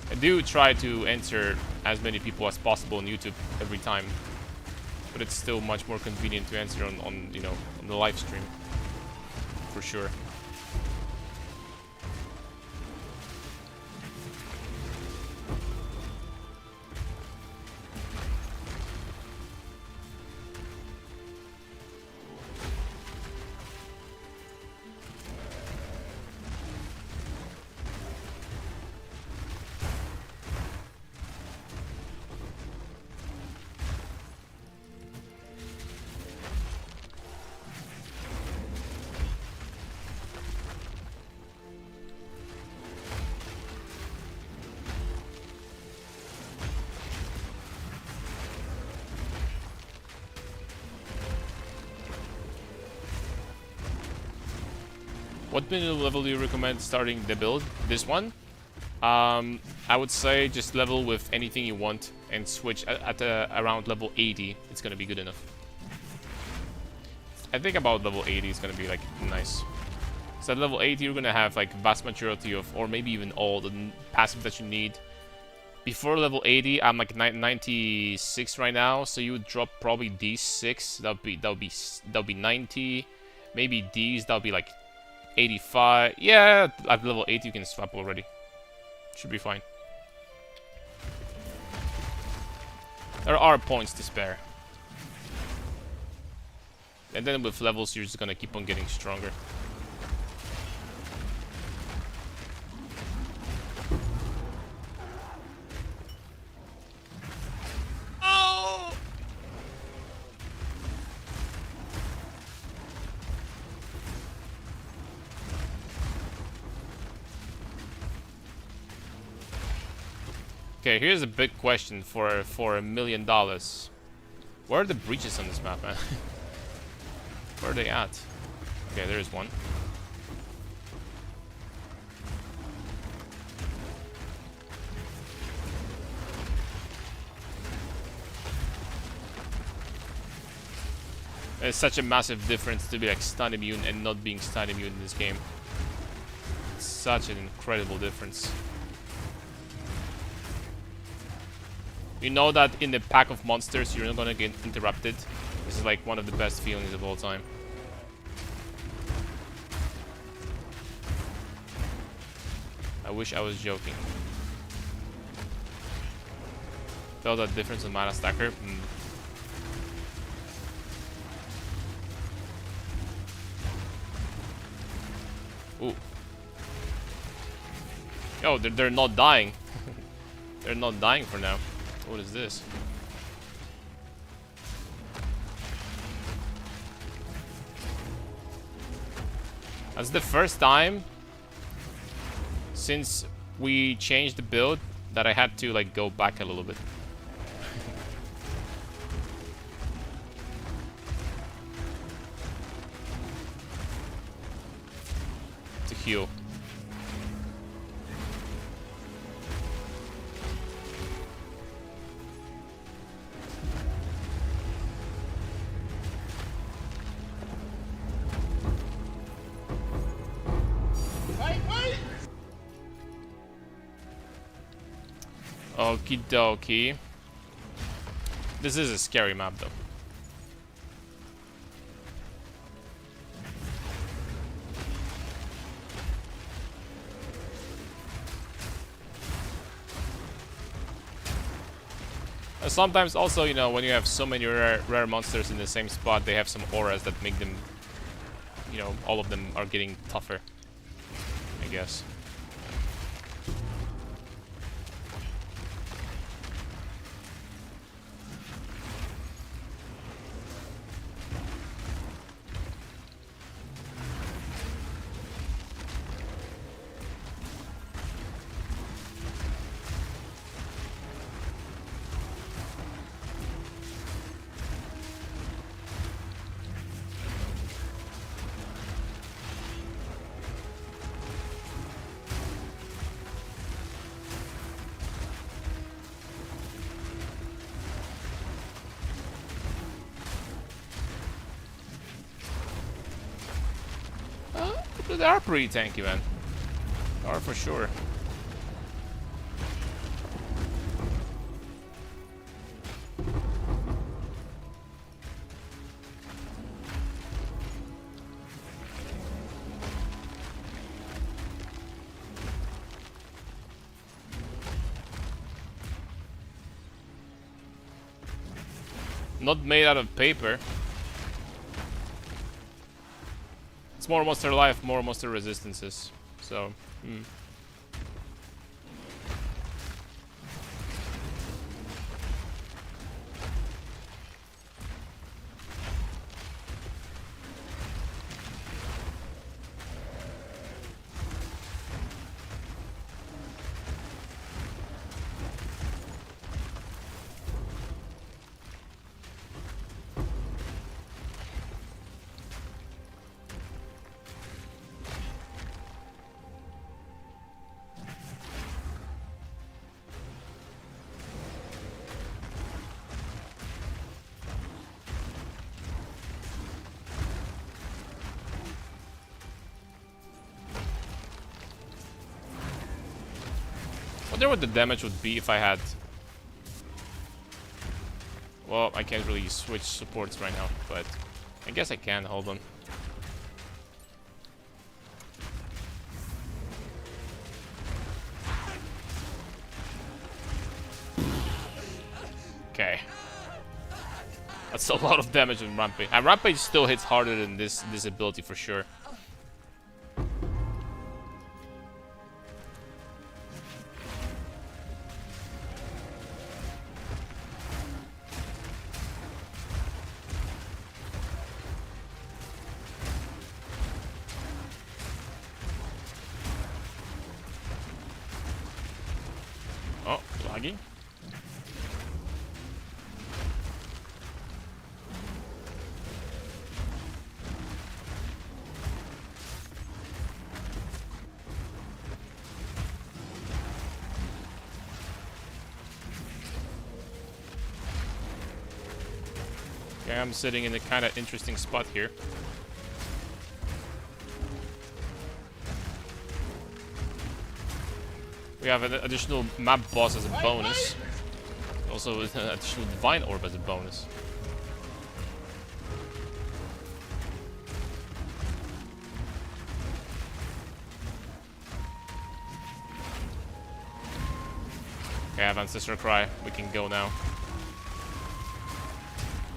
I do try to answer as many people as possible on YouTube every time, but it's still much more convenient to answer on you know, on the live stream, for sure. What minimum level do you recommend starting the build? This one? I would say just level with anything you want and switch at around level 80. It's gonna be good enough. I think about level 80 is gonna be like nice. So at level 80 you're gonna have like vast majority of, or maybe even all the passive that you need. Before level 80, I'm like 96 right now, so you would drop probably D6. That'll be 90. Maybe D's. That'll be like 85. Yeah, at level 80 you can swap already. Should be fine. There are points to spare. And then with levels, you're just gonna keep on getting stronger. Oh! Okay, here's a big question for $1 million. Where are the breaches on this map, man? Where are they at? Okay, there's one. It's such a massive difference to be like stun immune and not being stun immune in this game. It's such an incredible difference. You know that in the pack of monsters you're not gonna get interrupted. This is like one of the best feelings of all time. I wish I was joking. Felt that difference in mana stacker? Ooh. Yo, they're not dying. They're not dying for now. What is this? That's the first time since we changed the build that I had to like go back a little bit. To heal. Okie dokie. This is a scary map though. Sometimes also, you know, when you have so many rare monsters in the same spot, they have some auras that make them, you know, all of them are getting tougher, I guess. They are pretty tanky, man. They are for sure. Not made out of paper. It's more monster life, more monster resistances. So, wonder what the damage would be if I had... Well, I can't really switch supports right now, but I guess I can. Hold on. Okay. That's a lot of damage in Rampage. And Rampage still hits harder than this ability for sure. Oh, lagging. Okay, I'm sitting in a kind of interesting spot here. We have an additional map boss as a bonus. Also, an additional divine orb as a bonus. Okay, I have Ancestor Cry. We can go now.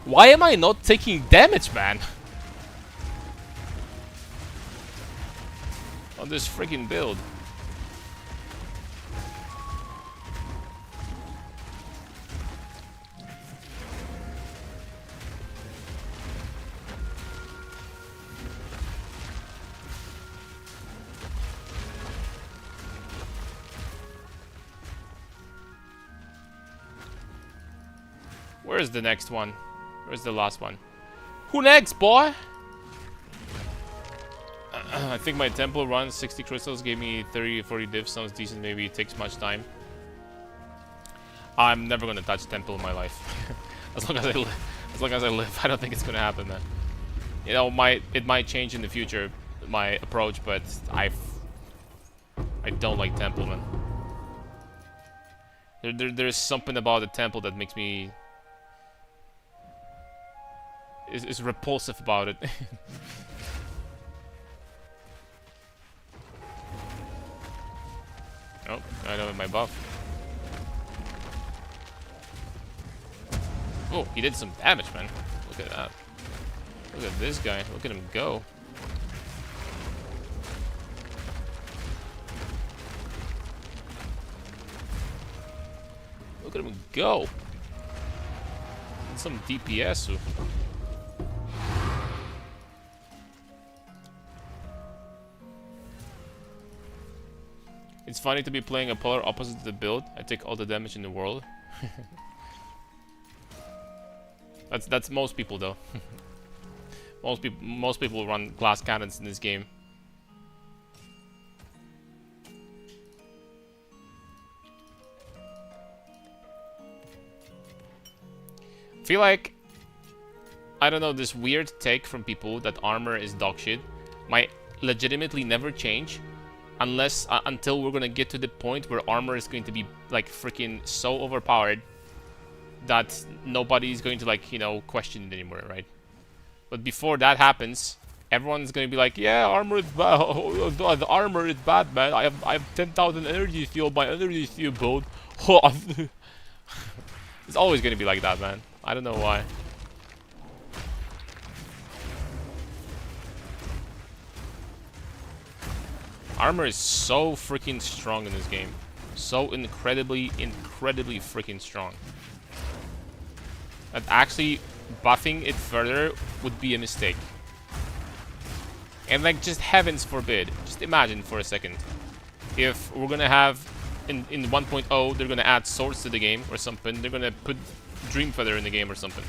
Why am I not taking damage, man? On this freaking build. Where's the next one? Where's the last one? Who next, boy? I think my temple run 60 crystals gave me 30 or 40 divs. Sounds decent. Maybe it takes much time. I'm never gonna touch temple in my life. As long as I live, I don't think it's gonna happen, man. You know, it might change in the future, my approach, but I don't like temple, man. There's something about the temple that makes me is repulsive about it. Oh, I know my buff. Oh, he did some damage, man. Look at that. Look at this guy. Look at him go. Look at him go. And some DPS. It's funny to be playing a polar opposite to the build. I take all the damage in the world. That's most people though. most people run glass cannons in this game. I feel like, I don't know, this weird take from people that armor is dog shit might legitimately never change. Unless, until we're gonna get to the point where armor is going to be, like, freaking so overpowered that nobody's going to, like, you know, question it anymore, right? But before that happens, everyone's gonna be like, yeah, armor is bad. The armor is bad, man. I have 10,000 energy field. My energy field build. It's always gonna be like that, man. I don't know why. Armor is so freaking strong in this game. So incredibly freaking strong. That actually buffing it further would be a mistake. And like, just heavens forbid, just imagine for a second, if we're gonna have in 1.0 they're gonna add swords to the game or something, they're gonna put Dream Feather in the game or something.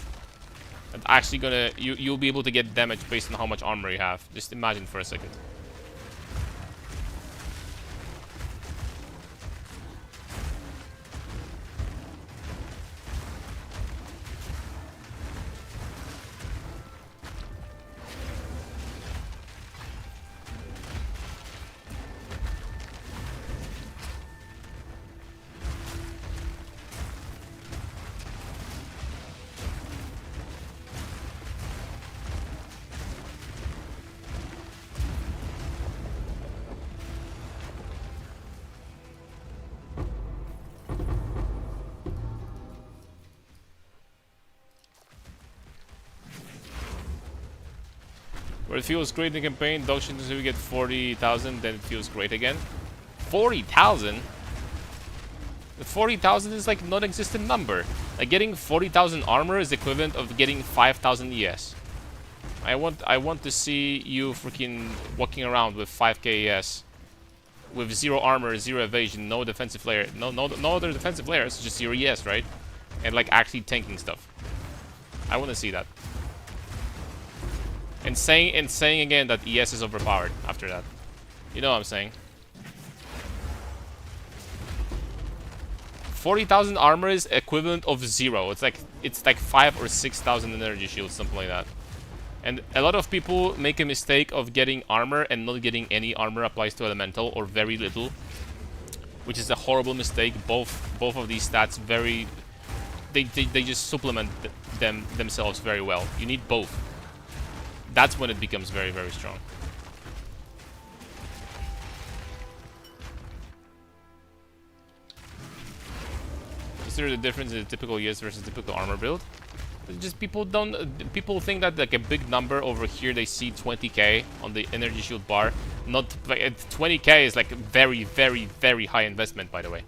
That's actually gonna, you'll be able to get damage based on how much armor you have. Just imagine for a second. Where it feels great in the campaign, dog shit until we get 40,000, then it feels great again. 40,000? The 40,000 is like non-existent number. Like getting 40,000 armor is equivalent of getting 5,000 ES. I want to see you freaking walking around with 5k ES. With 0 armor, 0 evasion, no defensive layer, no other defensive layers, just 0 ES, right? And like actually tanking stuff. I want to see that. And saying again that ES is overpowered after that. You know what I'm saying? 40,000 armor is equivalent of 0. It's like 5 or 6,000 energy shields, something like that. And a lot of people make a mistake of getting armor and not getting any armor applies to elemental or very little, which is a horrible mistake. Both of these stats they just supplement themselves very well. You need both. That's when it becomes very, very strong. Consider the difference in the typical ES versus typical armor build. Just people think that like a big number over here they see 20k on the energy shield bar. Not like 20k is like very, very, very high investment, by the way.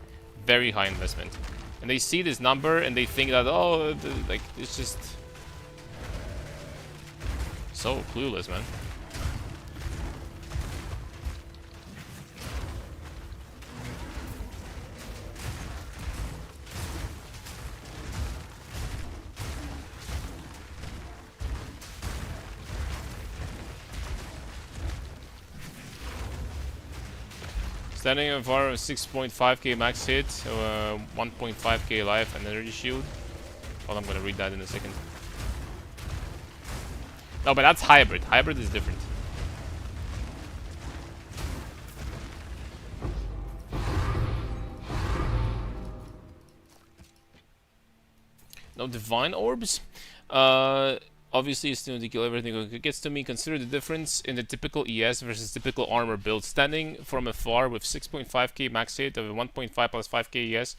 Very high investment. And they see this number and they think that, oh, like it's just so clueless, man. Standing in far of 6.5k max hit, 1.5k life and energy shield. Well, I'm gonna read that in a second. No, but that's hybrid. Hybrid is different. No divine orbs. Obviously, it's still to kill everything. It gets to me. Consider the difference in the typical ES versus typical armor build. Standing from afar with 6.5k max hit of 1.5 plus 5k ES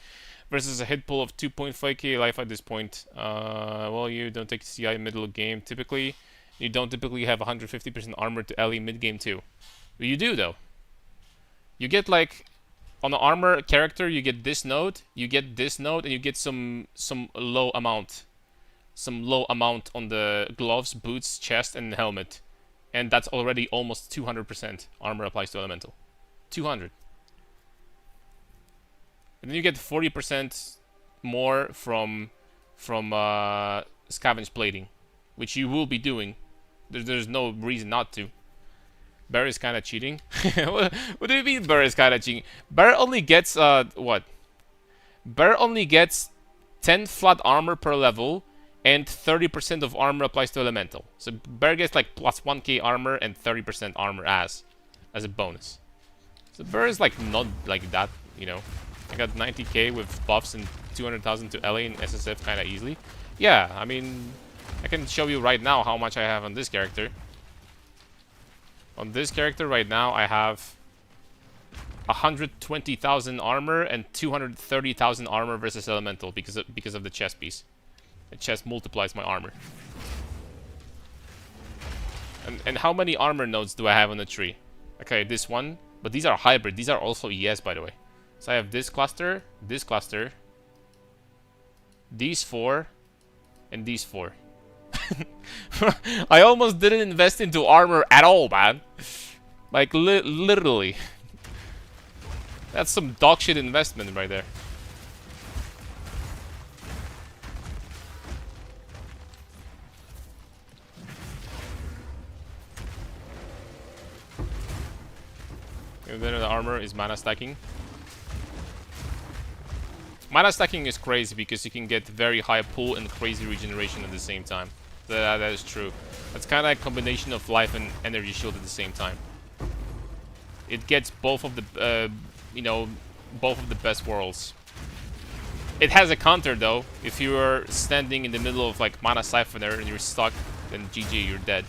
versus a hit pool of 2.5k life at this point. Well, you don't take CI middle of game typically. You don't typically have 150% armor to LE mid game too. But you do though. You get like on the armor character, you get this node, and you get some low amount. Some low amount on the gloves, boots, chest, and helmet. And that's already almost 200% armor applies to elemental. 200. And then you get 40% more from scavenge plating, which you will be doing. There's no reason not to. Bear is kind of cheating. What do you mean Bear is kind of cheating? Bear only gets, what? Bear only gets 10 flat armor per level, and 30% of armor applies to elemental. So Bear gets like plus 1k armor and 30% armor as a bonus. So Bear is like not like that, you know. I got 90k with buffs and 200,000 to LA and SSF kind of easily. Yeah, I mean, I can show you right now how much I have on this character. On this character right now, I have 120,000 armor and 230,000 armor versus elemental because of the chest piece. The chest multiplies my armor. And how many armor nodes do I have on the tree? Okay, this one. But these are hybrid. These are also ES, by the way. So I have this cluster, these 4, and these 4. I almost didn't invest into armor at all, man. Like, literally. That's some dog shit investment right there. And then the armor is mana stacking. Mana stacking is crazy because you can get very high pull and crazy regeneration at the same time. That is true. That's kind of a combination of life and energy shield at the same time. It gets both of the, you know, both of the best worlds. It has a counter though. If you are standing in the middle of like mana siphoner and you're stuck, then GG, you're dead.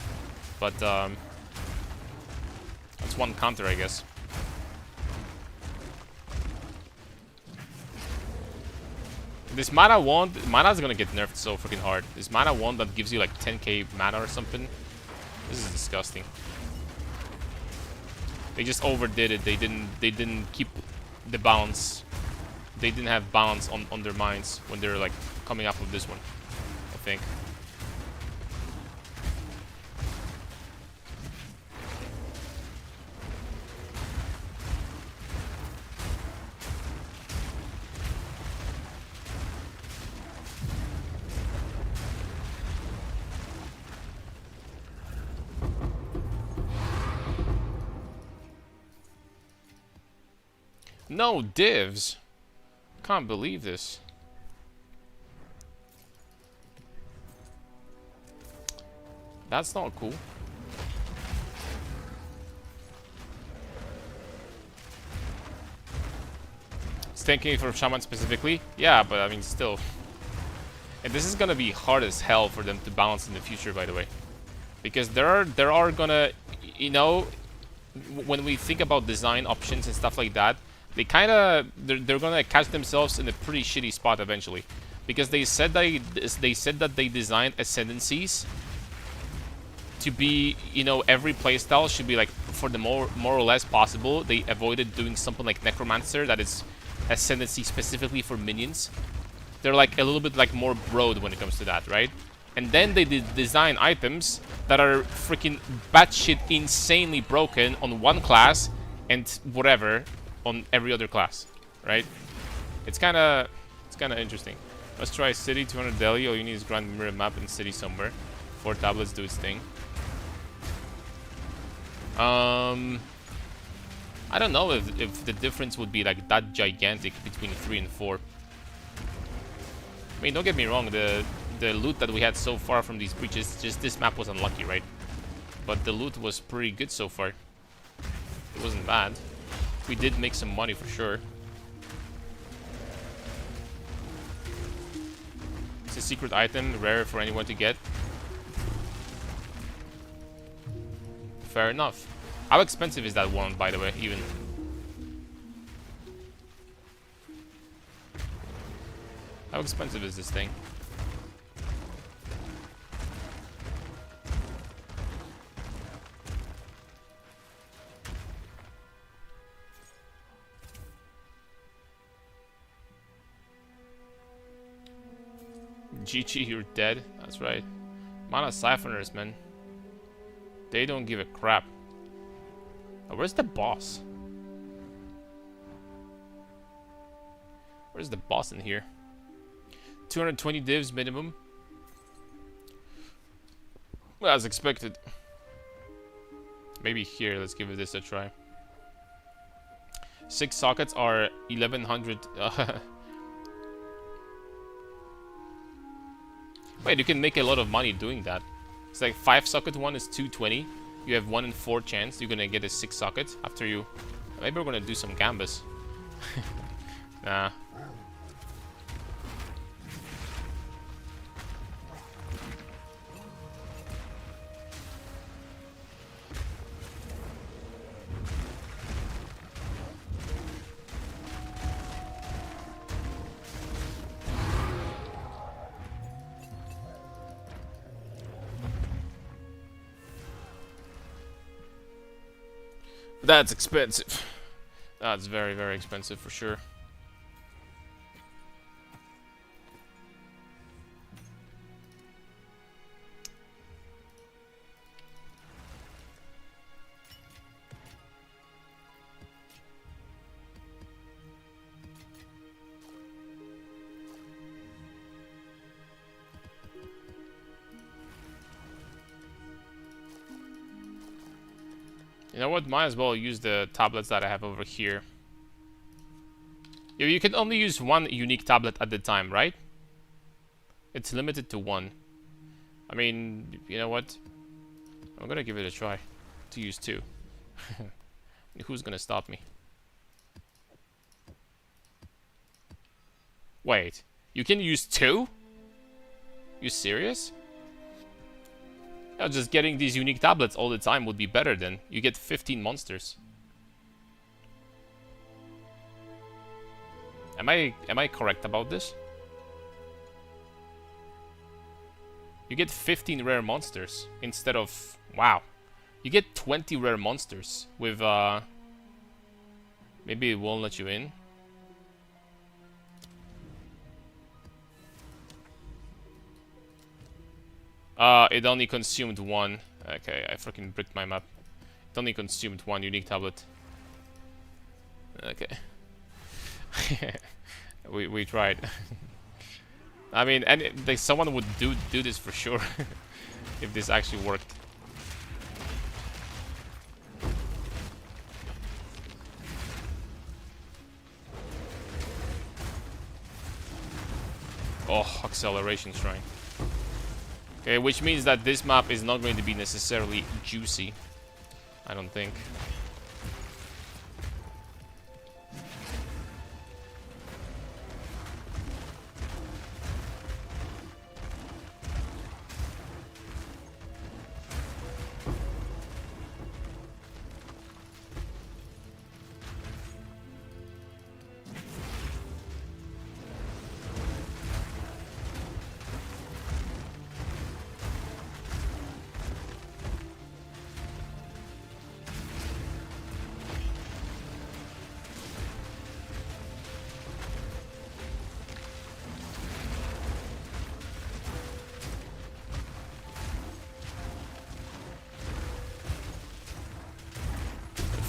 But that's one counter, I guess. This mana wand, mana's gonna get nerfed so freaking hard. This mana wand that gives you like 10k mana or something. This is disgusting. They just overdid it. They didn't keep the balance. They didn't have balance on their minds when they're like coming up with this one, I think. No divs. Can't believe this. That's not cool. Thinking for Shaman specifically? Yeah, but I mean still. And this is gonna be hard as hell for them to balance in the future, by the way. Because there are gonna, you know, when we think about design options and stuff like that, they they're gonna catch themselves in a pretty shitty spot eventually, because they said that they designed ascendancies to be, you know, every playstyle should be like for the more or less possible. They avoided doing something like Necromancer that is ascendancy specifically for minions. They're like a little bit like more broad when it comes to that, right? And then they did design items that are freaking batshit insanely broken on one class and whatever on every other class, right? It's kind of interesting. Let's try city, 200 Delhi. All you need is grand mirror map and city somewhere. 4 tablets do its thing. I don't know if the difference would be like that gigantic between 3 and 4. I mean, don't get me wrong, the loot that we had so far from these breaches, just this map was unlucky, right? But the loot was pretty good so far. It wasn't bad. We did make some money for sure. It's a secret item, rare for anyone to get. Fair enough. How expensive is that one, by the way, even? How expensive is this thing? GG, you're dead. That's right. Mana Siphoners, man. They don't give a crap. Oh, where's the boss? Where's the boss in here? 220 divs minimum. Well, as expected. Maybe here, let's give this a try. 6 sockets are 1100. Wait, you can make a lot of money doing that. It's like 5 socket one is 220. You have 1 in 4 chance you're gonna get a 6 socket after you. Maybe we're gonna do some gambas. Nah. That's expensive. That's very, very expensive for sure. You know what? Might as well use the tablets that I have over here. You can only use 1 unique tablet at the time, right? It's limited to 1. I mean, you know what? I'm gonna give it a try to use 2. Who's gonna stop me? Wait, you can use 2? You serious? Yeah, just getting these unique tablets all the time would be better then. You get 15 monsters. Am I correct about this? You get 15 rare monsters instead of... Wow. You get 20 rare monsters with, maybe it won't let you in. It only consumed one. Okay, I freaking bricked my map. It only consumed one unique tablet. Okay. we tried. I mean, and like someone would do this for sure if this actually worked. Oh, acceleration shrine. Okay, which means that this map is not going to be necessarily juicy. I don't think.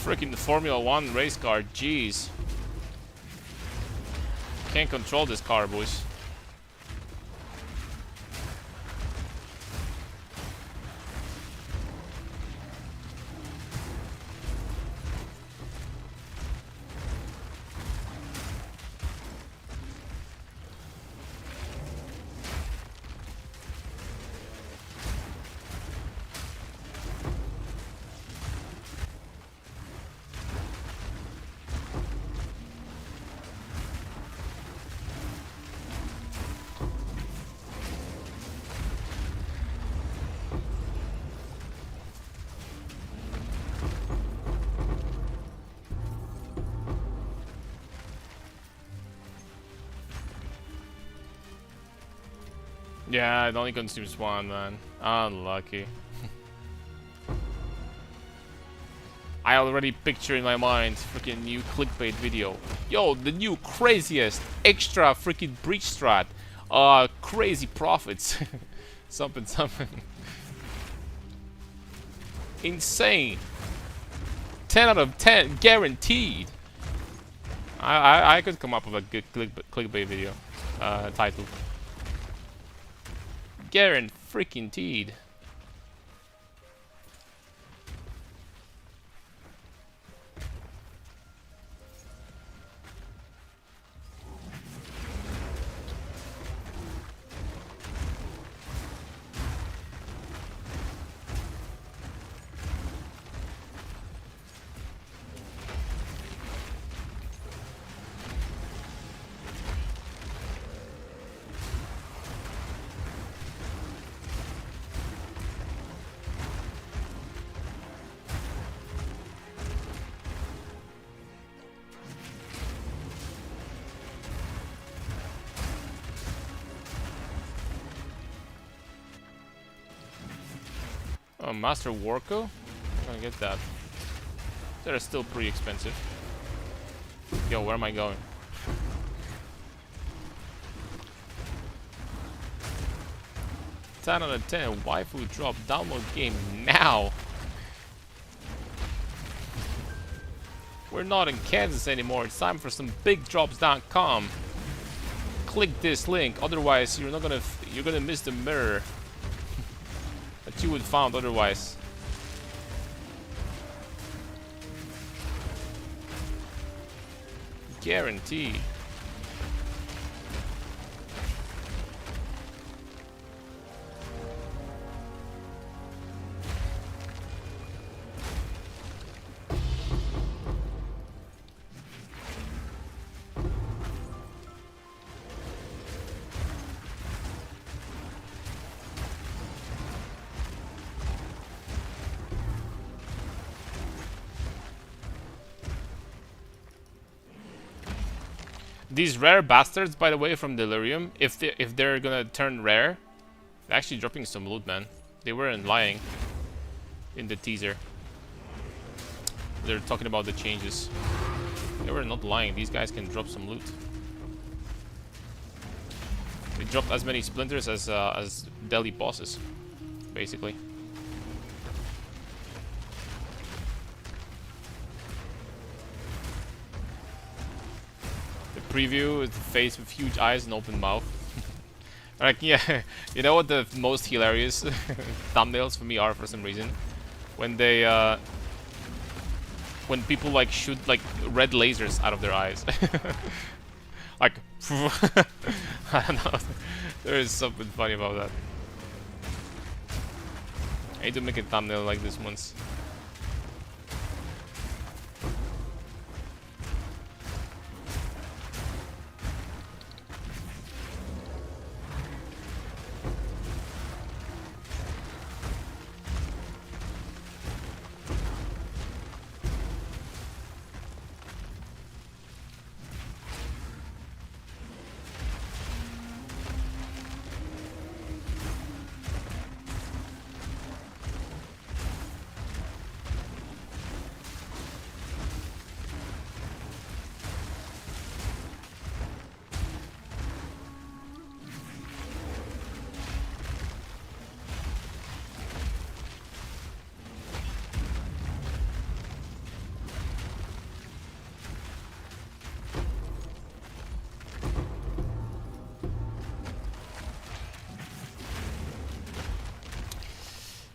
Freaking Formula 1 race car, jeez. Can't control this car, boys. Yeah, it only consumes one, man. Unlucky. I already picture in my mind freaking new clickbait video. Yo, the new craziest extra freaking breach strat. Crazy profits. Something. Insane. 10 out of 10 guaranteed. I could come up with a good clickbait video title. Guaranteed. Oh, Master Warco? I'm gonna get that. They're still pretty expensive. Yo, where am I going? Ten out of 10 waifu drop. Download game now. We're not in Kansas anymore. It's time for some bigdrops.com. Click this link, otherwise you're gonna miss the mirror that you would found otherwise. Guaranteed. These rare bastards, by the way, from Delirium, if they're gonna turn rare, They're actually dropping some loot, man. They weren't lying in the teaser. They're talking about the changes. They were not lying. These guys can drop some loot. They dropped as many splinters as Delhi bosses, basically. The preview is the face with huge eyes and open mouth. Like, yeah, you know what the most hilarious thumbnails for me are for some reason? When they, when people like shoot like red lasers out of their eyes. Like, I don't know. There is something funny about that. I need to make a thumbnail like this once.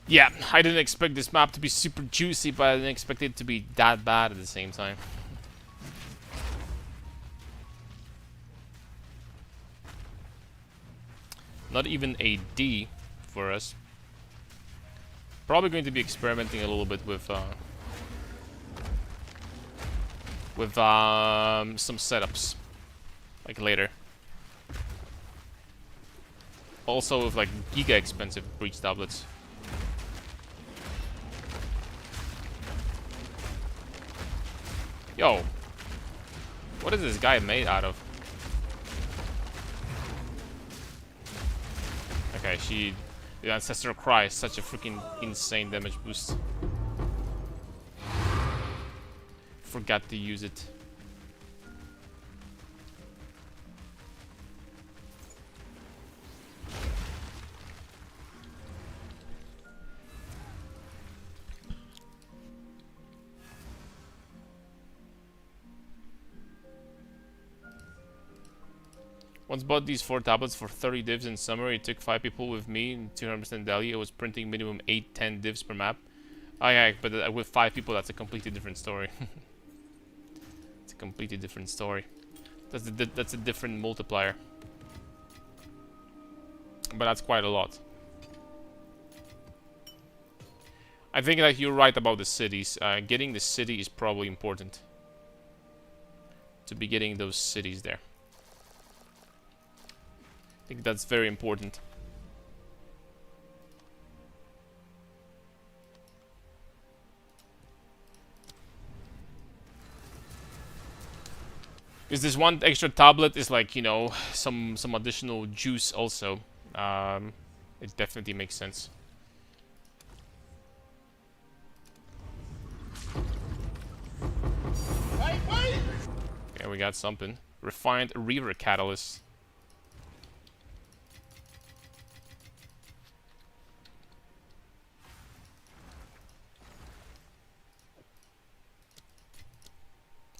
Yeah, I didn't expect this map to be super juicy, but I didn't expect it to be that bad at the same time. Not even a D for us. Probably going to be experimenting a little bit with some setups, like later. Also with like giga expensive breach tablets. Yo, what is this guy made out of? Okay, the Ancestral Cry is such a freaking insane damage boost. Forgot to use it. Once bought these 4 tablets for 30 divs in summer. It took 5 people with me and 200% Delhi. It was printing minimum 8-10 divs per map. Oh yeah, but with 5 people, that's a completely different story. It's a completely different story. That's a different multiplier. But that's quite a lot. I think that you're right about the cities. Getting the city is probably important. To be getting those cities there. I think that's very important. Because this one extra tablet is like, you know, some additional juice also. It definitely makes sense. Wait! Okay, we got something. Refined Reaver Catalyst.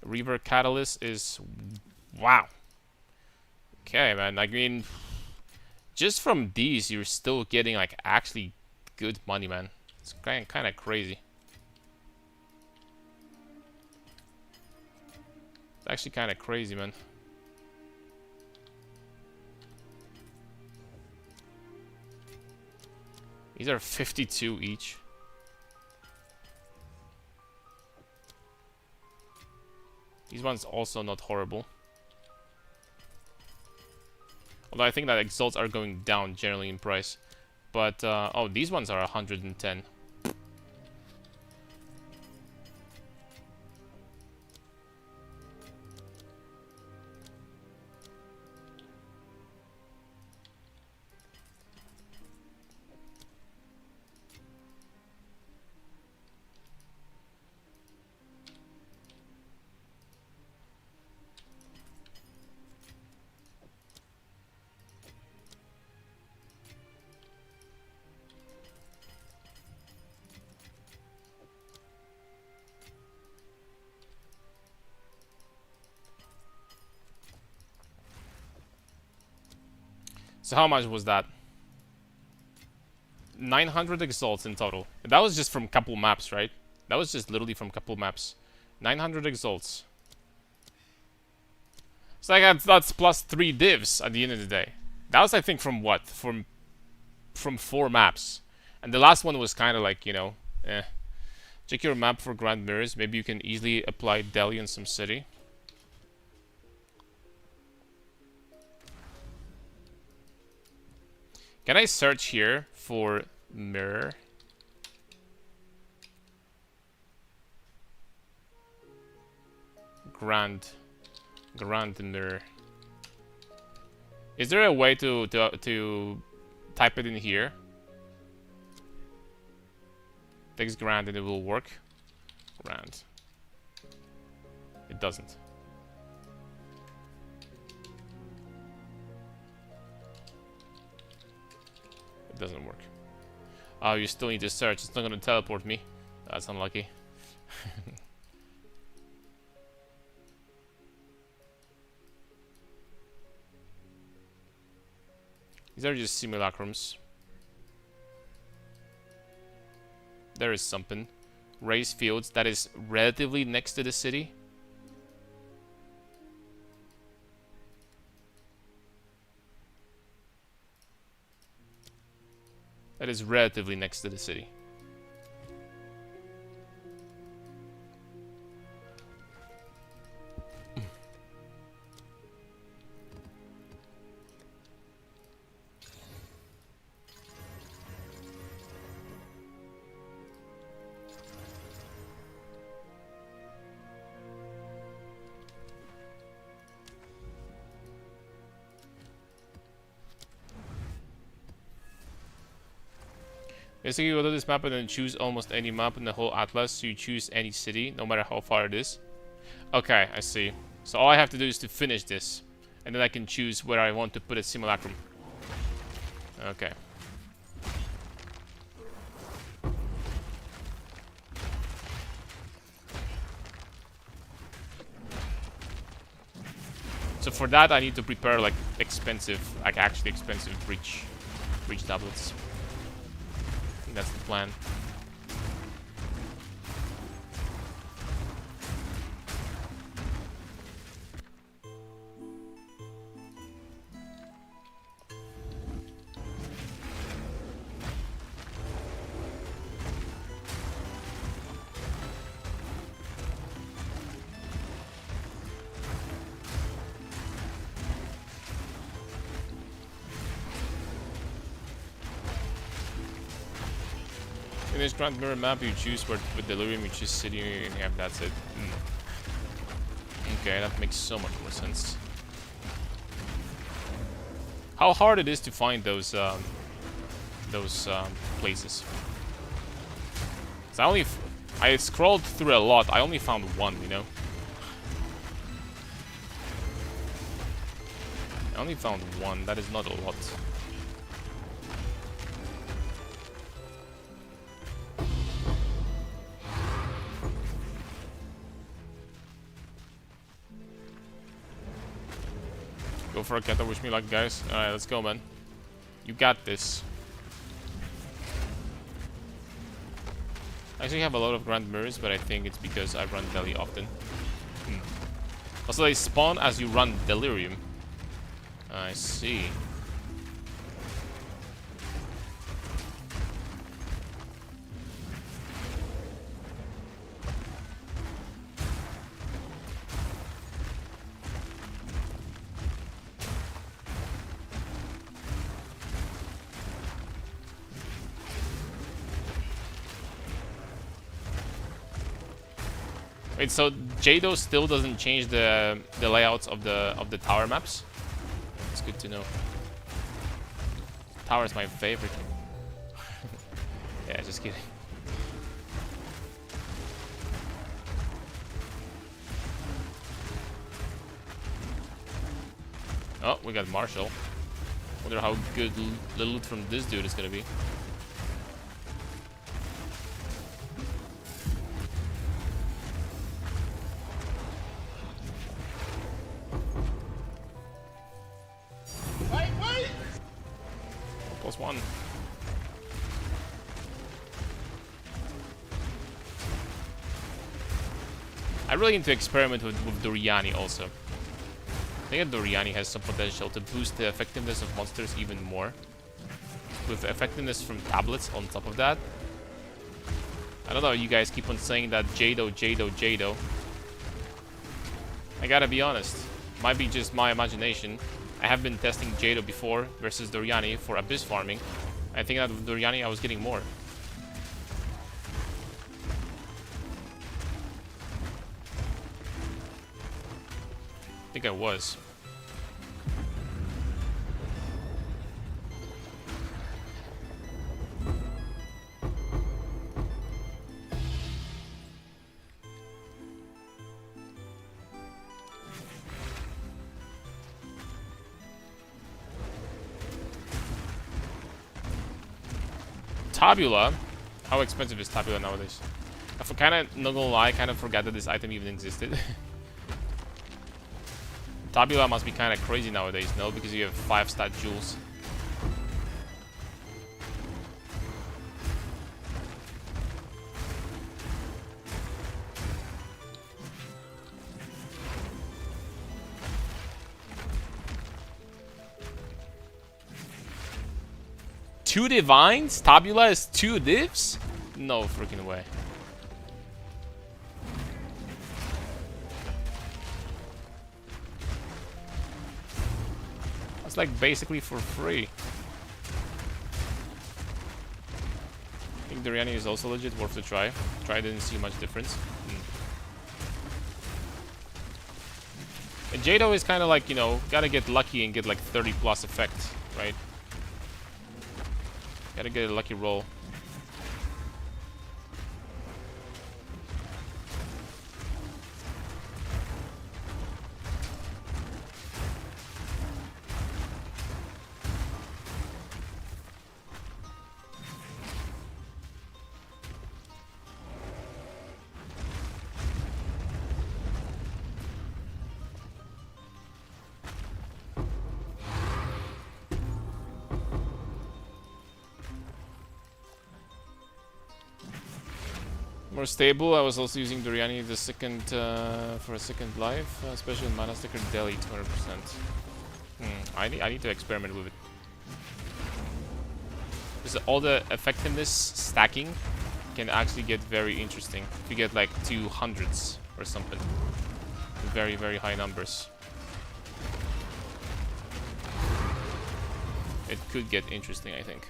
Reaver Catalyst is... wow. Okay, man. I mean, just from these, you're still getting, like, actually good money, man. It's kind of crazy. It's actually kind of crazy, man. These are 52 each. These ones also not horrible. Although I think that exalts are going down generally in price. But, oh, these ones are 110. So how much was that? 900 exalts in total. That was just from couple maps, right? That was just literally from couple maps. 900 exalts. So that's plus 3 divs at the end of the day. That was, I think, from what? From 4 maps. And the last one was kind of like, you know, eh. Check your map for grand mirrors. Maybe you can easily apply Delhi in some city. Can I search here for mirror? Grand mirror. Is there a way to type it in here? Takes grand and it will work. Grand. It doesn't. It doesn't work. Oh, you still need to search. It's not gonna teleport me. That's unlucky. These are just simulacrums. There is something. Race fields that is relatively next to the city. That is relatively next to the city. Basically, you go to this map and then choose almost any map in the whole atlas. So you choose any city, no matter how far it is. Okay, I see. So all I have to do is to finish this. And then I can choose where I want to put a simulacrum. Okay. So for that, I need to prepare like expensive, like actually expensive breach tablets. That's the plan. In this grand mirror map, you choose where with delirium, you choose city, and yeah, that's it. Okay, that makes so much more sense. How hard it is to find those places? So I scrolled through a lot. I only found one, you know. I only found one. That is not a lot. Go for a cat, wish me luck, guys. Alright, let's go, man. You got this. I actually have a lot of grand mirrors, but I think it's because I run Delhi often. Also, they spawn as you run delirium. I see. Wait, so Jado still doesn't change the layouts of the tower maps? It's good to know. Tower is my favorite. Yeah, just kidding. Oh, we got Marshall. Wonder how good the loot from this dude is gonna be. I really need to experiment with Doriani also. I think that Doriani has some potential to boost the effectiveness of monsters even more. With effectiveness from tablets on top of that. I don't know, you guys keep on saying that Jado, Jado, Jado. I gotta be honest. Might be just my imagination. I have been testing Jado before versus Doriani for Abyss farming. I think that with Doriani I was getting more. I think I was. Tabula? How expensive is Tabula nowadays? I kinda, not gonna lie, kind of forgot that this item even existed. Tabula must be kinda crazy nowadays, no? Because you have 5-stat jewels. Two divines? Tabula is 2 divs? No freaking way. That's like basically for free. I think Doriani is also legit, worth a try. Didn't see much difference. And Jado is kind of like, you know, gotta get lucky and get like 30 plus effect, right? Gotta get a lucky roll. More stable. I was also using Doriani the second for a second life, especially in Mana Sticker Deli 200%. I need to experiment with it. Because all the effectiveness stacking can actually get very interesting. If you get like 200s or something, very very high numbers, it could get interesting, I think.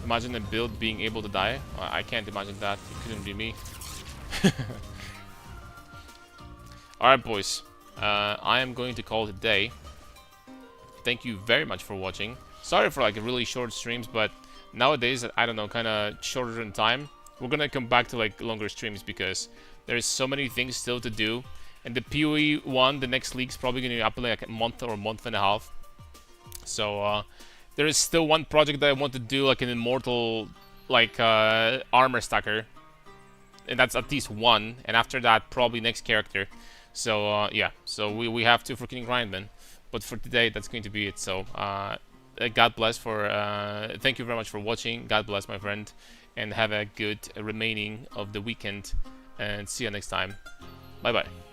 Imagine a build being able to die. I can't imagine that. It couldn't be me. Alright, boys. I am going to call it a day. Thank you very much for watching. Sorry for like really short streams, but nowadays, I don't know, kind of shorter in time. We're gonna come back to like longer streams because there's so many things still to do. And the PoE 1, the next league's probably gonna be up in like a month or a month and a half. So, there is still one project that I want to do, like an immortal, like, armor stacker. And that's at least one. And after that, probably next character. So, yeah. So, we have to freaking grind, man. But for today, that's going to be it. So, God bless for... thank you very much for watching. God bless, my friend. And have a good remaining of the weekend. And see you next time. Bye-bye.